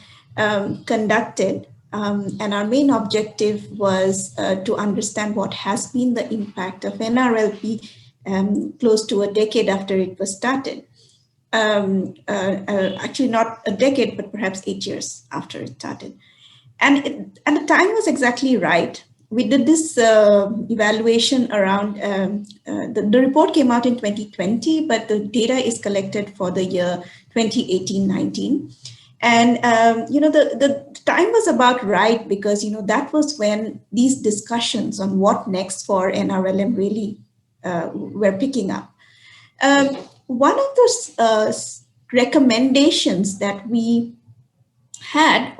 conducted. And our main objective was to understand what has been the impact of NRLP close to a decade after it was started. Actually not a decade, but perhaps 8 years after it started. And the time was exactly right. We did this evaluation around, the report came out in 2020, but the data is collected for the year 2018-19. And, the time was about right because, that was when these discussions on what next for NRLM really were picking up. One of those recommendations that we had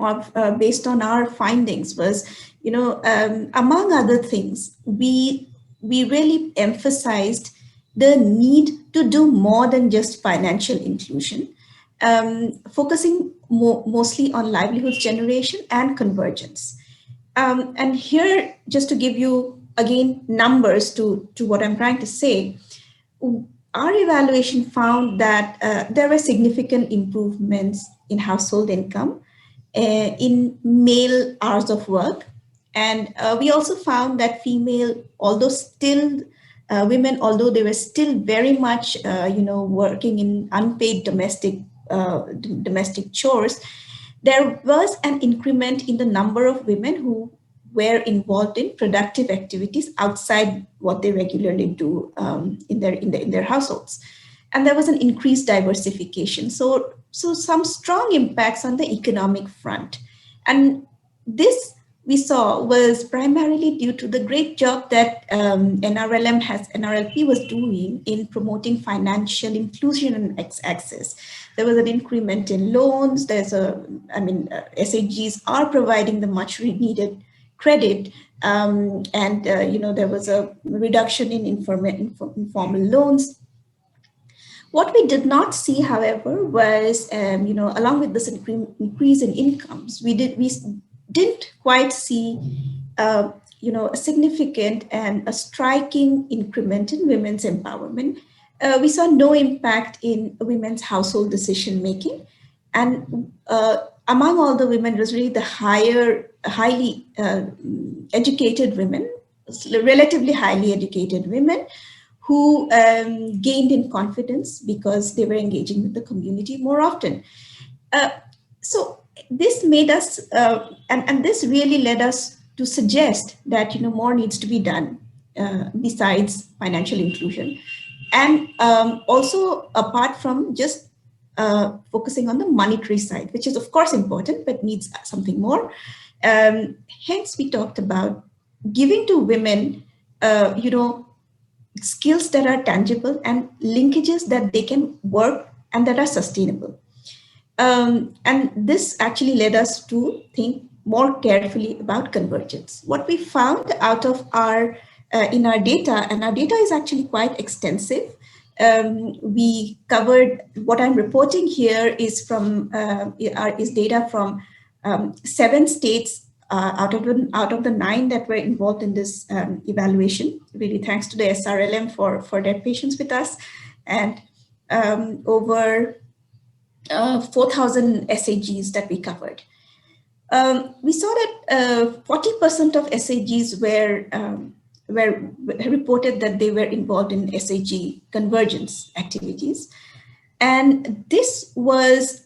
based on our findings was, among other things, we really emphasized the need to do more than just financial inclusion. focusing mostly on livelihoods generation and convergence. And here, just to give you, again, numbers to what I'm trying to say, our evaluation found that there were significant improvements in household income, in male hours of work. And we also found that female, although still women, although they were still very much, working in unpaid domestic chores, there was an increment in the number of women who were involved in productive activities outside what they regularly do in their households, and there was an increased diversification. So some strong impacts on the economic front, and this we saw was primarily due to the great job that NRLP was doing in promoting financial inclusion and access. There was an increment in loans. SHGs are providing the much needed credit, and there was a reduction in informal loans. What we did not see, however, was along with this increase in incomes, we didn't quite see a significant and a striking increment in women's empowerment. We saw no impact in women's household decision making, and among all the women, it was really the highly educated women, relatively highly educated women, who gained in confidence because they were engaging with the community more often. So this made us, and this really led us to suggest that more needs to be done besides financial inclusion, and also apart from just focusing on the monetary side, which is of course important, but needs something more. Hence, we talked about giving to women, skills that are tangible and linkages that they can work and that are sustainable. And this actually led us to think more carefully about convergence. What we found out of in our data, and our data is actually quite extensive. We covered, what I'm reporting here is from is data from 7 states out of the 9 that were involved in this evaluation. Really thanks to the SRLM for their patience with us, and over 4,000 SAGs that we covered. We saw that 40% of SAGs were reported that they were involved in SAG convergence activities, and this was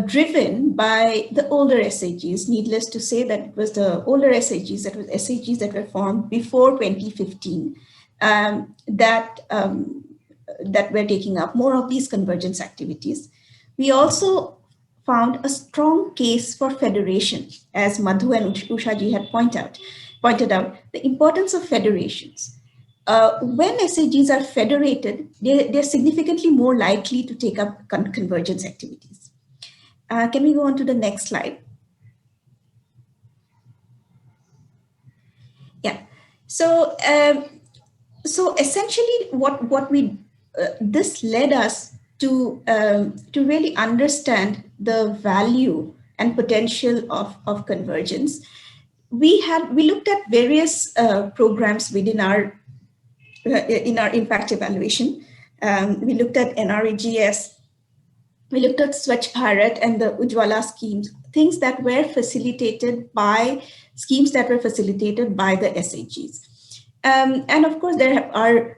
driven by the older SAGs. Needless to say that it was the older SAGs, SAGs that were formed before 2015, that were taking up more of these convergence activities. We also found a strong case for federation, as Madhu and Ushaji had pointed out, the importance of federations. When SAGs are federated, they're significantly more likely to take up convergence activities. Can we go on to the next slide? Yeah. So, essentially, what we this led us to really understand the value and potential of convergence. We looked at various programs within our impact evaluation. We looked at NREGS. We looked at Swachh Bharat and the Ujjwala schemes, things that were facilitated by schemes that were facilitated by the SAGs. And of course, there are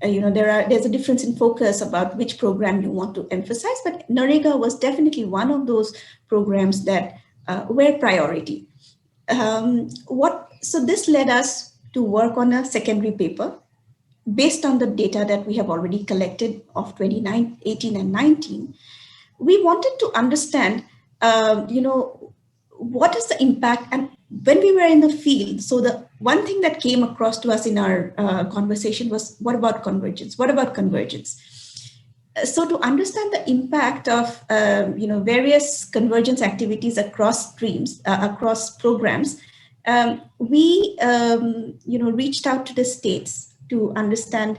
there's a difference in focus about which program you want to emphasize, but NREGA was definitely one of those programs that were priority. So this led us to work on a secondary paper based on the data that we have already collected of 2018 and 19. We wanted to understand, what is the impact, and when we were in the field. So the one thing that came across to us in our conversation was, what about convergence? What about convergence? So to understand the impact of various convergence activities across streams, across programs, we reached out to the states to understand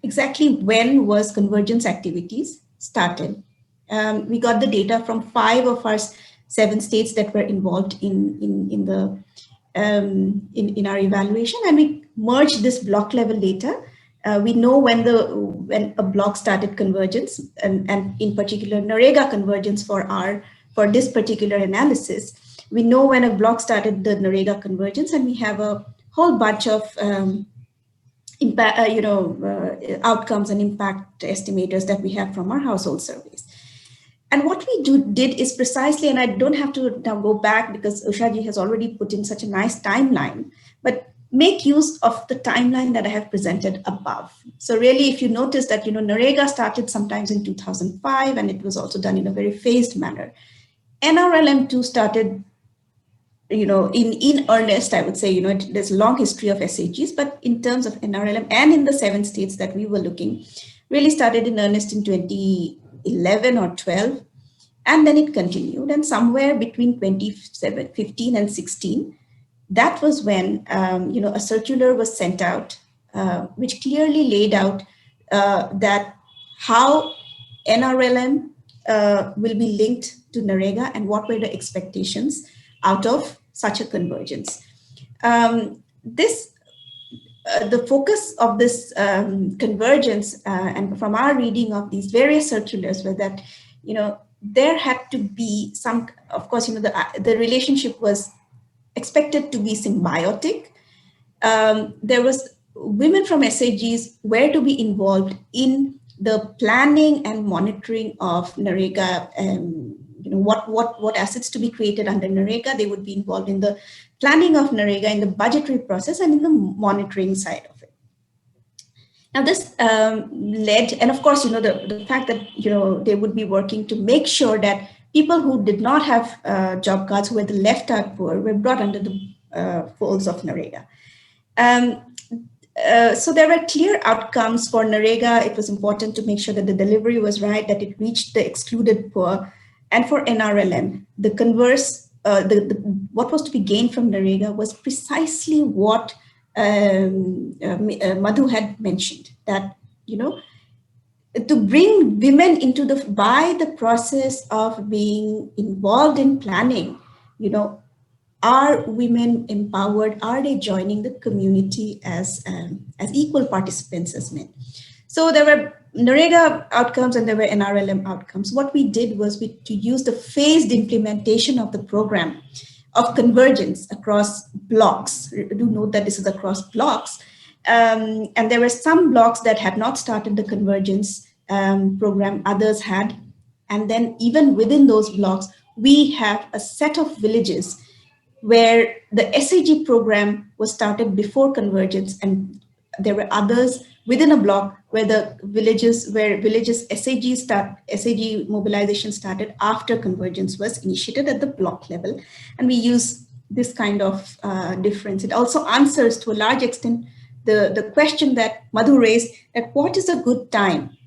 exactly when was convergence activities started, we got the data from 5 of our 7 states that were involved in our evaluation, and we merged this block level data. We know when a block started convergence, and in particular NREGA convergence for this particular analysis. We know when a block started the NREGA convergence, and we have a whole bunch of outcomes and impact estimators that we have from our household surveys. And what we did is precisely, and I don't have to now go back because Ushaji has already put in such a nice timeline, but make use of the timeline that I have presented above. So really, if you notice that, NREGA started sometimes in 2005, and it was also done in a very phased manner. NRLM2 started, in earnest, I would say, there's a long history of SAGs, but in terms of NRLM and in the 7 states that we were looking, really started in earnest in 2011 or 12, and then it continued. And somewhere between 2015 and 16, that was when, a circular was sent out, which clearly laid out that how NRLM will be linked to NREGA and what were the expectations out of such a convergence. The focus of this convergence, and from our reading of these various circulars, was that, there had to be some, of course, the relationship was expected to be symbiotic. There was women from SAGs were to be involved in the planning and monitoring of NREGA. What assets to be created under NREGA. They would be involved in the planning of NREGA, in the budgetary process, and in the monitoring side of it. Now this led, and of course, the fact that, they would be working to make sure that people who did not have job cards, who were the left out poor, were brought under the folds of NREGA. So there were clear outcomes for NREGA. It was important to make sure that the delivery was right, that it reached the excluded poor. And for NRLM, the converse, what was to be gained from NREGA was precisely what Madhu had mentioned, that, to bring women into by the process of being involved in planning, are women empowered? Are they joining the community as equal participants as men? So there were NREGA outcomes and there were NRLM outcomes. What we did was to use the phased implementation of the program of convergence across blocks. Do note that this is across blocks. And there were some blocks that had not started the convergence program, others had. And then even within those blocks, we have a set of villages where the SAG program was started before convergence, and there were others within a block where villages SAG mobilization started after convergence was initiated at the block level. And we use this kind of difference. It also answers to a large extent the question that Madhu raised, that what is a good time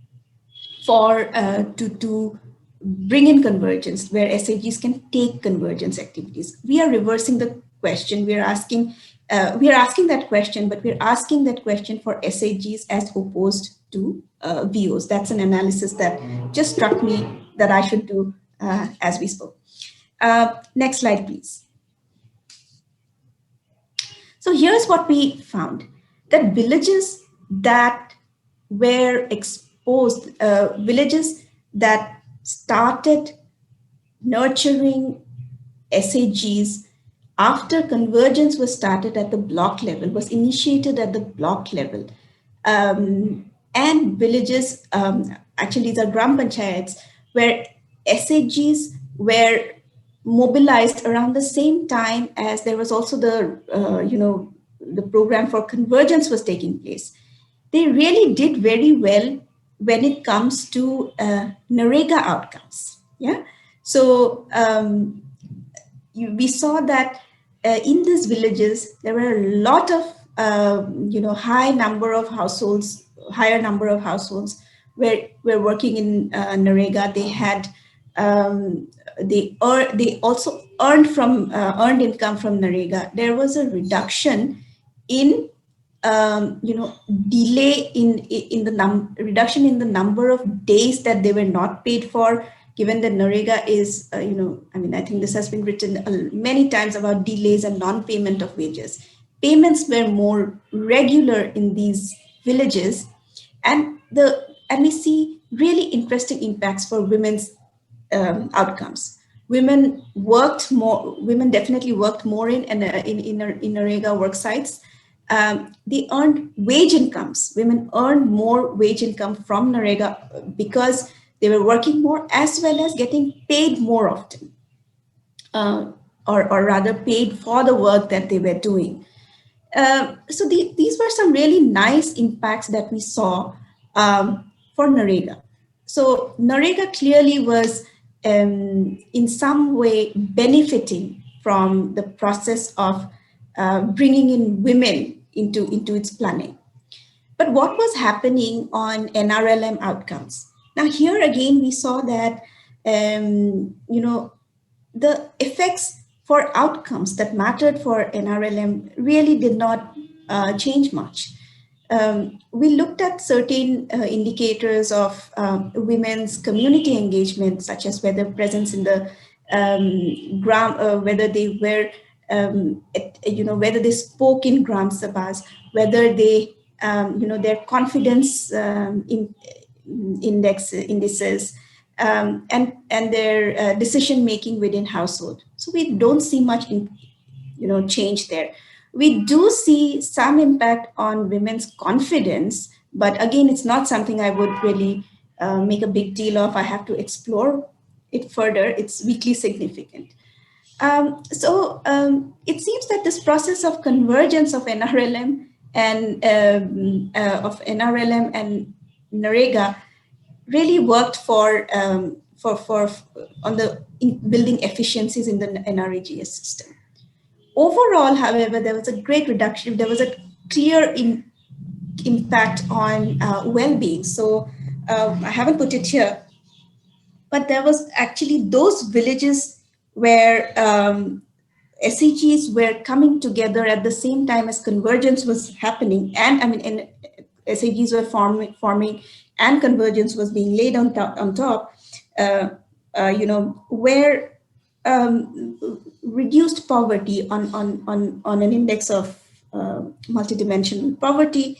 for to bring in convergence, where SAGs can take convergence activities. We are reversing the question. We are asking that question, but we're asking that question for SAGs as opposed to VOs. That's an analysis that just struck me that I should do as we spoke. Next slide, please. So here's what we found, that villages that were exposed, villages that started nurturing SAGs after convergence was started at the block level, was initiated at the block level, and villages, actually these are Gram Panchayats, where SAGs were mobilized around the same time as there was also the program for convergence was taking place. They really did very well when it comes to NREGA outcomes. Yeah. So we saw that in these villages, there were a lot of, higher number of households where were working in NREGA. They had, they also earned income from NREGA. There was a reduction in delay in the reduction in the number of days that they were not paid for, given that Narega is, I think this has been written many times about delays and non-payment of wages. Payments were more regular in these villages, and we see really interesting impacts for women's outcomes. Women worked more. Women definitely worked more in Narega work sites. They earned wage incomes. Women earned more wage income from Narega because they were working more, as well as getting paid more often, or rather paid for the work that they were doing. So these were some really nice impacts that we saw for Narega. So Narega clearly was in some way benefiting from the process of bringing in women into its planning. But what was happening on NRLM outcomes? Now here again, we saw that, the effects for outcomes that mattered for NRLM really did not change much. We looked at certain indicators of women's community engagement, such as whether presence in the whether they were, whether they spoke in Gram Sabhas, whether they, their confidence indices, and their decision making within household. So we don't see much change there. We do see some impact on women's confidence, but again, it's not something I would really make a big deal of. I have to explore it further. It's weakly significant. So it seems that this process of convergence of NRLM and Narega really worked for on the building efficiencies in the NREGS system. Overall, however, there was a great reduction. There was a clear impact on well-being. So I haven't put it here, but there was actually those villages where SEGs were coming together at the same time as convergence was happening, and SEGs were forming, and convergence was being laid on top. Where reduced poverty on an index of multidimensional poverty,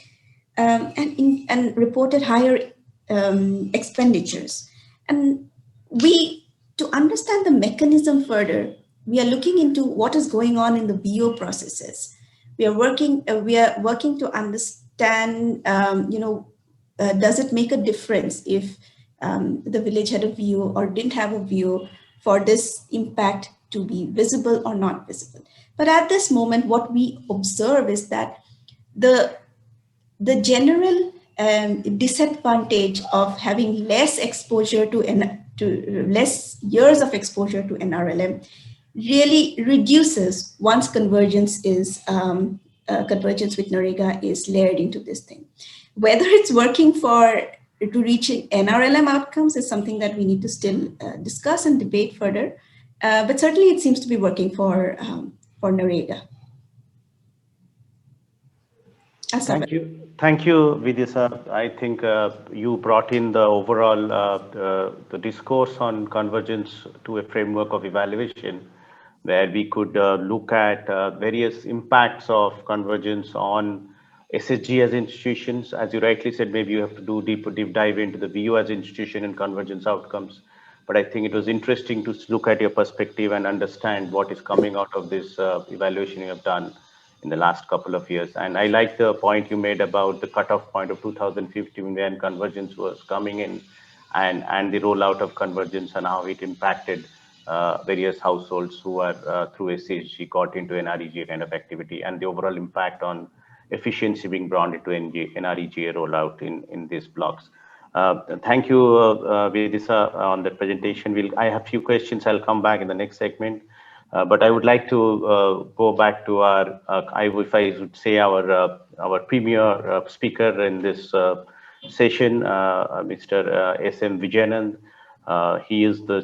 and reported higher expenditures. And to understand the mechanism further, we are looking into what is going on in the VO processes. We are working to understand, does it make a difference if the village had a VO or didn't have a VO for this impact to be visible or not visible. But at this moment, what we observe is that the general disadvantage of having less exposure to less years of exposure to NRLM really reduces once convergence is convergence with Narega is layered into this thing. Whether it's working to reach NRLM outcomes is something that we need to still discuss and debate further. But certainly it seems to be working for Narega. Thank you, Vidya. I think you brought in the overall the discourse on convergence to a framework of evaluation, where we could look at various impacts of convergence on SSG as institutions. As you rightly said, maybe you have to do deep dive into the VU as institution and convergence outcomes. But I think it was interesting to look at your perspective and understand what is coming out of this evaluation you have done in the last couple of years. And I like the point you made about the cutoff point of 2015 when convergence was coming in, and the rollout of convergence and how it impacted various households who are through SHG got into NREGA kind of activity, and the overall impact on efficiency being brought into NREGA rollout in these blocks. Thank you, Vidisa, on the presentation. I have a few questions. I'll come back in the next segment. But I would like to go back to our, if I would say our premier speaker in this session, Mr. S.M. Vijayanand. He is the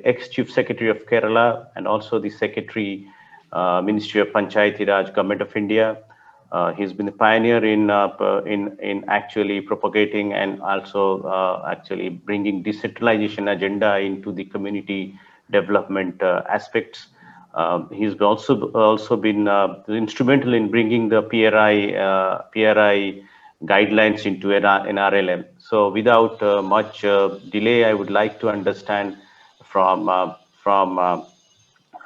ex-Chief Secretary of Kerala and also the Secretary, Ministry of Panchayati Raj, Government of India. He's been a pioneer in actually propagating and also actually bringing decentralization agenda into the community development aspects. He's also been instrumental in bringing the PRI guidelines into NRLM. So without much delay, I would like to understand from Mr.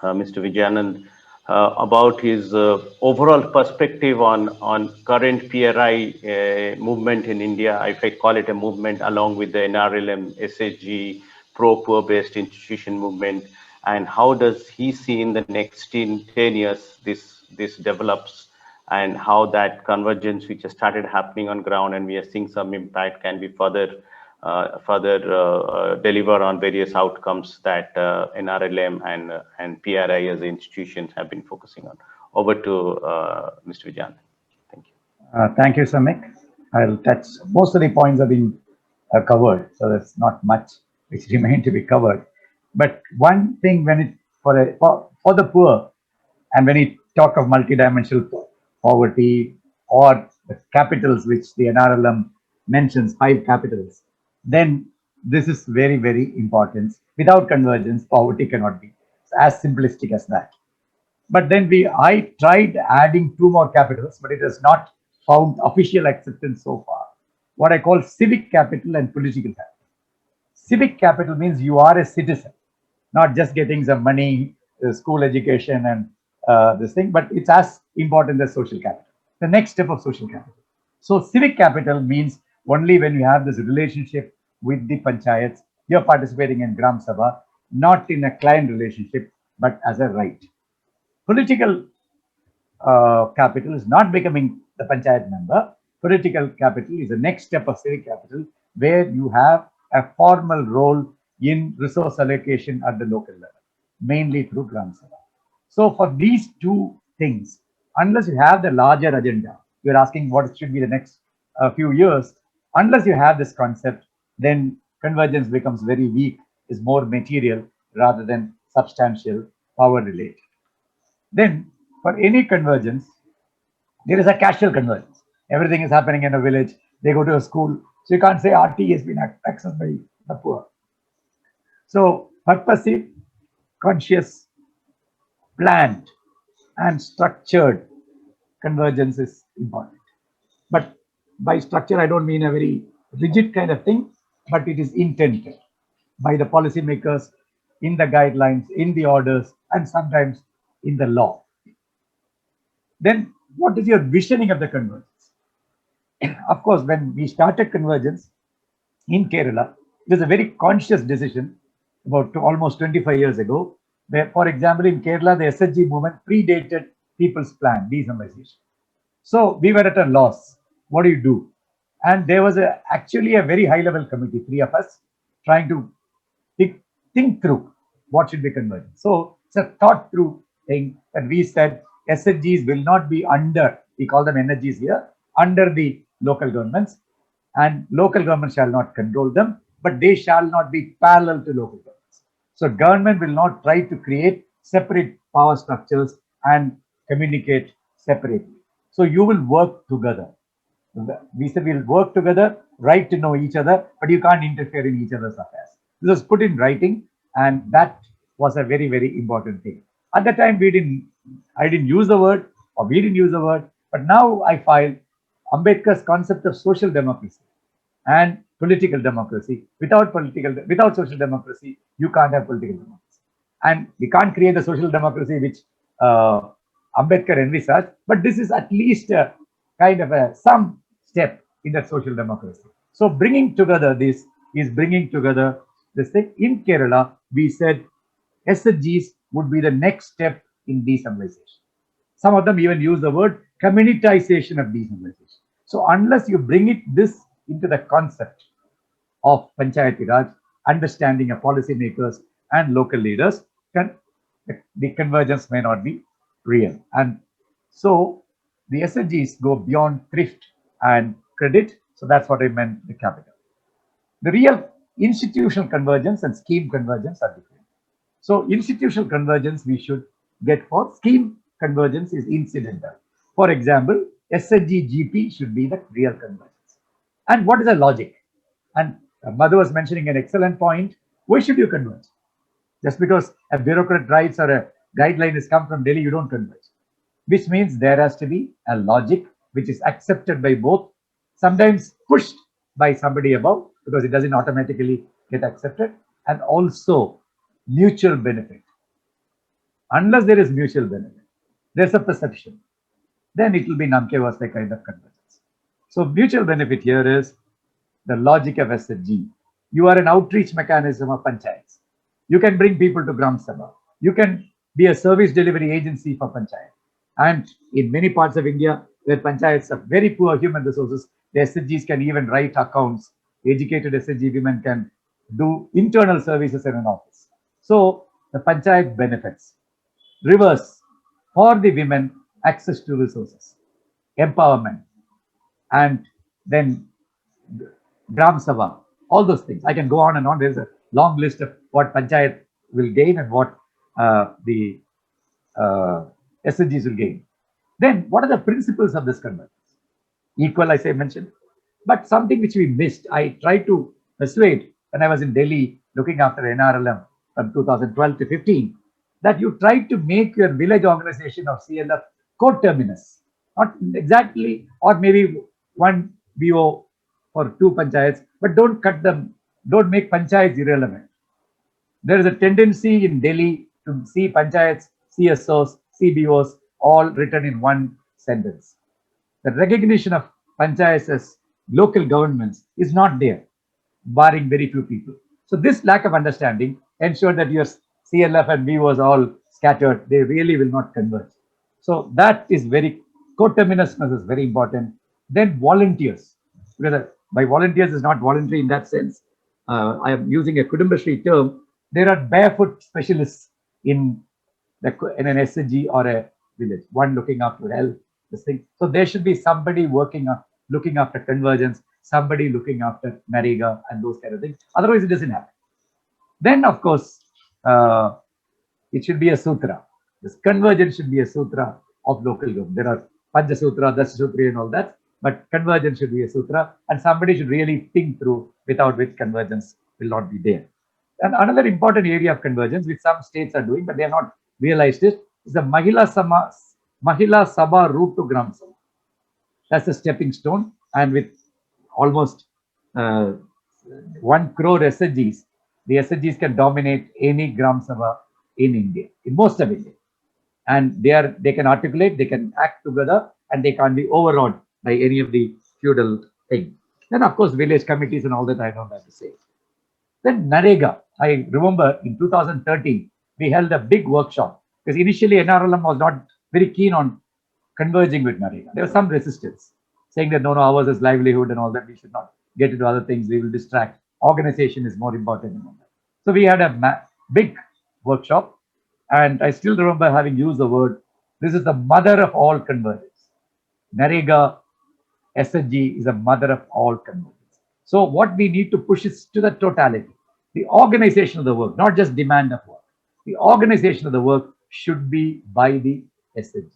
Vijayanand about his overall perspective on current PRI movement in India, if I call it a movement, along with the NRLM, SHG, pro-poor based institution movement, and how does he see in the next 10 years this develops, and how that convergence which has started happening on ground and we are seeing some impact can be further deliver on various outcomes that NRLM and PRI as institutions have been focusing on. Over to Mr. Vijayan. Thank you, Samik. I'll touch most of the points have been covered, so there's not much which remain to be covered. But one thing, when it for the poor, and when we talk of multidimensional poverty or the capitals which the NRLM mentions, 5 capitals, then this is very, very important. Without convergence, poverty cannot be. It's as simplistic as that. But then I tried adding 2 more capitals, but it has not found official acceptance so far. What I call civic capital and political capital. Civic capital means you are a citizen, not just getting some money, school education and this thing, but it's as important as social capital. The next step of social capital. So civic capital means only when you have this relationship with the panchayats, you're participating in Gram Sabha, not in a client relationship, but as a right. Political capital is not becoming the panchayat member. Political capital is the next step of civic capital, where you have a formal role in resource allocation at the local level, mainly through Gram Sabha. So for these 2 things, unless you have the larger agenda, you're asking what should be the next few years, unless you have this concept, then convergence becomes very weak, is more material rather than substantial, power related. Then for any convergence, there is a casual convergence. Everything is happening in a village. They go to a school. So you can't say RT has been accessed by the poor. So purposive, conscious, planned, and structured convergence is important. But by structure, I don't mean a very rigid kind of thing, but it is intended by the policymakers in the guidelines, in the orders, and sometimes in the law. Then what is your visioning of the convergence? Of course, when we started convergence in Kerala, it was a very conscious decision about almost 25 years ago, where, for example, in Kerala, the SHG movement predated People's Plan, decentralization. So we were at a loss. What do you do? And there was actually a very high-level committee, 3 of us, trying to think through what should be convergent. So it's a thought-through thing that we said SHGs will not be under, we call them energies here, under the local governments, and local governments shall not control them, but they shall not be parallel to local governments. So government will not try to create separate power structures and communicate separately. So you will work together. We said we'll work together, right to know each other, but you can't interfere in each other's affairs. This was put in writing, and that was a very, very important thing. At the time, I didn't use the word, or we didn't use the word, but now I find Ambedkar's concept of social democracy and political democracy. Without social democracy, you can't have political democracy. And we can't create the social democracy which Ambedkar envisaged, but this is at least a kind of some step in that social democracy. So bringing together this is bringing together this thing. In Kerala, we said SHGs would be the next step in decentralization. Some of them even use the word communitization of decentralization. So unless you bring this into the concept of Panchayati Raj, understanding of policymakers and local leaders, the convergence may not be real. And so the SHGs go beyond thrift and credit. So that's what I meant, the capital. The real institutional convergence and scheme convergence are different. So institutional convergence we should get for, scheme convergence is incidental. For example, SHG GP should be the real convergence. And what is the logic? And Madhu was mentioning an excellent point. Why should you converge? Just because a bureaucrat writes or a guideline has come from Delhi, you don't converge. Which means there has to be a logic which is accepted by both, sometimes pushed by somebody above because it doesn't automatically get accepted, and also mutual benefit. Unless there is mutual benefit, there's a perception, then it will be Namke Vaste kind of convergence. So mutual benefit here is the logic of SHG. You are an outreach mechanism of panchayats. You can bring people to Gram Sabha. You can be a service delivery agency for panchayat. And in many parts of India, where panchayats have very poor human resources, the SHGs can even write accounts. Educated SHG women can do internal services in an office. So the panchayat benefits. Reverse, for the women, access to resources, empowerment, and then Gram Sabha, all those things. I can go on and on. There's a long list of what panchayat will gain and what the SHGs will gain. Then what are the principles of this convergence? Equal, I say, mentioned, but something which we missed. I tried to persuade when I was in Delhi looking after NRLM from 2012 to 15, that you try to make your village organization of CLF co-terminus, not exactly, or maybe one BO for two panchayats, but don't cut them, don't make panchayats irrelevant. There is a tendency in Delhi to see panchayats, CSOs, CBOs all written in one sentence. The recognition of panchayats as local governments is not there, barring very few people. So this lack of understanding ensured that your CLF and BOs all scattered. They really will not converge. So that is very, coterminousness is very important. Then volunteers, because by volunteers is not voluntary in that sense. I am using a Kudumbashri term. There are barefoot specialists in an SHG or a village, one looking after health, this thing. So there should be somebody looking after convergence, somebody looking after Narega and those kind of things. Otherwise, it doesn't happen. Then, of course, it should be a sutra. This convergence should be a sutra of local government. There are Pancha Sutra, Dasha Sutra, and all that, but convergence should be a sutra, and somebody should really think through without which convergence will not be there. And another important area of convergence, which some states are doing, but they have not realized it, is the Mahila Sabha route to Gram Sabha. That's a stepping stone, and with almost 1 crore SHGs, the SHGs can dominate any Gram Sabha in India, in most of India. And they can articulate, they can act together, and they can't be overawed by any of the feudal things. Then, of course, village committees and all that I don't have to say. Then Narega, I remember in 2013, we held a big workshop because initially NRLM was not very keen on converging with Narega. There was some resistance saying that no, ours is livelihood and all that. We should not get into other things. We will distract. Organization is more important than all that. So we had a big workshop, and I still remember having used the word, this is the mother of all convergence. Narega SHG is a mother of all convergence. So what we need to push is to the totality. The organization of the work, not just demand of work. The organization of the work should be by the SHG.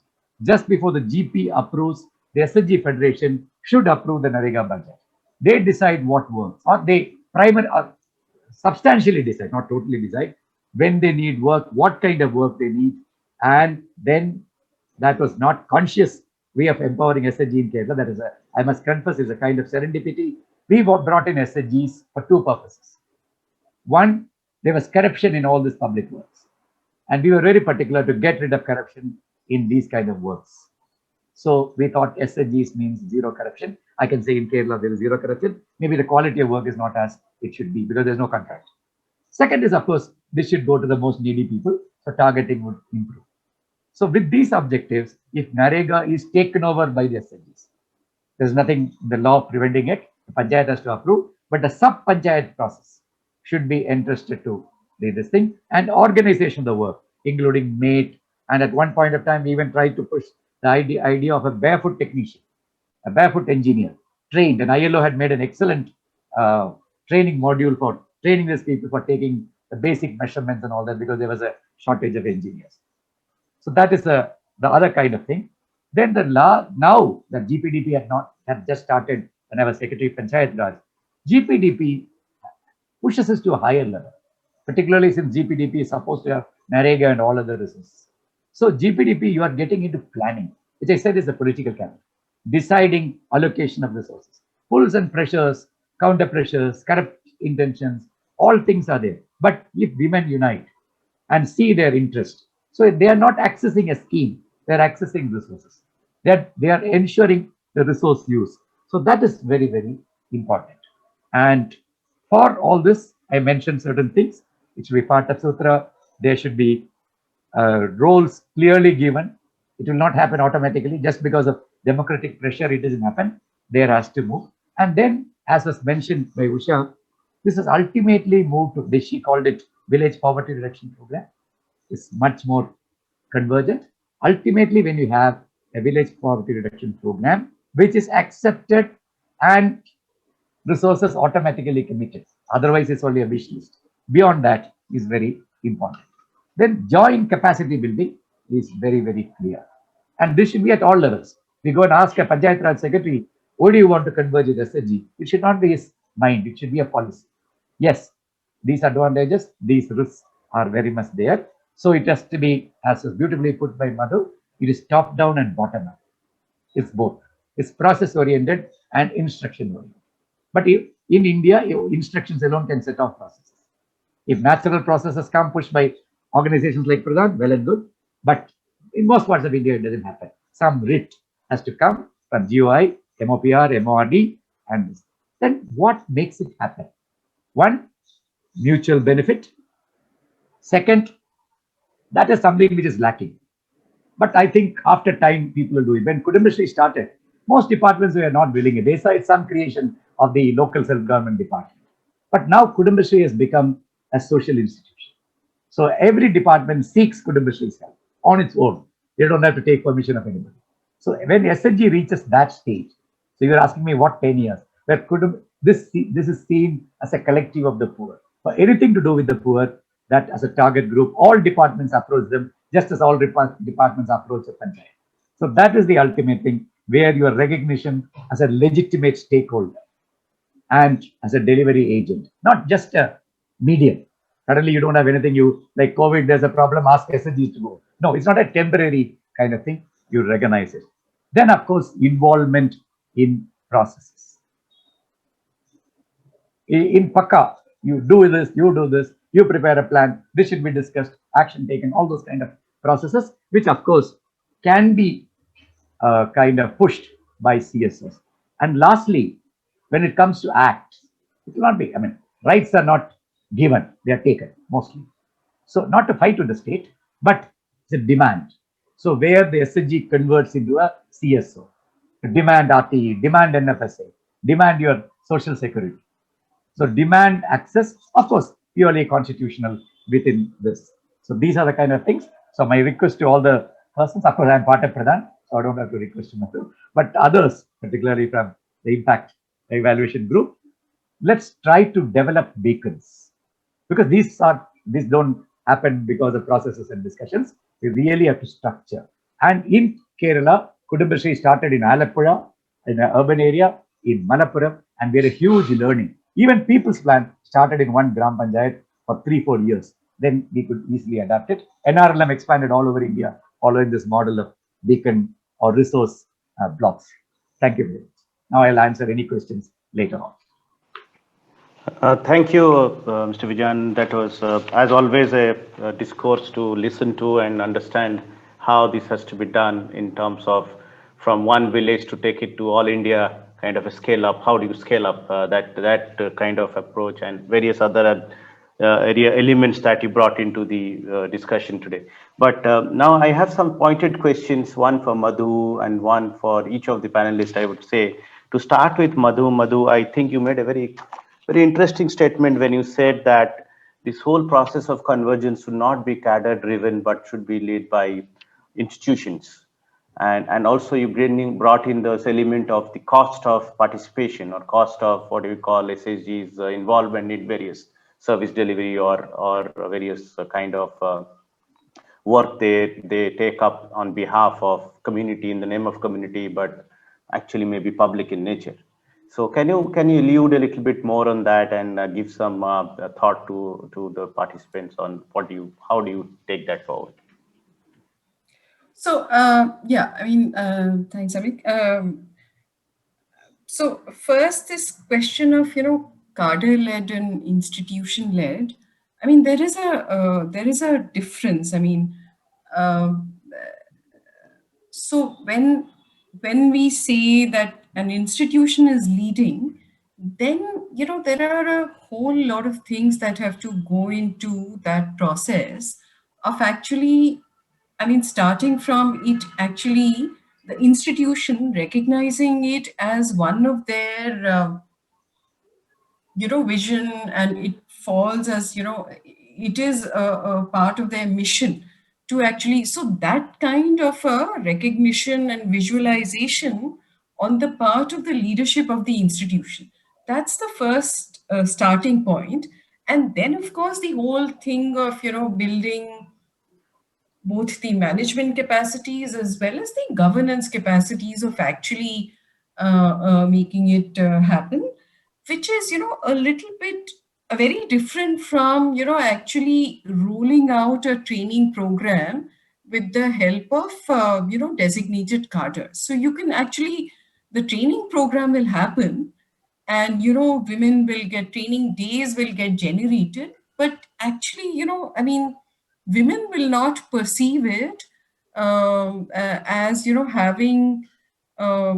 Just before the GP approves, the SHG Federation should approve the Narega budget. They decide what works, or they substantially decide, not totally decide, when they need work, what kind of work they need, and then that was not conscious way of empowering SHG in Kerala. That is I must confess, is a kind of serendipity. We brought in SHGs for two purposes. One, there was corruption in all these public works, and we were very particular to get rid of corruption in these kind of works. So we thought SHGs means zero corruption. I can say in Kerala there is zero corruption. Maybe the quality of work is not as it should be because there's no contract. Second is, of course, this should go to the most needy people, so targeting would improve. So with these objectives, if Narega is taken over by the SHGs, there's nothing in the law preventing it. The panchayat has to approve, but the sub-panchayat process should be entrusted to this thing, and organization of the work, including mate. And at one point of time, we even tried to push the idea of a barefoot technician, a barefoot engineer, trained. And ILO had made an excellent training module for training these people for taking the basic measurements and all that, because there was a shortage of engineers. So that is the other kind of thing. Then now that GPDP had just started when I was Secretary of Panchayat Raj, GPDP pushes us to a higher level, particularly since GPDP is supposed to have NREGA and all other resources. So GPDP, you are getting into planning, which I said is a political cabinet, deciding allocation of resources, pulls and pressures, counter pressures, corrupt intentions, all things are there. But if women unite and see their interest, so they are not accessing a scheme, they are accessing resources. They are ensuring the resource use. So that is very, very important. And for all this, I mentioned certain things which will be part of Sutra. There should be roles clearly given. It will not happen automatically just because of democratic pressure. It doesn't happen. There has to move. And then, as was mentioned by Usha, this is ultimately moved to, she called it Village Poverty Reduction Program. It's much more convergent. Ultimately, when you have a village poverty reduction program, which is accepted and resources automatically committed. Otherwise, it's only a wish list. Beyond that is very important. Then joint capacity building is very, very clear. And this should be at all levels. We go and ask a Panchayat Raj secretary, what do you want to converge with SHG? It should not be his mind. It should be a policy. Yes, these advantages, these risks are very much there. So it has to be, as was beautifully put by Madhu, it is top down and bottom up. It's both. It's process oriented and instruction oriented. But in India, instructions alone can set off processes. If natural processes come pushed by organizations like Pradhan, well and good. But in most parts of India, it doesn't happen. Some writ has to come from GOI, MOPR, MORD, and this. Then what makes it happen? One, mutual benefit. Second, that is something which is lacking. But I think after time, people will do it. When Kudumbashree started, most departments were not willing it. They saw it's some creation of the local self-government department. But now Kudumbashree has become a social institution. So every department seeks Kudumbashree's help on its own. They don't have to take permission of anybody. So when SHG reaches that stage, so you're asking me what 10 years, where this is seen as a collective of the poor. For anything to do with the poor, that as a target group, all departments approach them just as all departments approach a panchayat. So that is the ultimate thing, where your recognition as a legitimate stakeholder and as a delivery agent, not just a medium. Suddenly you don't have anything, you like COVID, there's a problem, ask SHGs to go. No, it's not a temporary kind of thing. You recognize it. Then, of course, involvement in processes. In Pakka, you do this, you prepare a plan, this should be discussed, action taken, all those kind of processes, which of course can be kind of pushed by CSS. And lastly, when it comes to acts, it will not be, I mean, rights are not given, they are taken mostly. So not to fight with the state, but it's a demand. So where the SHG converts into a CSO, demand RTE, demand NFSA, demand your social security. So demand access, of course, purely constitutional within this. So these are the kind of things. So my request to all the persons, of course, I'm part of Pradhan, so I don't have to request myself, but others, particularly from the impact evaluation group, let's try to develop beacons, because these don't happen because of processes and discussions. We really have to structure. And in Kerala, Kudumbashree started in Alappuzha, in an urban area, in Malappuram, and we had a huge learning. Even People's Plan started in one Gram Panchayat for 3-4 years. Then we could easily adapt it. NRLM expanded all over India, following this model of beacon or resource blocks. Thank you very much. Now I'll answer any questions later on. Thank you, Mr. Vijayan. That was, as always, a discourse to listen to and understand how this has to be done in terms of from one village to take it to all India kind of a scale up. How do you scale up that kind of approach and various other area elements that you brought into the discussion today. But now I have some pointed questions, one for Madhu and one for each of the panelists, I would say. To start with Madhu, I think you made a very interesting statement when you said that this whole process of convergence should not be cadre driven, but should be led by institutions. And also you brought in this element of the cost of participation or cost of what we call SHG's involvement in various service delivery or various kind of work they take up on behalf of community, in the name of community, but actually may be public in nature. So can you allude a little bit more on that and give some thought to the participants on how do you take that forward? So yeah, I mean, thanks, Amik. So first, this question of cadre-led and institution-led. I mean, there is a difference. I mean, um, so when we say that an institution is leading, then there are a whole lot of things that have to go into that process of actually, I mean, starting from it actually, the institution recognizing it as one of their vision, and it falls as it is a part of their mission to actually, so that kind of a recognition and visualization on the part of the leadership of the institution, that's the first starting point. And then of course the whole thing of building both the management capacities as well as the governance capacities of actually making it happen, which is a little bit very different from actually rolling out a training program with the help of designated cadres. So you can actually, the training program will happen, and women will get training days, will get generated, but actually I mean, women will not perceive it as having uh,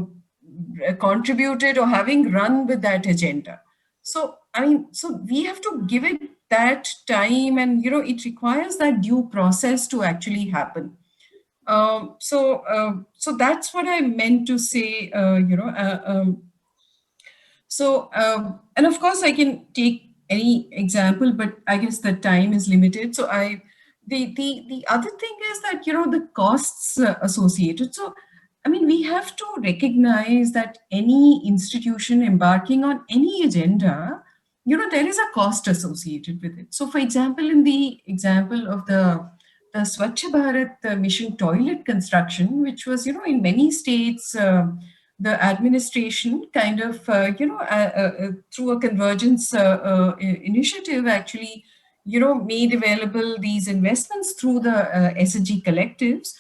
contributed or having run with that agenda. So I mean, so we have to give it that time, and it requires that due process to actually happen. So that's what I meant to say. And of course, I can take any example, but I guess the time is limited. So the other thing is that the costs associated. So I mean, we have to recognize that any institution embarking on any agenda, there is a cost associated with it. So, for example, in the example of the Swachh Bharat mission toilet construction, which was in many states. The administration kind of, through a convergence initiative, actually, made available these investments through the SSG collectives.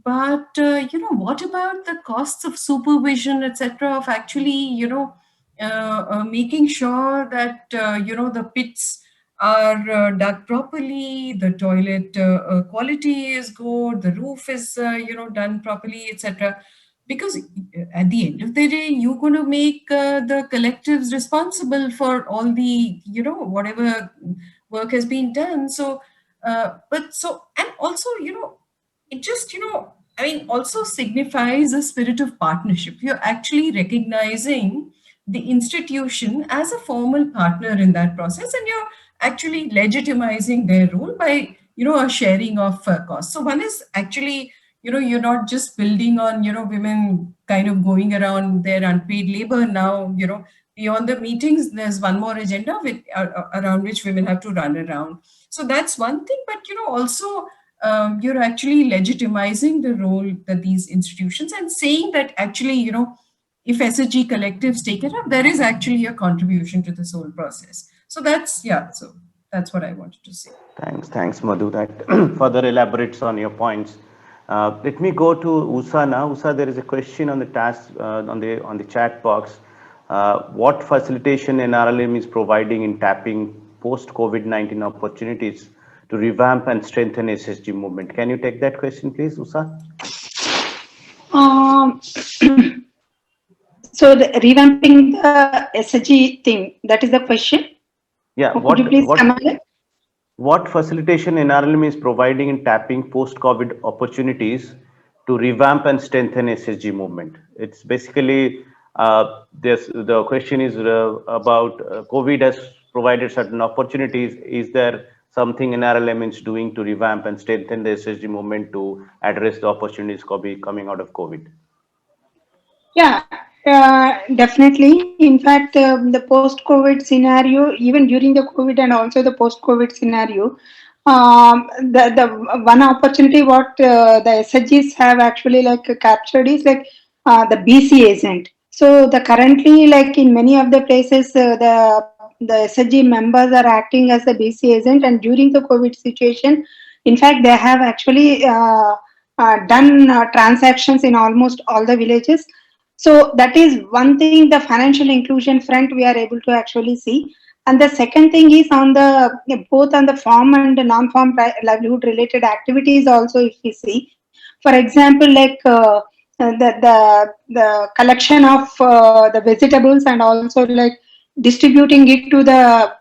But, what about the costs of supervision, etc., of actually, making sure that, the pits are dug properly, the toilet quality is good, the roof is, done properly, etc. Because at the end of the day, you're going to make the collectives responsible for all the whatever work has been done. So and also it just I mean, also signifies a spirit of partnership. You're actually recognizing the institution as a formal partner in that process, and you're actually legitimizing their role by a sharing of costs. So one is actually, you're not just building on women kind of going around their unpaid labor. Now beyond the meetings, there's one more agenda around which women have to run around. So that's one thing. But also you're actually legitimizing the role that these institutions, and saying that actually if SSG collectives take it up, there is actually a contribution to this whole process. So that's what I wanted to say. Thanks, Madhu. That further elaborates on your points. Let me go to Usha now. Usha, there is a question on the task on the chat box. What facilitation NRLM is providing in tapping post-COVID-19 opportunities to revamp and strengthen SSG movement? Can you take that question, please, Usha? So the revamping the SSG thing, that is the question? Yeah. Could you please come again? What facilitation NRLM is providing in tapping post-COVID opportunities to revamp and strengthen SSG movement? It's basically, the question is about COVID has provided certain opportunities. Is there something NRLM is doing to revamp and strengthen the SSG movement to address the opportunities coming out of COVID? Yeah, definitely. In fact, the post-COVID scenario, even during the COVID and also the post-COVID scenario, The one opportunity what the SHGs have actually like captured is like the BC agent. So the currently like in many of the places the SHG members are acting as the BC agent, and during the COVID situation, in fact they have actually done transactions in almost all the villages. So that is one thing, the financial inclusion front we are able to actually see. And the second thing is on the both on the farm and the non-farm livelihood related activities also, if we see, for example, like the collection of the vegetables and also like distributing it to the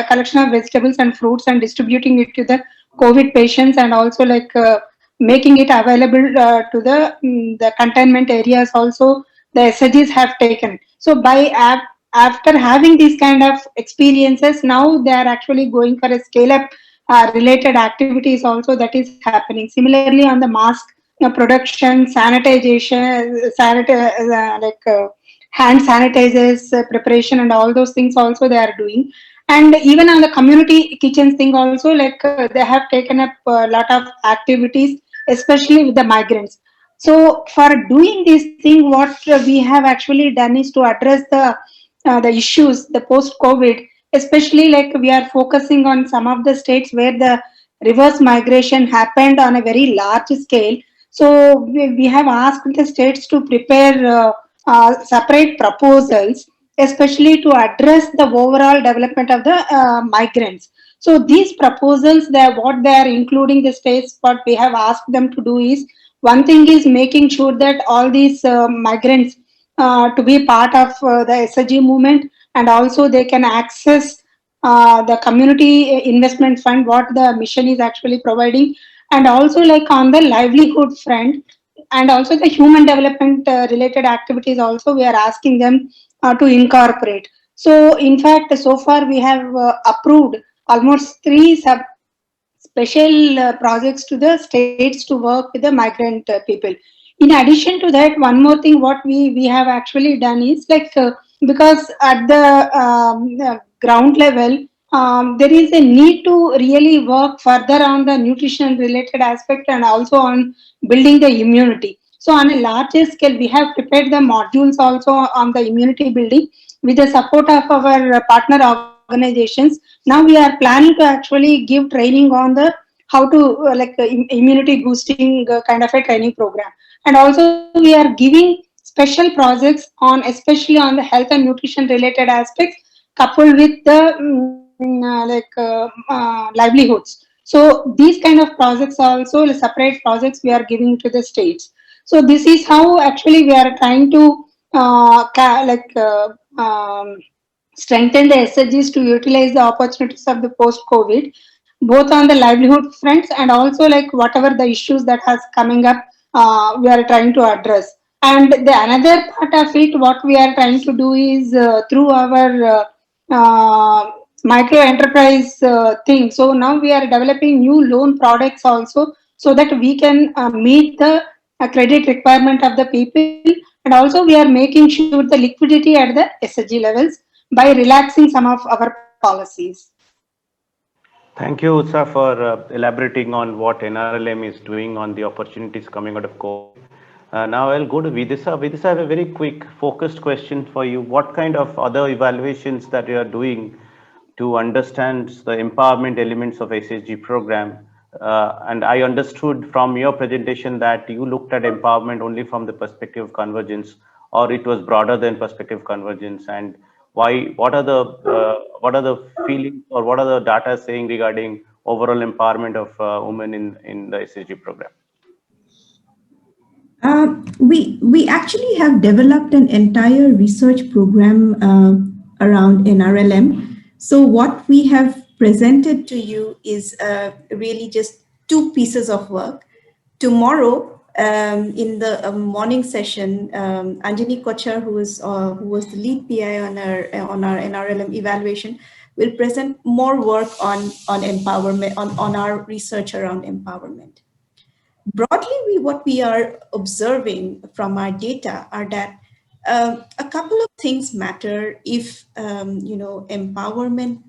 collection of vegetables and fruits and distributing it to the COVID patients, and also like making it available to the containment areas also the SHGs have taken. So by after having these kind of experiences, now they are actually going for a scale up related activities also that is happening. Similarly on the mask production, sanitization, hand sanitizers preparation and all those things also they are doing. And even on the community kitchens thing also, like they have taken up a lot of activities, especially with the migrants. So for doing this thing, what we have actually done is to address the issues, the post COVID, especially like we are focusing on some of the states where the reverse migration happened on a very large scale. So we have asked the states to prepare separate proposals, especially to address the overall development of the migrants. So these proposals, what they are including the states, what we have asked them to do is, one thing is making sure that all these migrants to be part of the SHG movement, and also they can access the community investment fund what the mission is actually providing, and also like on the livelihood front and also the human development related activities also we are asking them to incorporate. So in fact so far we have approved almost three special projects to the states to work with the migrant people. In addition to that, one more thing what we have actually done is like because at the ground level there is a need to really work further on the nutrition related aspect and also on building the immunity. So on a larger scale we have prepared the modules also on the immunity building with the support of our partner organizations. Now we are planning to actually give training on the how to immunity boosting kind of a training program, and also we are giving special projects on especially on the health and nutrition related aspects coupled with the livelihoods. So these kind of projects also separate projects we are giving to the states. So this is how actually we are trying to strengthen the SHGs to utilize the opportunities of the post-COVID, both on the livelihood fronts and also like whatever the issues that has coming up, we are trying to address. And the another part of it, what we are trying to do is through our micro enterprise thing. So now we are developing new loan products also, so that we can meet the credit requirement of the people, and also we are making sure the liquidity at the SHG levels by relaxing some of our policies. Thank you, Utsa, for elaborating on what NRLM is doing on the opportunities coming out of COVID. Now I'll go to Vidisa. Vidisa, I have a very quick focused question for you. What kind of other evaluations that you are doing to understand the empowerment elements of SHG program? And I understood from your presentation that you looked at empowerment only from the perspective of convergence, or it was broader than perspective convergence. And why? What are the feelings, or what are the data saying regarding overall empowerment of women in the SHG program? We actually have developed an entire research program around NRLM. So what we have presented to you is really just two pieces of work. Tomorrow, in the morning session, Anjani Kochar, who was the lead PI on our NRLM evaluation, will present more work on empowerment, on our research around empowerment. Broadly, what we are observing from our data are that a couple of things matter if empowerment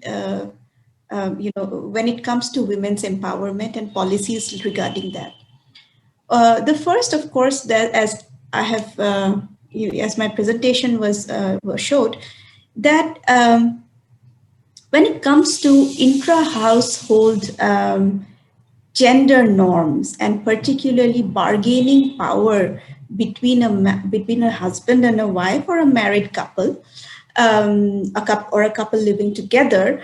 when it comes to women's empowerment and policies regarding that. The first, of course, that as I have, as my presentation was showed, that when it comes to intra-household gender norms and particularly bargaining power between a husband and a wife or a married couple, a couple living together,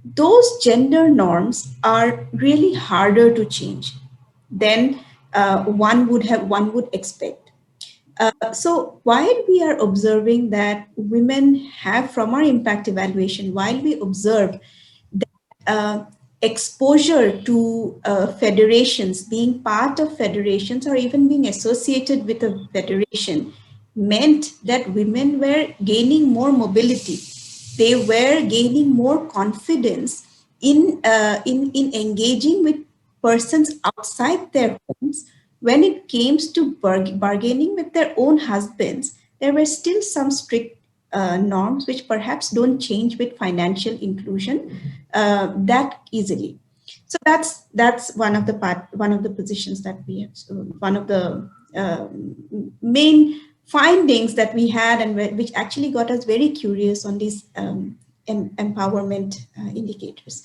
those gender norms are really harder to change than one would expect. So while we are observing that women have, from our impact evaluation, while we observe that exposure to federations, being part of federations or even being associated with a federation meant that women were gaining more mobility. They were gaining more confidence in engaging with persons outside their homes. When it came to bargaining with their own husbands, there were still some strict norms which perhaps don't change with financial inclusion that easily. So that's one of the positions that we have, one of the main findings that we had, and which actually got us very curious on these empowerment indicators.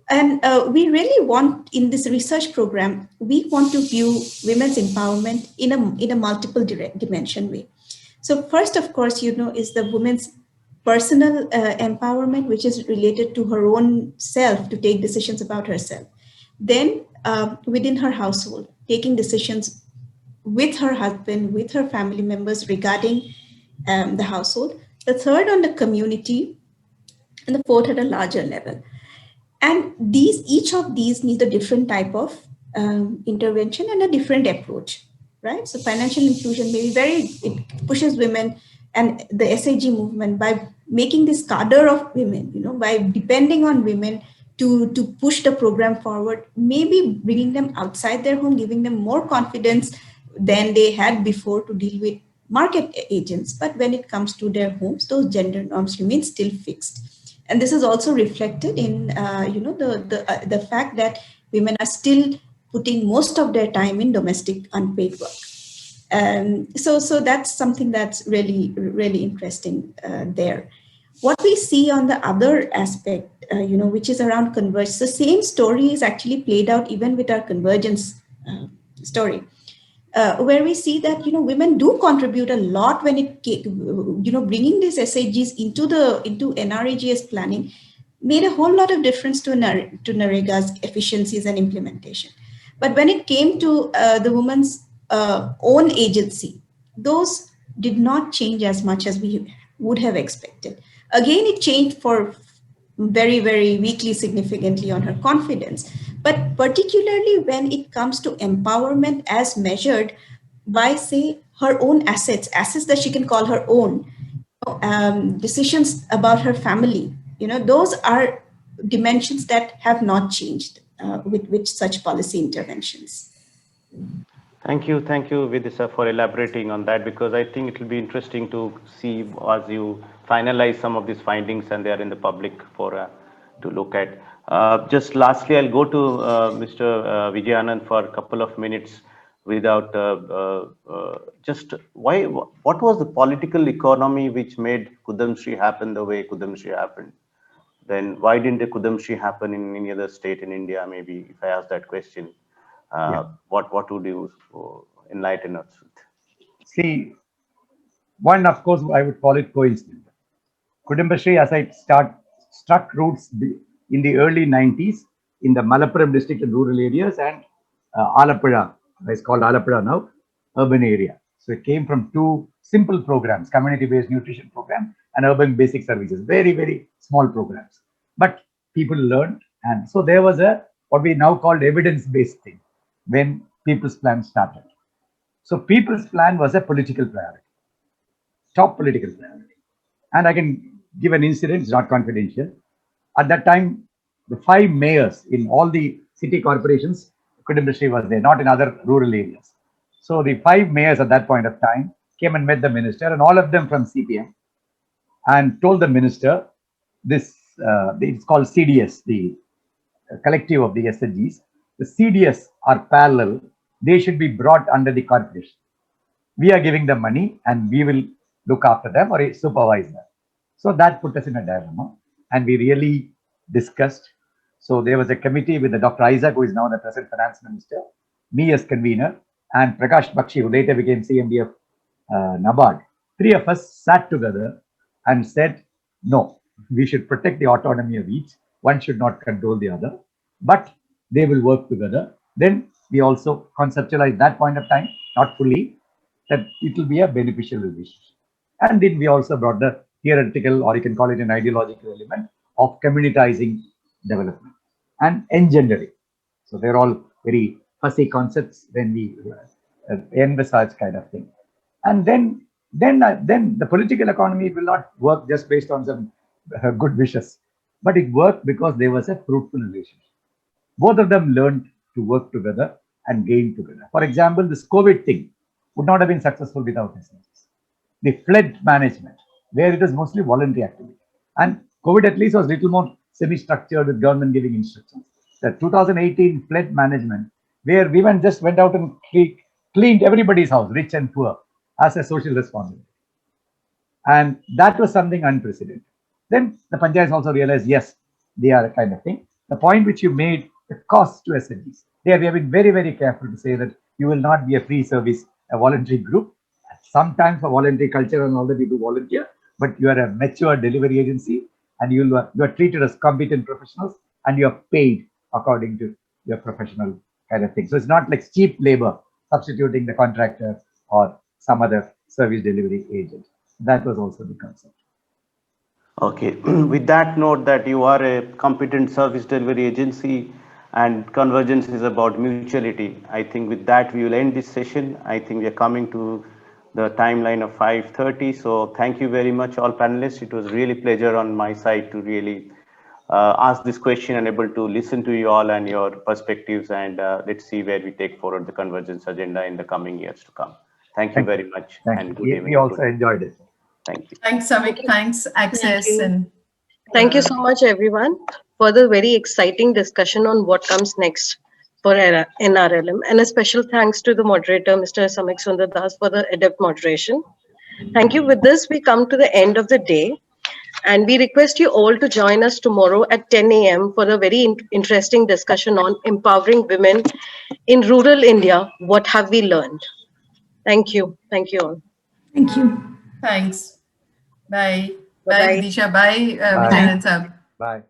And we really want, in this research program, we want to view women's empowerment in a multiple dimension way. So first, of course, is the woman's personal empowerment, which is related to her own self, to take decisions about herself. Then within her household, taking decisions with her husband, with her family members regarding the household. The third on the community, and the fourth at a larger level. And each of these need a different type of intervention and a different approach, right? So financial inclusion may be it pushes women, and the SAG movement, by making this cadre of women, by depending on women to push the program forward, maybe bringing them outside their home, giving them more confidence than they had before to deal with market agents. But when it comes to their homes, those gender norms remain still fixed. And this is also reflected in, the fact that women are still putting most of their time in domestic unpaid work. So that's something that's really, really interesting there. What we see on the other aspect, which is around convergence, the same story is actually played out even with our convergence story. Where we see that women do contribute a lot when it bringing these SAGs into NRAGS planning made a whole lot of difference to NREGA's efficiencies and implementation. But when it came to the woman's own agency, those did not change as much as we would have expected. Again, it changed for very, very weakly, significantly on her confidence. But particularly when it comes to empowerment as measured by, say, her own assets that she can call her own, decisions about her family, those are dimensions that have not changed with such policy interventions. Thank you, Vidisha, for elaborating on that, because I think it will be interesting to see as you finalize some of these findings and they are in the public for to look at. Just lastly, I'll go to Mr. Vijayanand for a couple of minutes without what was the political economy which made Kudamshri happen the way Kudamshri happened? Then why didn't the Kudamshri happen in any other state in India? Maybe if I ask that question. What would you enlighten us with? See, one, of course, I would call it coincidence. Kudumbashree, as I struck roots in the early 90s in the Malappuram district and rural areas, and Alappuzha, it's called Alappuzha now, urban area. So it came from two simple programs, community-based nutrition program and urban basic services, very, very small programs. But people learned, and so there was what we now called evidence-based thing when People's Plan started. So People's Plan was a political priority, top political priority. And I can give an incident, it's not confidential. At that time, the 5 mayors in all the city corporations, Kudumbashree was there, not in other rural areas. So the 5 mayors at that point of time came and met the minister, and all of them from CPM, and told the minister, this it's called CDS, the collective of the SHGs. The CDS are parallel. They should be brought under the corporation. We are giving them money and we will look after them or supervise them. So that put us in a dilemma and we really discussed. So there was a committee with the Dr. Isaac, who is now the present finance minister, me as convener, and Prakash Bakshi, who later became CMD of NABARD. Three of us sat together and said, no, we should protect the autonomy of each. One should not control the other, but they will work together. Then we also conceptualized that point of time, not fully, that it will be a beneficial relationship. And then we also brought the theoretical, or you can call it an ideological element of communitizing development and engendering. So they're all very fussy concepts when we envisage kind of thing. And then the political economy will not work just based on some good wishes, but it worked because there was a fruitful relationship. Both of them learned to work together and gain together. For example, this COVID thing would not have been successful without SMEs. The flood management, where it was mostly voluntary activity. And COVID at least was little more semi-structured with government giving instructions. The 2018 flood management, where women just went out and cleaned everybody's house, rich and poor, as a social responsibility. And that was something unprecedented. Then the Panchayats also realized, yes, they are a kind of thing. The point which you made, the cost to SMEs, there we have been very, very careful to say that you will not be a free service, a voluntary group. Sometimes for voluntary culture and all that you do volunteer, but you are a mature delivery agency and you are treated as competent professionals and you are paid according to your professional kind of thing. So it's not like cheap labor substituting the contractor or some other service delivery agent. That was also the concept. Okay, with that note that you are a competent service delivery agency and convergence is about mutuality, I think with that we will end this session. I think we are coming to the timeline of 5:30. So thank you very much all panelists. It was really pleasure on my side to really ask this question and able to listen to you all and your perspectives, and let's see where we take forward the convergence agenda in the coming years to come. Thank you very much and good evening. We also enjoyed it. Thank you. Thanks, Samik. Thanks, Access. And Thank you so much, everyone, for the very exciting discussion on what comes next for NRLM. And a special thanks to the moderator, Mr. Samik Sundar Das, for the adept moderation. Thank you. With this, we come to the end of the day. And we request you all to join us tomorrow at 10 a.m. for a very interesting discussion on empowering women in rural India. What have we learned? Thank you. Thank you all. Thank you. Thanks. Bye. Bye-bye. Bye, Vidisha. Bye, Bye. Vijayanand Sahab. Bye.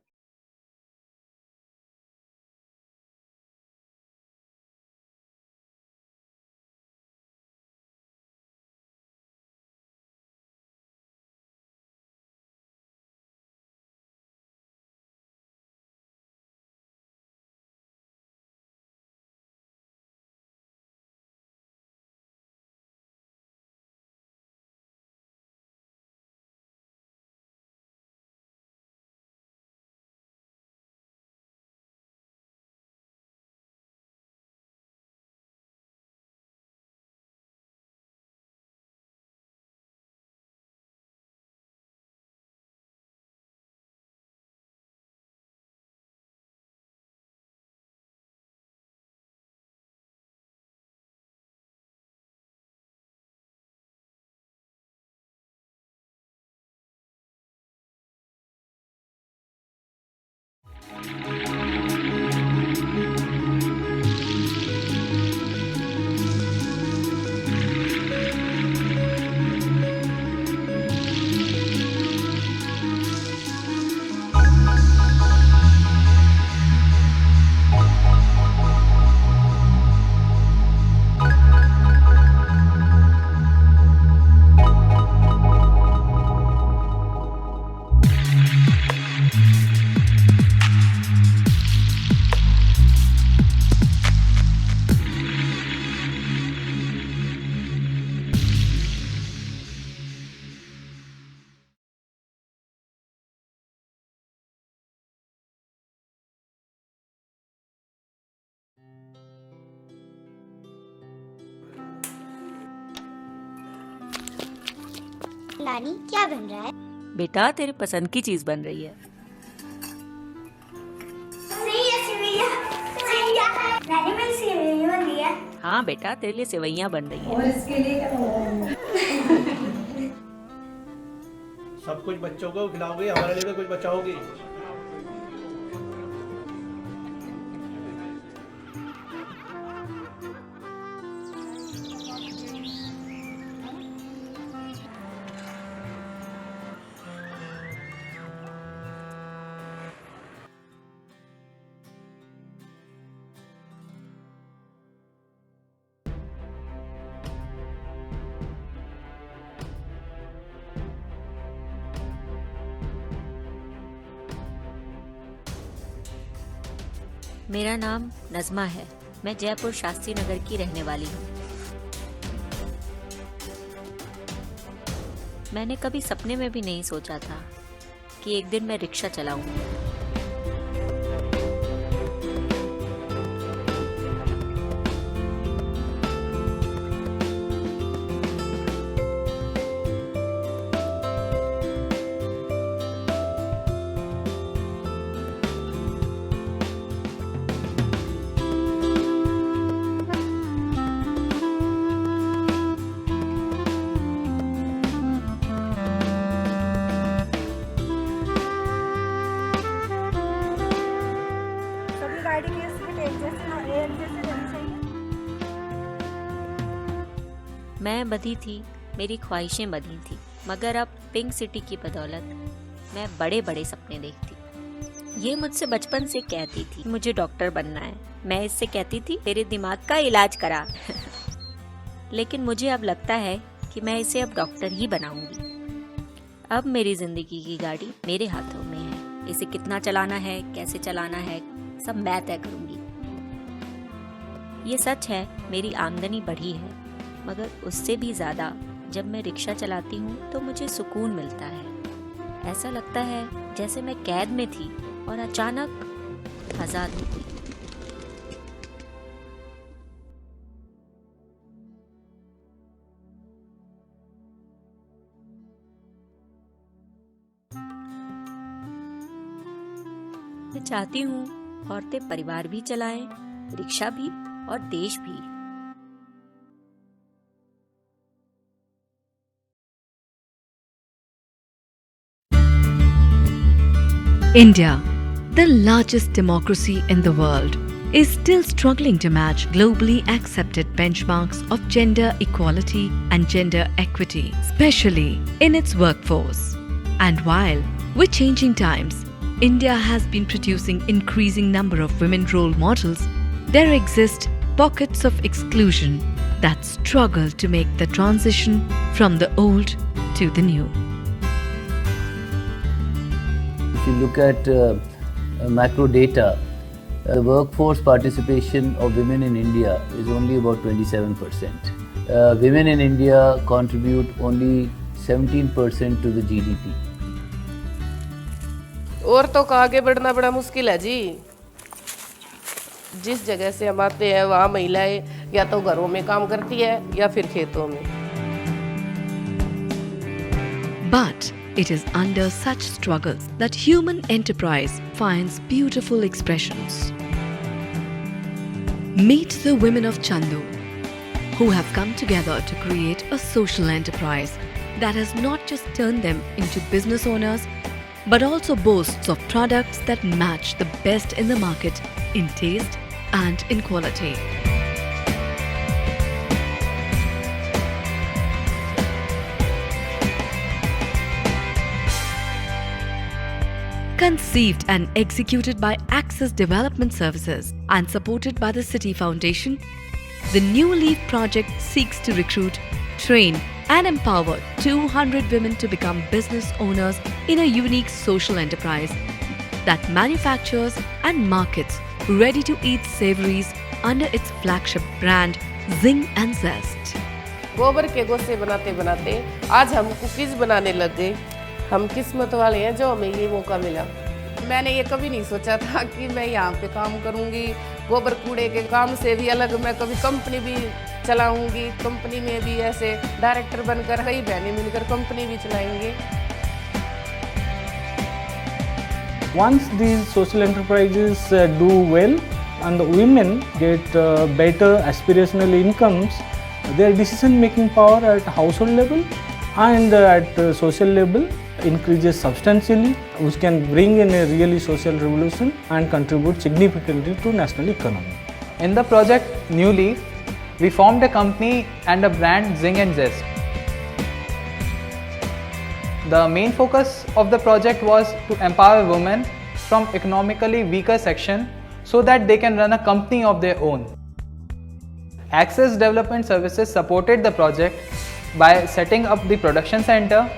नानी क्या बन रहा है? बेटा तेरे पसंद की चीज बन रही है। हाँ बेटा, तेरे लिए सेवैयां बन रही हैं। और इसके लिए सब कुछ बच्चों को खिलाओगे, हमारे लिए भी कुछ बचाओगी। मेरा नाम नज़मा है। मैं जयपुर शास्त्री नगर की रहने वाली हूँ। मैंने कभी सपने में भी नहीं सोचा था कि एक दिन मैं रिक्शा चलाऊंगी। मैं बधी थी, मेरी ख्वाहिशें बधी थी, मगर अब पिंक सिटी की बदौलत मैं बड़े बड़े सपने देखती। ये मुझसे बचपन से कहती थी मुझे डॉक्टर बनना है। मैं इससे कहती थी तेरे दिमाग का इलाज करा। लेकिन मुझे अब लगता है कि मैं इसे अब डॉक्टर ही बनाऊंगी। अब मेरी जिंदगी की गाड़ी मेरे हाथों में है। इसे कितना चलाना है, कैसे चलाना है, सब मैं तय करूंगी। ये सच है, मेरी आमदनी बढ़ी है, मगर उससे भी ज़्यादा जब मैं रिक्शा चलाती हूँ तो मुझे सुकून मिलता है। ऐसा लगता है जैसे मैं कैद में थी और अचानक आज़ाद हो गई। मैं चाहती हूँ औरतें परिवार भी चलाएं, रिक्शा भी और देश भी। India, the largest democracy in the world, is still struggling to match globally accepted benchmarks of gender equality and gender equity, especially in its workforce. And while, with changing times, India has been producing increasing number of women role models, there exist pockets of exclusion that struggle to make the transition from the old to the new. If you look at macro data, the workforce participation of women in India is only about 27%. Women in India contribute only 17% to the GDP. औरतों का आगे बढ़ना बड़ा मुश्किल है जी। जिस जगह से हम आते हैं वहाँ महिलाएं या तो घरों में काम करती है या फिर खेतों में। But it is under such struggles that human enterprise finds beautiful expressions. Meet the women of Chandu, who have come together to create a social enterprise that has not just turned them into business owners, but also boasts of products that match the best in the market in taste and in quality. Conceived and executed by Access Development Services and supported by the City Foundation, the New Leaf project seeks to recruit, train and empower 200 women to become business owners in a unique social enterprise that manufactures and markets ready-to-eat savories under its flagship brand Zing and Zest. गोबर के गोसे बनाते बनाते आज हम cookies बनाने लग गए। हम किस्मत वाले हैं जो हमें ये मौका मिला। मैंने ये कभी नहीं सोचा था कि मैं यहाँ पे काम करूँगी। गोबर कूड़े के काम से भी अलग मैं कभी कंपनी भी चलाऊँगी। कंपनी में भी ऐसे डायरेक्टर बनकर कई बहनें मिलकर कंपनी भी चलाएंगे। Once these social enterprises do well, and the women get better aspirational incomes, their decision making power at household level and at social level increases substantially, which can bring in a really social revolution and contribute significantly to national economy. In the project New Leaf, we formed a company and a brand, Zing and Zest. The main focus of the project was to empower women from economically weaker section so that they can run a company of their own. Access Development Services supported the project by setting up the production center,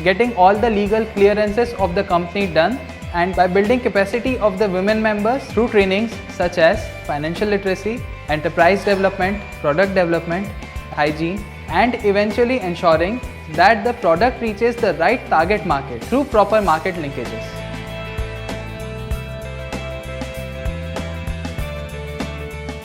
getting all the legal clearances of the company done, and by building capacity of the women members through trainings such as financial literacy, enterprise development, product development, hygiene, and eventually ensuring that the product reaches the right target market through proper market linkages.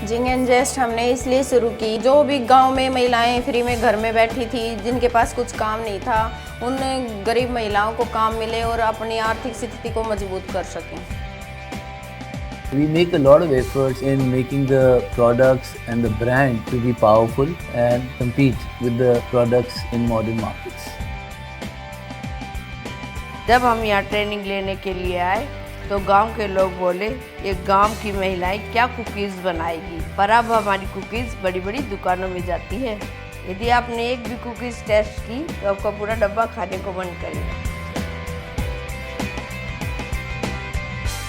Zing and Zest हमने इसलिए शुरू की, जो भी गांव में महिलाएं free में घर में बैठी थी, जिनके पास कुछ काम नहीं था, उन गरीब महिलाओं को काम मिले और अपनी आर्थिक स्थिति को मजबूत कर सकें. We make a lot of efforts in making the products and the brand to be powerful and compete with the products in modern markets. जब हम यहाँ ट्रेनिंग लेने के लिए आए तो गांव के लोग बोले ये गांव की महिलाएं क्या कुकीज़ बनाएगी, पर अब हमारी कुकीज़ बड़ी बड़ी दुकानों में जाती है. यदि आपने एक भी कुकीज़ टेस्ट की तो आपका पूरा डब्बा खाने को मन करेगा.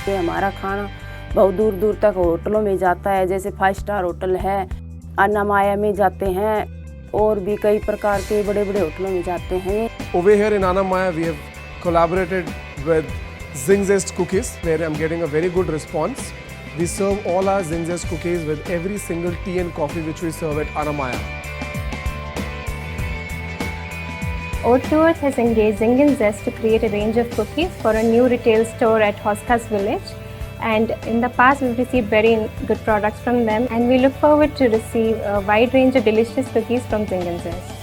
ये हमारा खाना बहुत दूर दूर तक होटलों में जाता है, जैसे 5 स्टार होटल है, अन्नामाया में जाते हैं और भी कई प्रकार के बड़े बड़े होटलों में जाते हैं. Over here in Annamaya we have collaborated with Zing Zest cookies, where I'm getting a very good response. We serve all our Zing Zest cookies with every single tea and coffee which we serve at Annamaya. O2 Earth has engaged Zing and Zest to create a range of cookies for a new retail store at Hoskas village. And in the past, we've received very good products from them, and we look forward to receive a wide range of delicious cookies from Zing and Zest.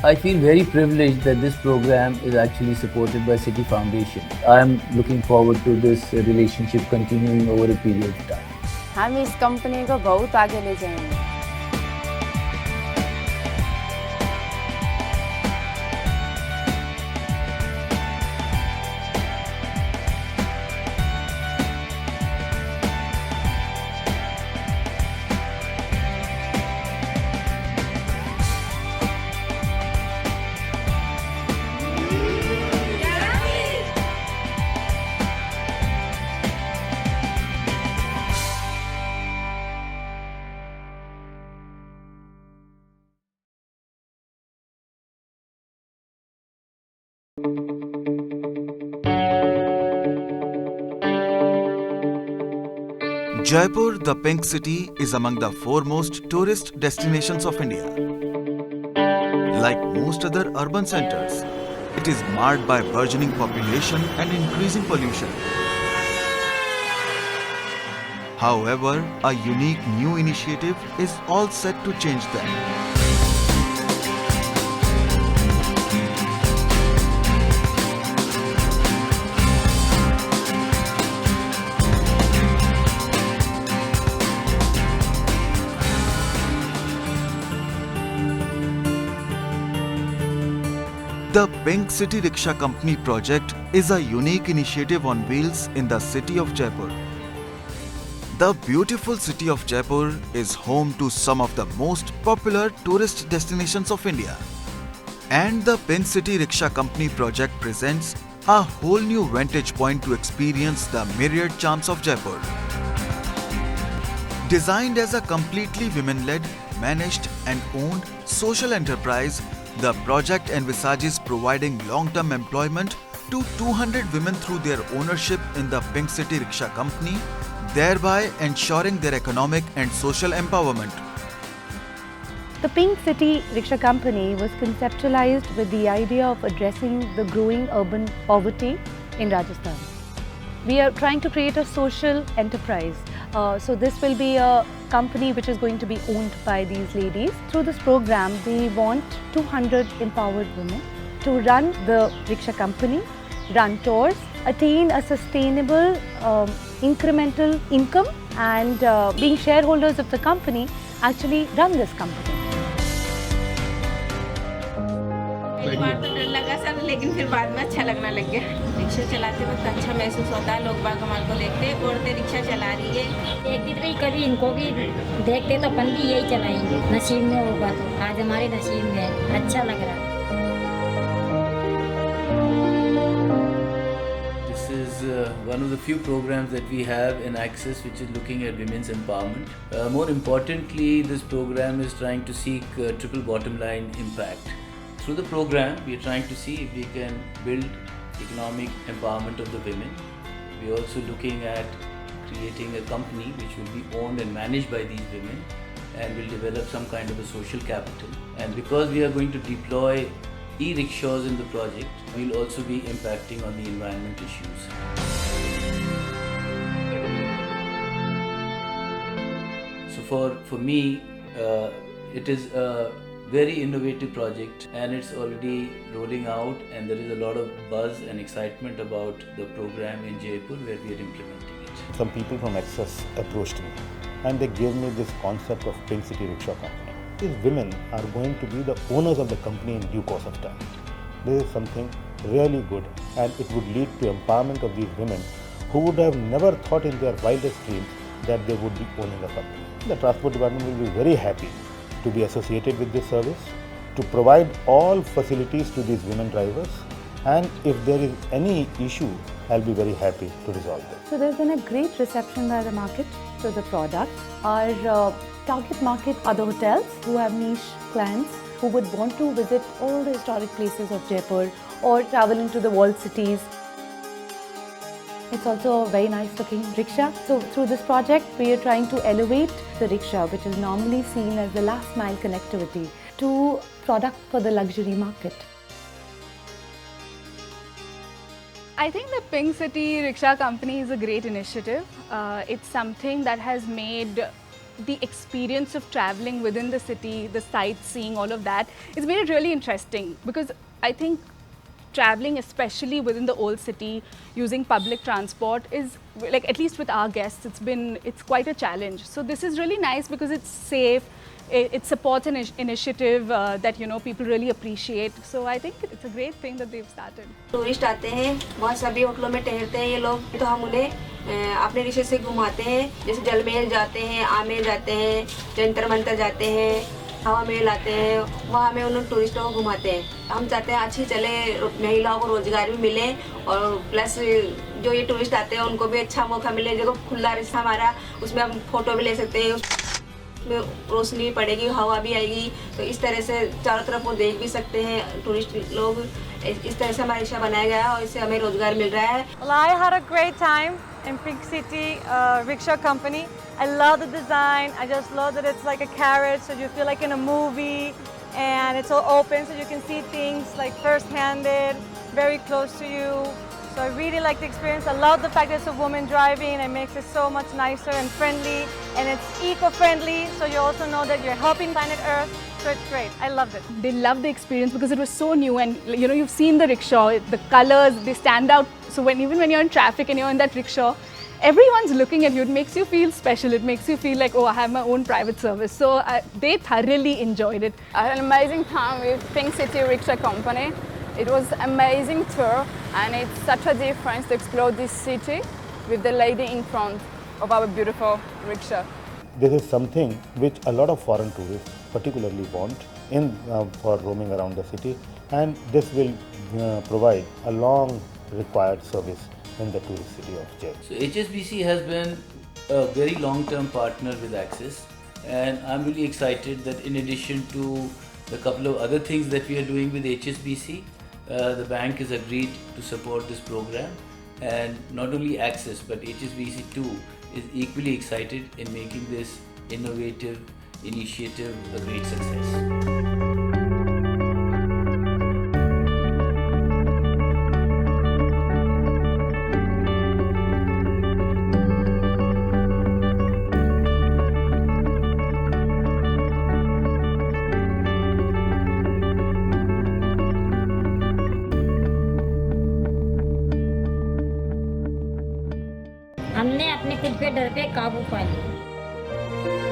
I feel very privileged that this program is actually supported by City Foundation. I am looking forward to this relationship continuing over a period of time. हम इस company को बहुत आगे ले जाएंगे. Jaipur, the Pink City, is among the foremost tourist destinations of India. Like most other urban centers, it is marred by burgeoning population and increasing pollution. However, a unique new initiative is all set to change that. The Pink City Rickshaw Company project is a unique initiative on wheels in the city of Jaipur. The beautiful city of Jaipur is home to some of the most popular tourist destinations of India. And the Pink City Rickshaw Company project presents a whole new vantage point to experience the myriad charms of Jaipur. Designed as a completely women-led, managed and owned social enterprise, the project envisages providing long-term employment to 200 women through their ownership in the Pink City Rickshaw Company, thereby ensuring their economic and social empowerment. The Pink City Rickshaw Company was conceptualized with the idea of addressing the growing urban poverty in Rajasthan. We are trying to create a social enterprise. So this will be a company which is going to be owned by these ladies. Through this program, we want 200 empowered women to run the rickshaw company, run tours, attain a sustainable incremental income and being shareholders of the company, actually run this company. पहली बार तो डर लगा sir, लेकिन फिर बाद में अच्छा लगने लग गया। रिक्शा चलाते वक्त अच्छा महसूस होता है, लोग बाग हमारे को देखते औरतें रिक्शा चला रही है। एक दिन भी कभी इनको भी देखते तो अपन भी यही चलाएंगे, नसीब में होगा तो। आज हमारे नसीब में है, अच्छा लग रहा है। This is one of the few programs that we have in Access which is looking at women's empowerment. More importantly, this program is trying to seek triple bottom line impact. Through the program, we are trying to see if we can build economic empowerment of the women. We are also looking at creating a company which will be owned and managed by these women and will develop some kind of a social capital. And because we are going to deploy e-rickshaws in the project, we will also be impacting on the environment issues. So for me, it is a very innovative project and it's already rolling out, and there is a lot of buzz and excitement about the program in Jaipur where we are implementing it. Some people from Access approached me and they gave me this concept of Pink City Rickshaw Company. These women are going to be the owners of the company in due course of time. This is something really good, and it would lead to empowerment of these women who would have never thought in their wildest dreams that they would be owning a company. The Transport Department will be very happy to be associated with this service, to provide all facilities to these women drivers, and if there is any issue, I'll be very happy to resolve it. So there's been a great reception by the market to the product. Our target market are the hotels who have niche clients who would want to visit all the historic places of Jaipur or travel into the walled cities. It's also a very nice looking rickshaw. So through this project, we are trying to elevate the rickshaw, which is normally seen as the last mile connectivity, to product for the luxury market. I think the Pink City Rickshaw Company is a great initiative. It's something that has made the experience of traveling within the city, the sightseeing, all of that, it's made it really interesting, because I think traveling, especially within the old city, using public transport is, like, at least with our guests, it's quite a challenge. So this is really nice because it's safe, it supports an initiative that, you know, people really appreciate. So I think it's a great thing that they've started. Tourist आते हैं, बहुत सभी होटलों में ठहरते हैं ये लोग, तो हम उन्हें अपने रिक्शे से घुमाते हैं, जैसे जल महल जाते हैं, आमेर जाते हैं, जंतर मंतर जाते हैं, हवा महल आते हैं, वहाँ में उन टूरिस्टों को घुमाते हैं। हम चाहते हैं अच्छी चले, महिलाओं को रोजगार भी मिले, और प्लस जो ये टूरिस्ट आते हैं उनको भी अच्छा मौका मिले। जो खुला रिक्शा हमारा, उसमें हम फोटो भी ले सकते हैं, उसमें रोशनी भी पड़ेगी, हवा भी आएगी, तो इस तरह से चारों तरफ वो देख भी सकते हैं टूरिस्ट लोग। इस तरह से हमारा रिक्शा बनाया गया है और इससे हमें रोजगार मिल रहा है। Well, I had a great time in Pink City Rickshaw Company. I love the design. I just love that it's like a carriage, so you feel like in a movie, and it's all open, so you can see things like first-handed, very close to you. So I really like the experience. I love the fact that it's a woman driving. It makes it so much nicer and friendly, and it's eco-friendly, so you also know that you're helping planet Earth. So it's great. I loved it. They loved the experience because it was so new, and you know, you've seen the rickshaw, the colors, they stand out. So even when you're in traffic and you're in that rickshaw, everyone's looking at you. It makes you feel special. It makes you feel like, oh, I have my own private service. So they thoroughly enjoyed it. I had an amazing time with Pink City Rickshaw Company. It was an amazing tour, and it's such a difference to explore this city with the lady in front of our beautiful rickshaw. This is something which a lot of foreign tourists particularly want for roaming around the city, and this will provide a long required service in the tourist city of Jaipur. So HSBC has been a very long-term partner with Access, and I'm really excited that in addition to the couple of other things that we are doing with HSBC, the bank has agreed to support this program, and not only Access but HSBC too is equally excited in making this innovative initiative a great success. हमने अपने खुद पे डर पे काबू पा लिया।